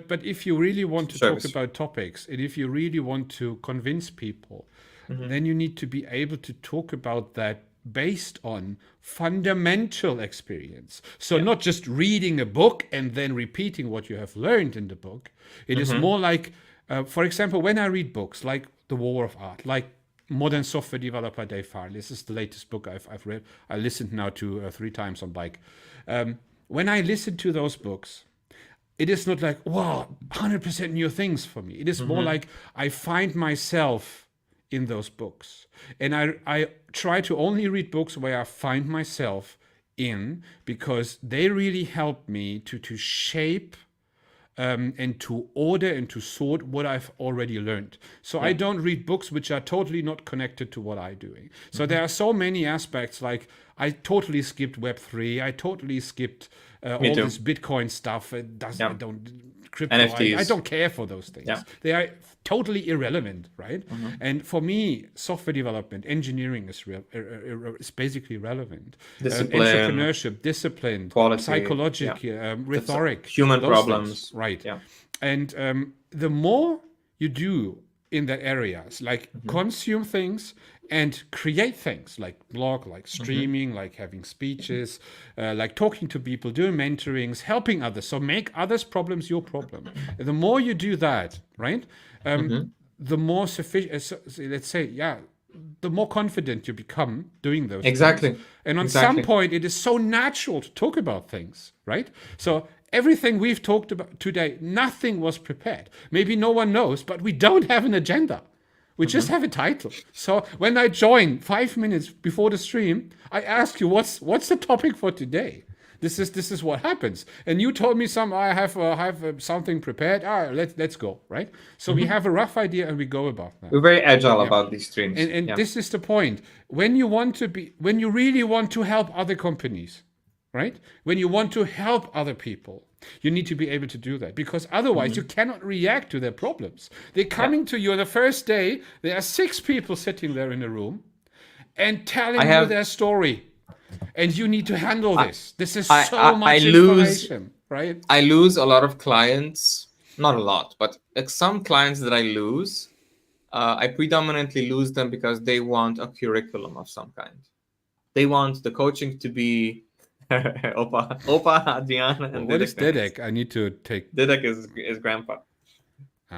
but if you really want to talk about topics, and if you really want to convince people, then you need to be able to talk about that based on fundamental experience. So not just reading a book and then repeating what you have learned in the book. It is more like, for example, when I read books like The War of Art, like Modern Software Developer 𝗪𝗵𝗺. This is the latest book I've read. I listened now to 3 times on bike. When I listen to those books, it is not like, wow, 100% new things for me. It is more like I find myself in those books. And I try to only read books where I find myself in, because they really help me to shape and to order and to sort what I've already learned. So I don't read books which are totally not connected to what I'm doing. So there are so many aspects, like I totally skipped Web3. I totally skipped all this Bitcoin stuff. It doesn't, I don't, crypto, NFTs. I don't care for those things. They are totally irrelevant, right? And for me, software development, engineering is basically relevant. Discipline, entrepreneurship, discipline, quality, psychological, rhetoric, human those problems. things, right? And the more you do in that areas, like consume things and create things, like blog, like streaming, like having speeches, like talking to people, doing mentorings, helping others. So make others' problems your problem. The more you do that, right? The more sufficient, let's say, the more confident you become doing those things. And on some point, it is so natural to talk about things, right? So everything we've talked about today, nothing was prepared. Maybe no one knows, but we don't have an agenda. We just have a title. So when I join 5 minutes before the stream, I ask you, what's the topic for today? This is what happens. And you told me I have something prepared. Let's go, right? So we have a rough idea and we go about that. We're very agile about these streams. And this is the point. When you really want to help other companies, right? When you want to help other people, you need to be able to do that, because otherwise you cannot react to their problems. They're coming to you on the first day. There are 6 people sitting there in a room and telling you their story. And you need to handle this. This is so much information, right? I lose a lot of clients, not a lot, but some clients that I lose, I predominantly lose them because they want a curriculum of some kind. They want the coaching to be 𝗪𝗵𝗺, Diana, and what is 𝗪𝗵𝗵? I need to take... 𝗪𝗵𝗵 is grandpa.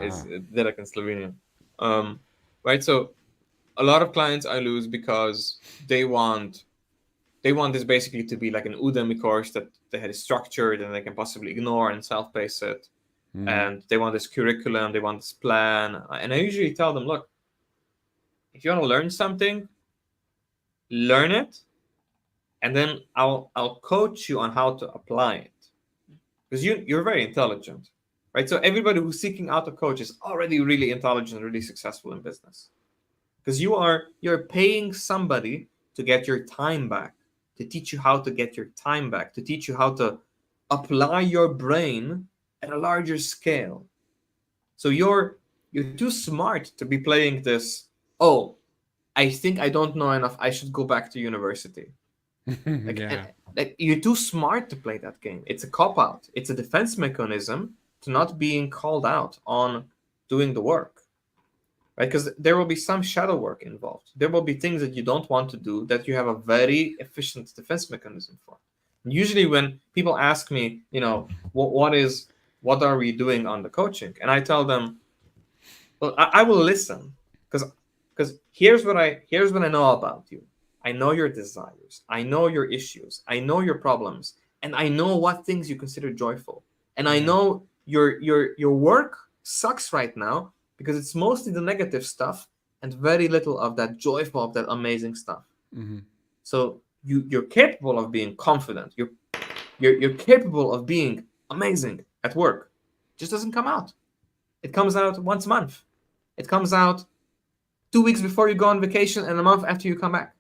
Is 𝗪𝗵𝗵 in Slovenian. Right, so a lot of clients I lose because they want this basically to be like an Udemy course that they had structured and they can possibly ignore and self-pace it. And they want this curriculum, they want this plan. And I usually tell them, look, if you want to learn something, learn it, and then I'll coach you on how to apply it. Because you're very intelligent, right? So everybody who's seeking out a coach is already really intelligent, really successful in business. Because you're paying somebody to get your time back, to teach you how to get your time back, to teach you how to apply your brain at a larger scale. So you're too smart to be playing this, I think I don't know enough, I should go back to university. You're too smart to play that game. It's a cop-out. It's a defense mechanism to not being called out on doing the work. Right? Because there will be some shadow work involved. There will be things that you don't want to do that you have a very efficient defense mechanism for. And usually when people ask me, what are we doing on the coaching? And I tell them, well, I will listen, because here's what I know about you. I know your desires. I know your issues. I know your problems. And I know what things you consider joyful. And I know your work sucks right now because it's mostly the negative stuff and very little of that joyful, of that amazing stuff. So you're capable of being confident. You're capable of being amazing at work. It just doesn't come out. It comes out once a month. It comes out 2 weeks before you go on vacation and a month after you come back.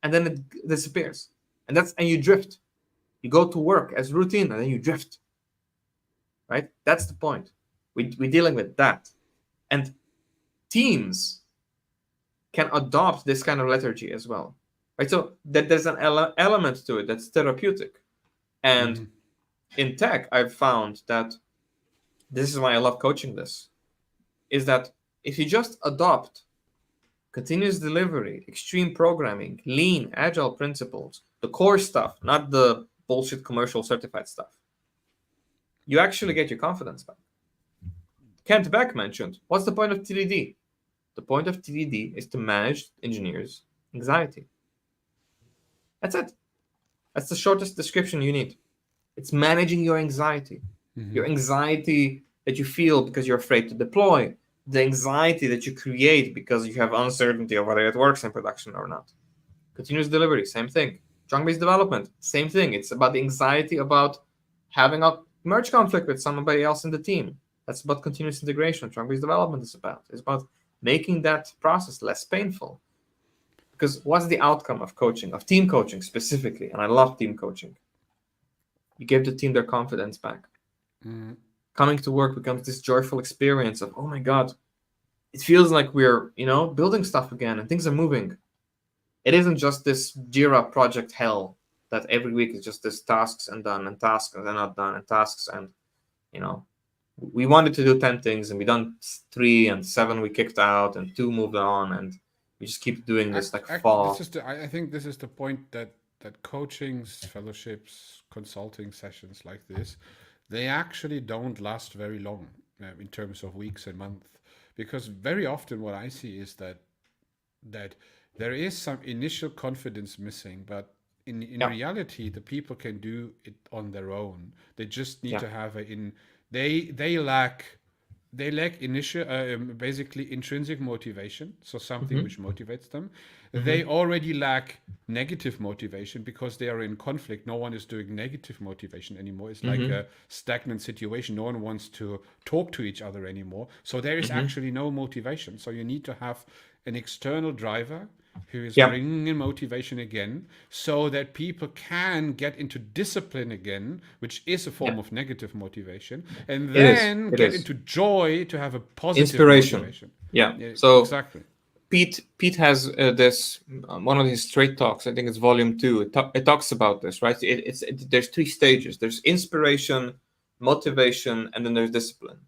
And then it disappears. And you drift. You go to work as routine and then you drift. Right? That's the point. We're dealing with that. And teams can adopt this kind of lethargy as well. Right? So that there's an element to it that's therapeutic. And in tech, I've found that this is why I love coaching this, is that if you just adopt continuous delivery, extreme programming, lean, agile principles, the core stuff, not the bullshit commercial certified stuff, you actually get your confidence back. Kent Beck mentioned, what's the point of TDD? The point of TDD is to manage engineers' anxiety. That's it. That's the shortest description you need. It's managing your anxiety. Your anxiety that you feel because you're afraid to deploy, the anxiety that you create because you have uncertainty of whether it works in production or not. Continuous delivery, same thing. Trunk-based development, same thing. It's about the anxiety about having a merge conflict with somebody else in the team. That's about continuous integration. Trunk-based development is about. It's about making that process less painful. Because what's the outcome of coaching, of team coaching specifically? And I love team coaching. You give the team their confidence back. Coming to work becomes this joyful experience of, oh my God, it feels like we're, building stuff again and things are moving. It isn't just this Jira project hell that every week is just this tasks and done and tasks and not done and tasks and, we wanted to do 10 things and we done 3 and 7 we kicked out and 2 moved on and we just keep doing this fall. I think this is the point that coachings, fellowships, consulting sessions like this, they actually don't last very long in terms of weeks and months, because very often what I see is that there is some initial confidence missing, but in reality, the people can do it on their own. They just need to have they lack initial, basically intrinsic motivation, so something which motivates them. They already lack negative motivation because they are in conflict. No one is doing negative motivation anymore. It's like a stagnant situation. No one wants to talk to each other anymore. So there is actually no motivation. So you need to have an external driver who is bringing in motivation again, so that people can get into discipline again, which is a form of negative motivation, and then get into joy to have a positive inspiration. Motivation. Yeah. So exactly. Pete has this one of his straight talks. I think it's volume 2. It talks about this, right? There's 3 stages. There's inspiration, motivation, and then there's discipline,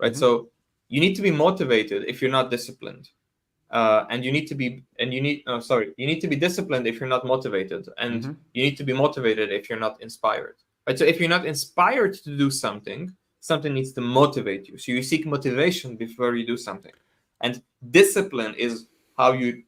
right? So you need to be motivated if you're not disciplined. And you need to be disciplined if you're not motivated, and you need to be motivated if you're not inspired. Right? So if you're not inspired to do something, something needs to motivate you. So you seek motivation before you do something. And discipline is how you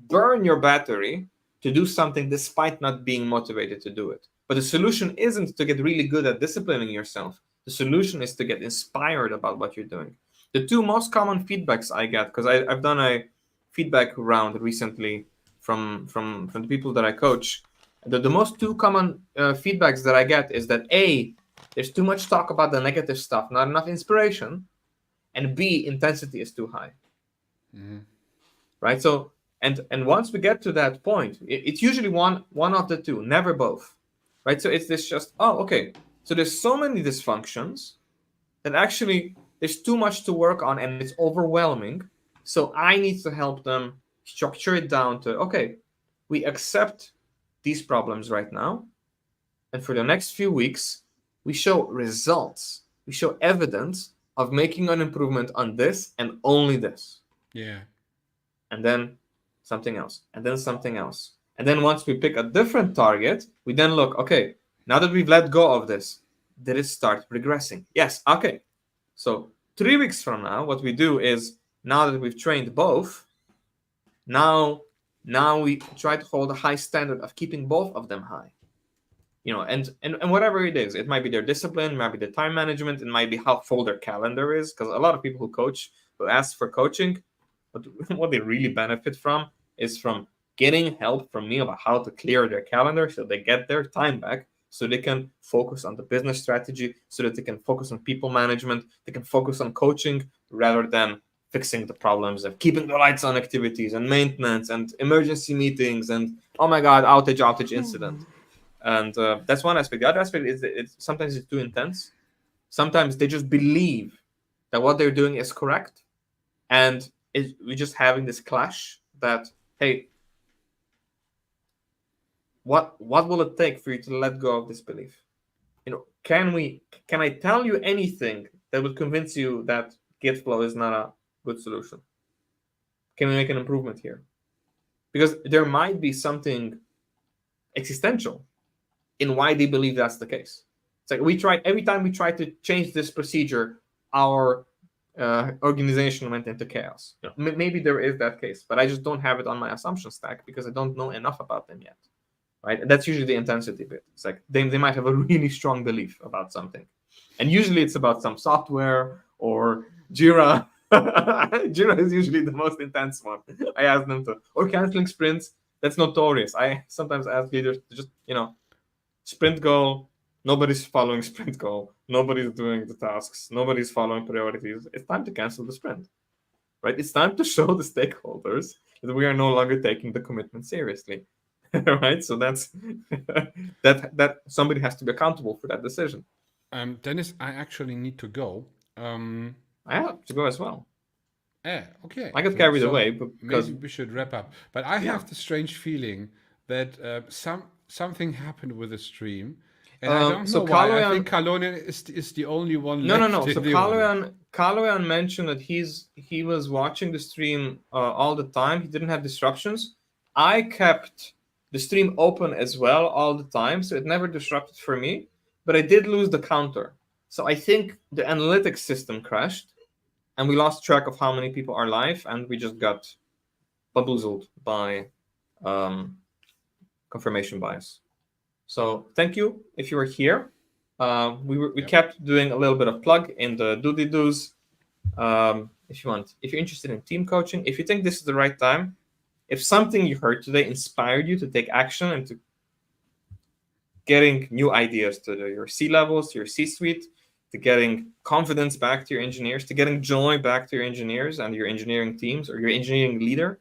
burn your battery to do something despite not being motivated to do it. But the solution isn't to get really good at disciplining yourself. The solution is to get inspired about what you're doing. The 2 most common feedbacks I get, because I've done a feedback round recently from the people that I coach. The most 2 common feedbacks that I get is that A, there's too much talk about the negative stuff, not enough inspiration, and B, intensity is too high. Right? So and once we get to that point, it's usually one of the 2, never both. Right? So it's this just, okay. So there's so many dysfunctions that actually there's too much to work on and it's overwhelming. So I need to help them structure it down to, okay, we accept these problems right now. And for the next few weeks, we show results. We show evidence of making an improvement on this and only this. Yeah. And then something else. And then something else. And then once we pick a different target, we then look, okay, now that we've let go of this, did it start regressing? Yes. Okay. So 3 weeks from now, what we do is, now that we've trained both, now we try to hold a high standard of keeping both of them high. And whatever it is, it might be their discipline, might be the time management, it might be how full their calendar is. Because a lot of people who ask for coaching, what they really benefit from is from getting help from me about how to clear their calendar so they get their time back, so they can focus on the business strategy, so that they can focus on people management, they can focus on coaching rather than fixing the problems of keeping the lights on activities and maintenance and emergency meetings and, oh my God, outage incident. And that's one aspect. The other aspect is that sometimes it's too intense. Sometimes they just believe that what they're doing is correct. And we're just having this clash that, hey, what will it take for you to let go of this belief? Can I tell you anything that would convince you that Git flow is not a good solution? Can we make an improvement here? Because there might be something existential in why they believe that's the case. It's like every time we try to change this procedure, our organization went into chaos. Maybe there is that case, but I just don't have it on my assumption stack because I don't know enough about them yet. Right? And that's usually the intensity bit. It's like they might have a really strong belief about something. And usually it's about some software or Jira. Jira is usually the most intense one. I ask them to, or canceling sprints. That's notorious. I sometimes ask leaders to just, sprint goal. Nobody's following sprint goal. Nobody's doing the tasks. Nobody's following priorities. It's time to cancel the sprint, right? It's time to show the stakeholders that we are no longer taking the commitment seriously, right? So that's that somebody has to be accountable for that decision. Dennis, I actually need to go. I have to go as well. Okay. I got carried away because maybe we should wrap up. But I have the strange feeling that something happened with the stream, and I don't know why. I think 𝗪𝗺𝗺 is the only one. No. So 𝗪𝗺𝗺 mentioned that he was watching the stream all the time. He didn't have disruptions. I kept the stream open as well all the time, so it never disrupted for me. But I did lose the counter. So I think the analytics system crashed, and we lost track of how many people are live, and we just got bamboozled by confirmation bias. So thank you if you were here. We kept doing a little bit of plug in the doody-doos. If you're interested in team coaching, if you think this is the right time, if something you heard today inspired you to take action and to getting new ideas to your C-levels, to your C-suite, to getting confidence back to your engineers, to getting joy back to your engineers and your engineering teams or your engineering leader,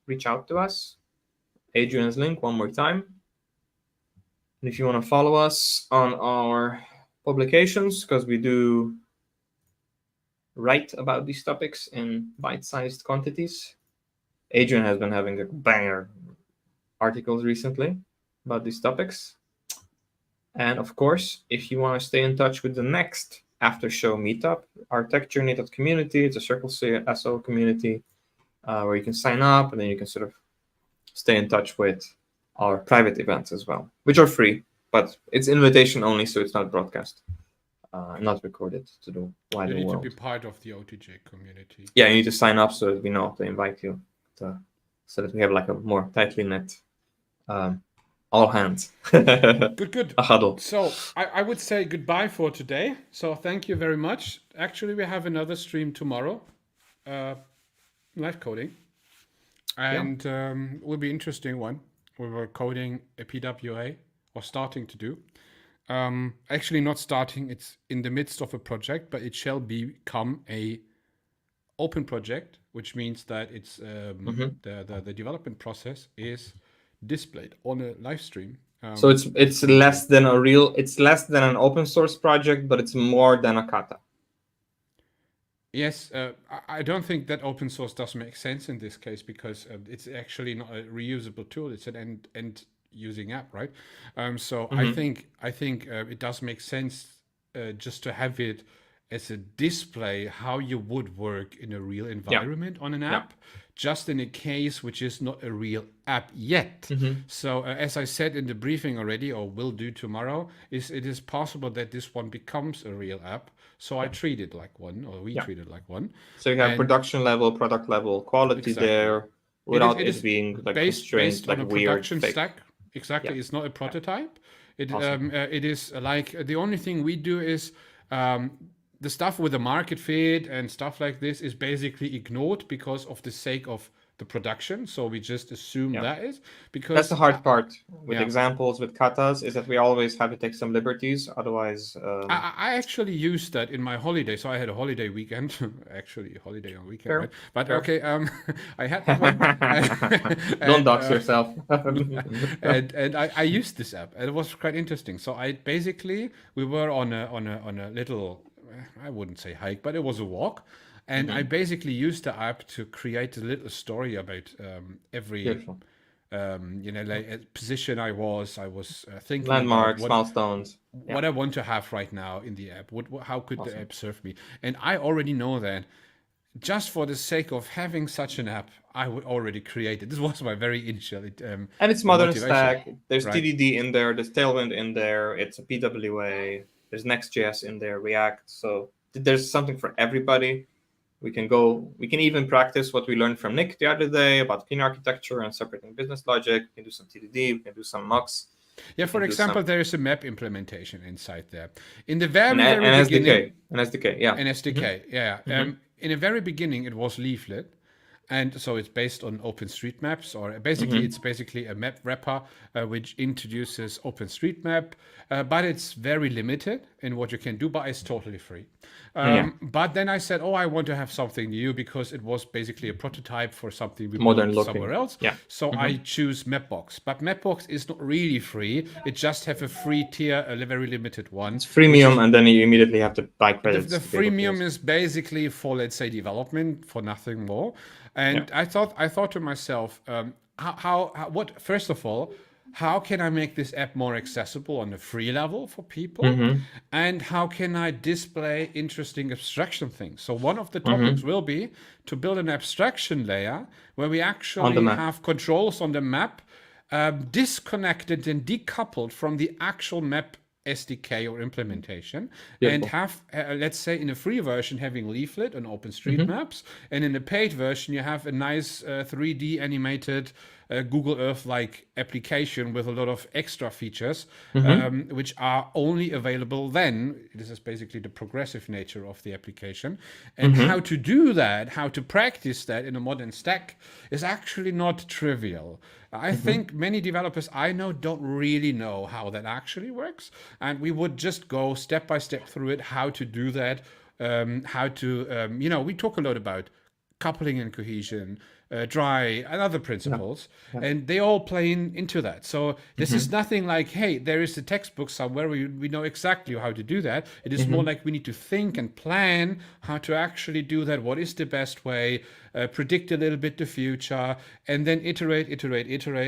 reach out to us. Adrian's link one more time. And if you want to follow us on our publications, because we do write about these topics in bite-sized quantities. Adrian has been having a banger articles recently about these topics. And of course, if you want to stay in touch with the next after show meetup, our techjourney.community, it's a Circle SO community where you can sign up and then you can sort of stay in touch with our private events as well, which are free, but it's invitation only, so it's not broadcast, not recorded to the wider world. You need to be part of the OTJ community. Yeah, you need to sign up so that we know to invite you, so that we have like a more tightly knit all hands. Good. A huddle. So I would say goodbye for today. So thank you very much. Actually, we have another stream tomorrow, live coding, and will be interesting one. We were coding a PWA, or starting to do. Actually not starting, it's in the midst of a project, but it shall become a open project, which means that it's the development process is displayed on a live stream. So it's less than an open source project, but it's more than a kata. Yes, I don't think that open source does make sense in this case because it's actually not a reusable tool. It's an end using app, right? So I think it does make sense just to have it as a display how you would work in a real environment on an app, just in a case which is not a real app yet. So as I said in the briefing already, or will do tomorrow, it is possible that this one becomes a real app. So I treat it like one, or we treat it like one. So you have production level, product level quality there, without it being like constrained, like on a weird production stack. Exactly, it's not a prototype. It is like the only thing we do is the stuff with the market fit and stuff like this is basically ignored because of the sake of the production. So we just assume that is because that's the hard part with examples with katas is that we always have to take some liberties. Otherwise, I actually used that in my holiday. So I had a holiday weekend, actually a holiday on weekend, right? But okay, I had that one. Don't dox yourself. and I used this app, and it was quite interesting. So we were on a little, I wouldn't say hike, but it was a walk. And I basically used the app to create a little story about every, position I was thinking landmarks, milestones, what I want to have right now in the app. How could the app serve me? And I already know that just for the sake of having such an app, I would already create it. This was my very initial and it's modern motivation. stack. There's Right. TDD in there. There's Tailwind in there. It's a PWA. There's Next.js in there. React. So there's something for everybody. We can even practice what we learned from Nick the other day about clean architecture and separating business logic. We can do some TDD. We can do some mocks. Yeah, for example, there is a map implementation inside there. In the very, and very beginning, SDK, yeah. An SDK, yeah. In the very beginning, it was 𝗪𝗵𝗺. And so it's based on OpenStreetMaps, or basically it's basically a map wrapper which introduces OpenStreetMap, but it's very limited in what you can do, but it's totally free. But then I said, oh, I want to have something new, because it was basically a prototype for something we Modern built looking. somewhere else. Yeah. So I choose Mapbox. But Mapbox is not really free. It just have a free tier, a very limited one. It's freemium, and then you immediately have to buy credits. The freemium is basically for, let's say, development, for nothing more. And I thought to myself, first of all, how can I make this app more accessible on the free level for people? And how can I display interesting abstraction things? So one of the topics will be to build an abstraction layer where we actually have controls on the map, disconnected and decoupled from the actual map SDK or implementation. Beautiful. And have, let's say, in a free version, having 𝗪𝗵𝗺 on OpenStreetMaps, and in the paid version, you have a nice 3D animated Google Earth-like application with a lot of extra features, which are only available then. This is basically the progressive nature of the application. And how to do that, how to practice that in a modern stack is actually not trivial. I think many developers I know don't really know how that actually works. And we would just go step by step through it, how to do that, how to, we talk a lot about coupling and cohesion, dry, and other principles, and they all play into that. So this is nothing like, hey, there is a textbook somewhere where we know exactly how to do that. It is more like we need to think and plan how to actually do that. What is the best way? Predict a little bit the future, and then iterate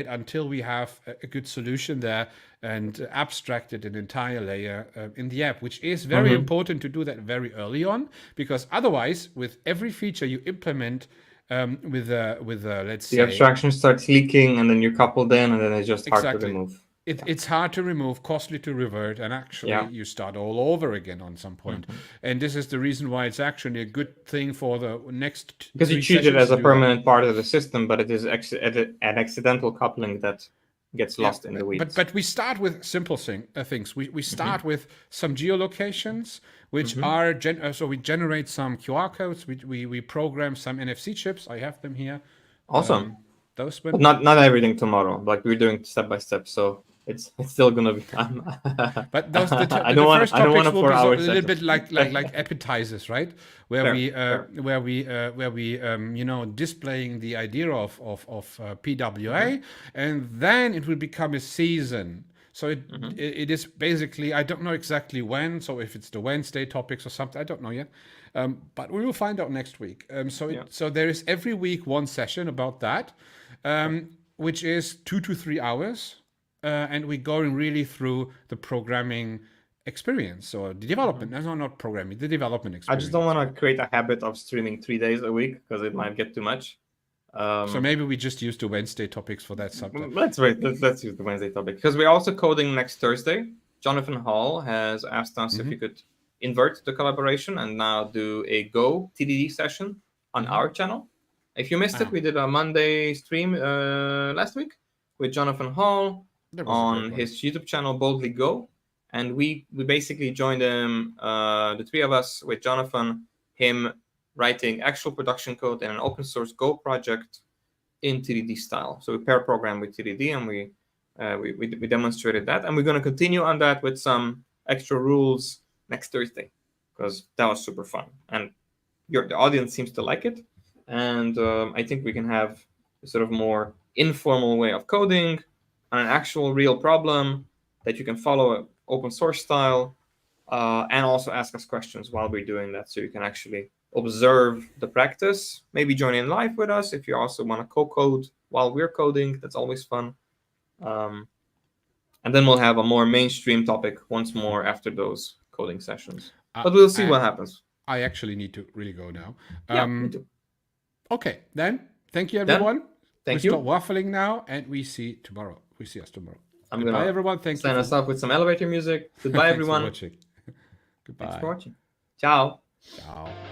until we have a good solution there, and abstracted an entire layer in the app, which is very important to do that very early on, because otherwise, with every feature you implement, with let's say, the abstraction starts leaking, and then you couple them, and then it's just hard to remove. It's hard to remove, costly to revert, and actually you start all over again on some point. And this is the reason why it's actually a good thing for the next, because you treat it as a permanent part of the system, but it is an accidental coupling that gets lost in the weeds. But we start with simple things. We start with some geolocations, which are so we generate some QR codes. We program some NFC chips. I have them here. Awesome. But not everything tomorrow. Like, we're doing step by step, so it's still gonna be. But those the first topics will be a little bit like appetizers, right? Where we displaying the idea of PWA, and then it will become a season. So it is basically, I don't know exactly when. So if it's the Wednesday topics or something, I don't know yet. But we will find out next week. So there is every week one session about that, which is 2 to 3 hours. And we're going really through the programming experience, or the development. No, not programming, the development experience. I just don't want to create a habit of streaming 3 days a week, because it might get too much. So maybe we just use the Wednesday topics for that subject. Let's use the Wednesday topic, because we're also coding next Thursday. Jonathan Hall has asked us if we could invert the collaboration and now do a Go TDD session on our channel. If you missed it, we did a Monday stream last week with Jonathan Hall on his YouTube channel, Boldly Go, and we basically joined him, the three of us, with Jonathan, him writing actual production code in an open source Go project in TDD style. So we pair program with TDD, and we demonstrated that, and we're going to continue on that with some extra rules next Thursday, because that was super fun, and the audience seems to like it, and I think we can have a sort of more informal way of coding on an actual real problem that you can follow open source style, and also ask us questions while we're doing that, so you can actually observe the practice, maybe join in live with us if you also want to co-code while we're coding. That's always fun. And then we'll have a more mainstream topic once more after those coding sessions. But we'll see what happens. I actually need to really go now. Yeah, me too. Okay, then thank you everyone. Thank we you. stop waffling now, and we see us tomorrow. I'm Goodbye, gonna everyone. Thank you. sign us off with some elevator music. Goodbye, Thanks everyone. for watching. Goodbye. Thanks for watching. Ciao. Ciao.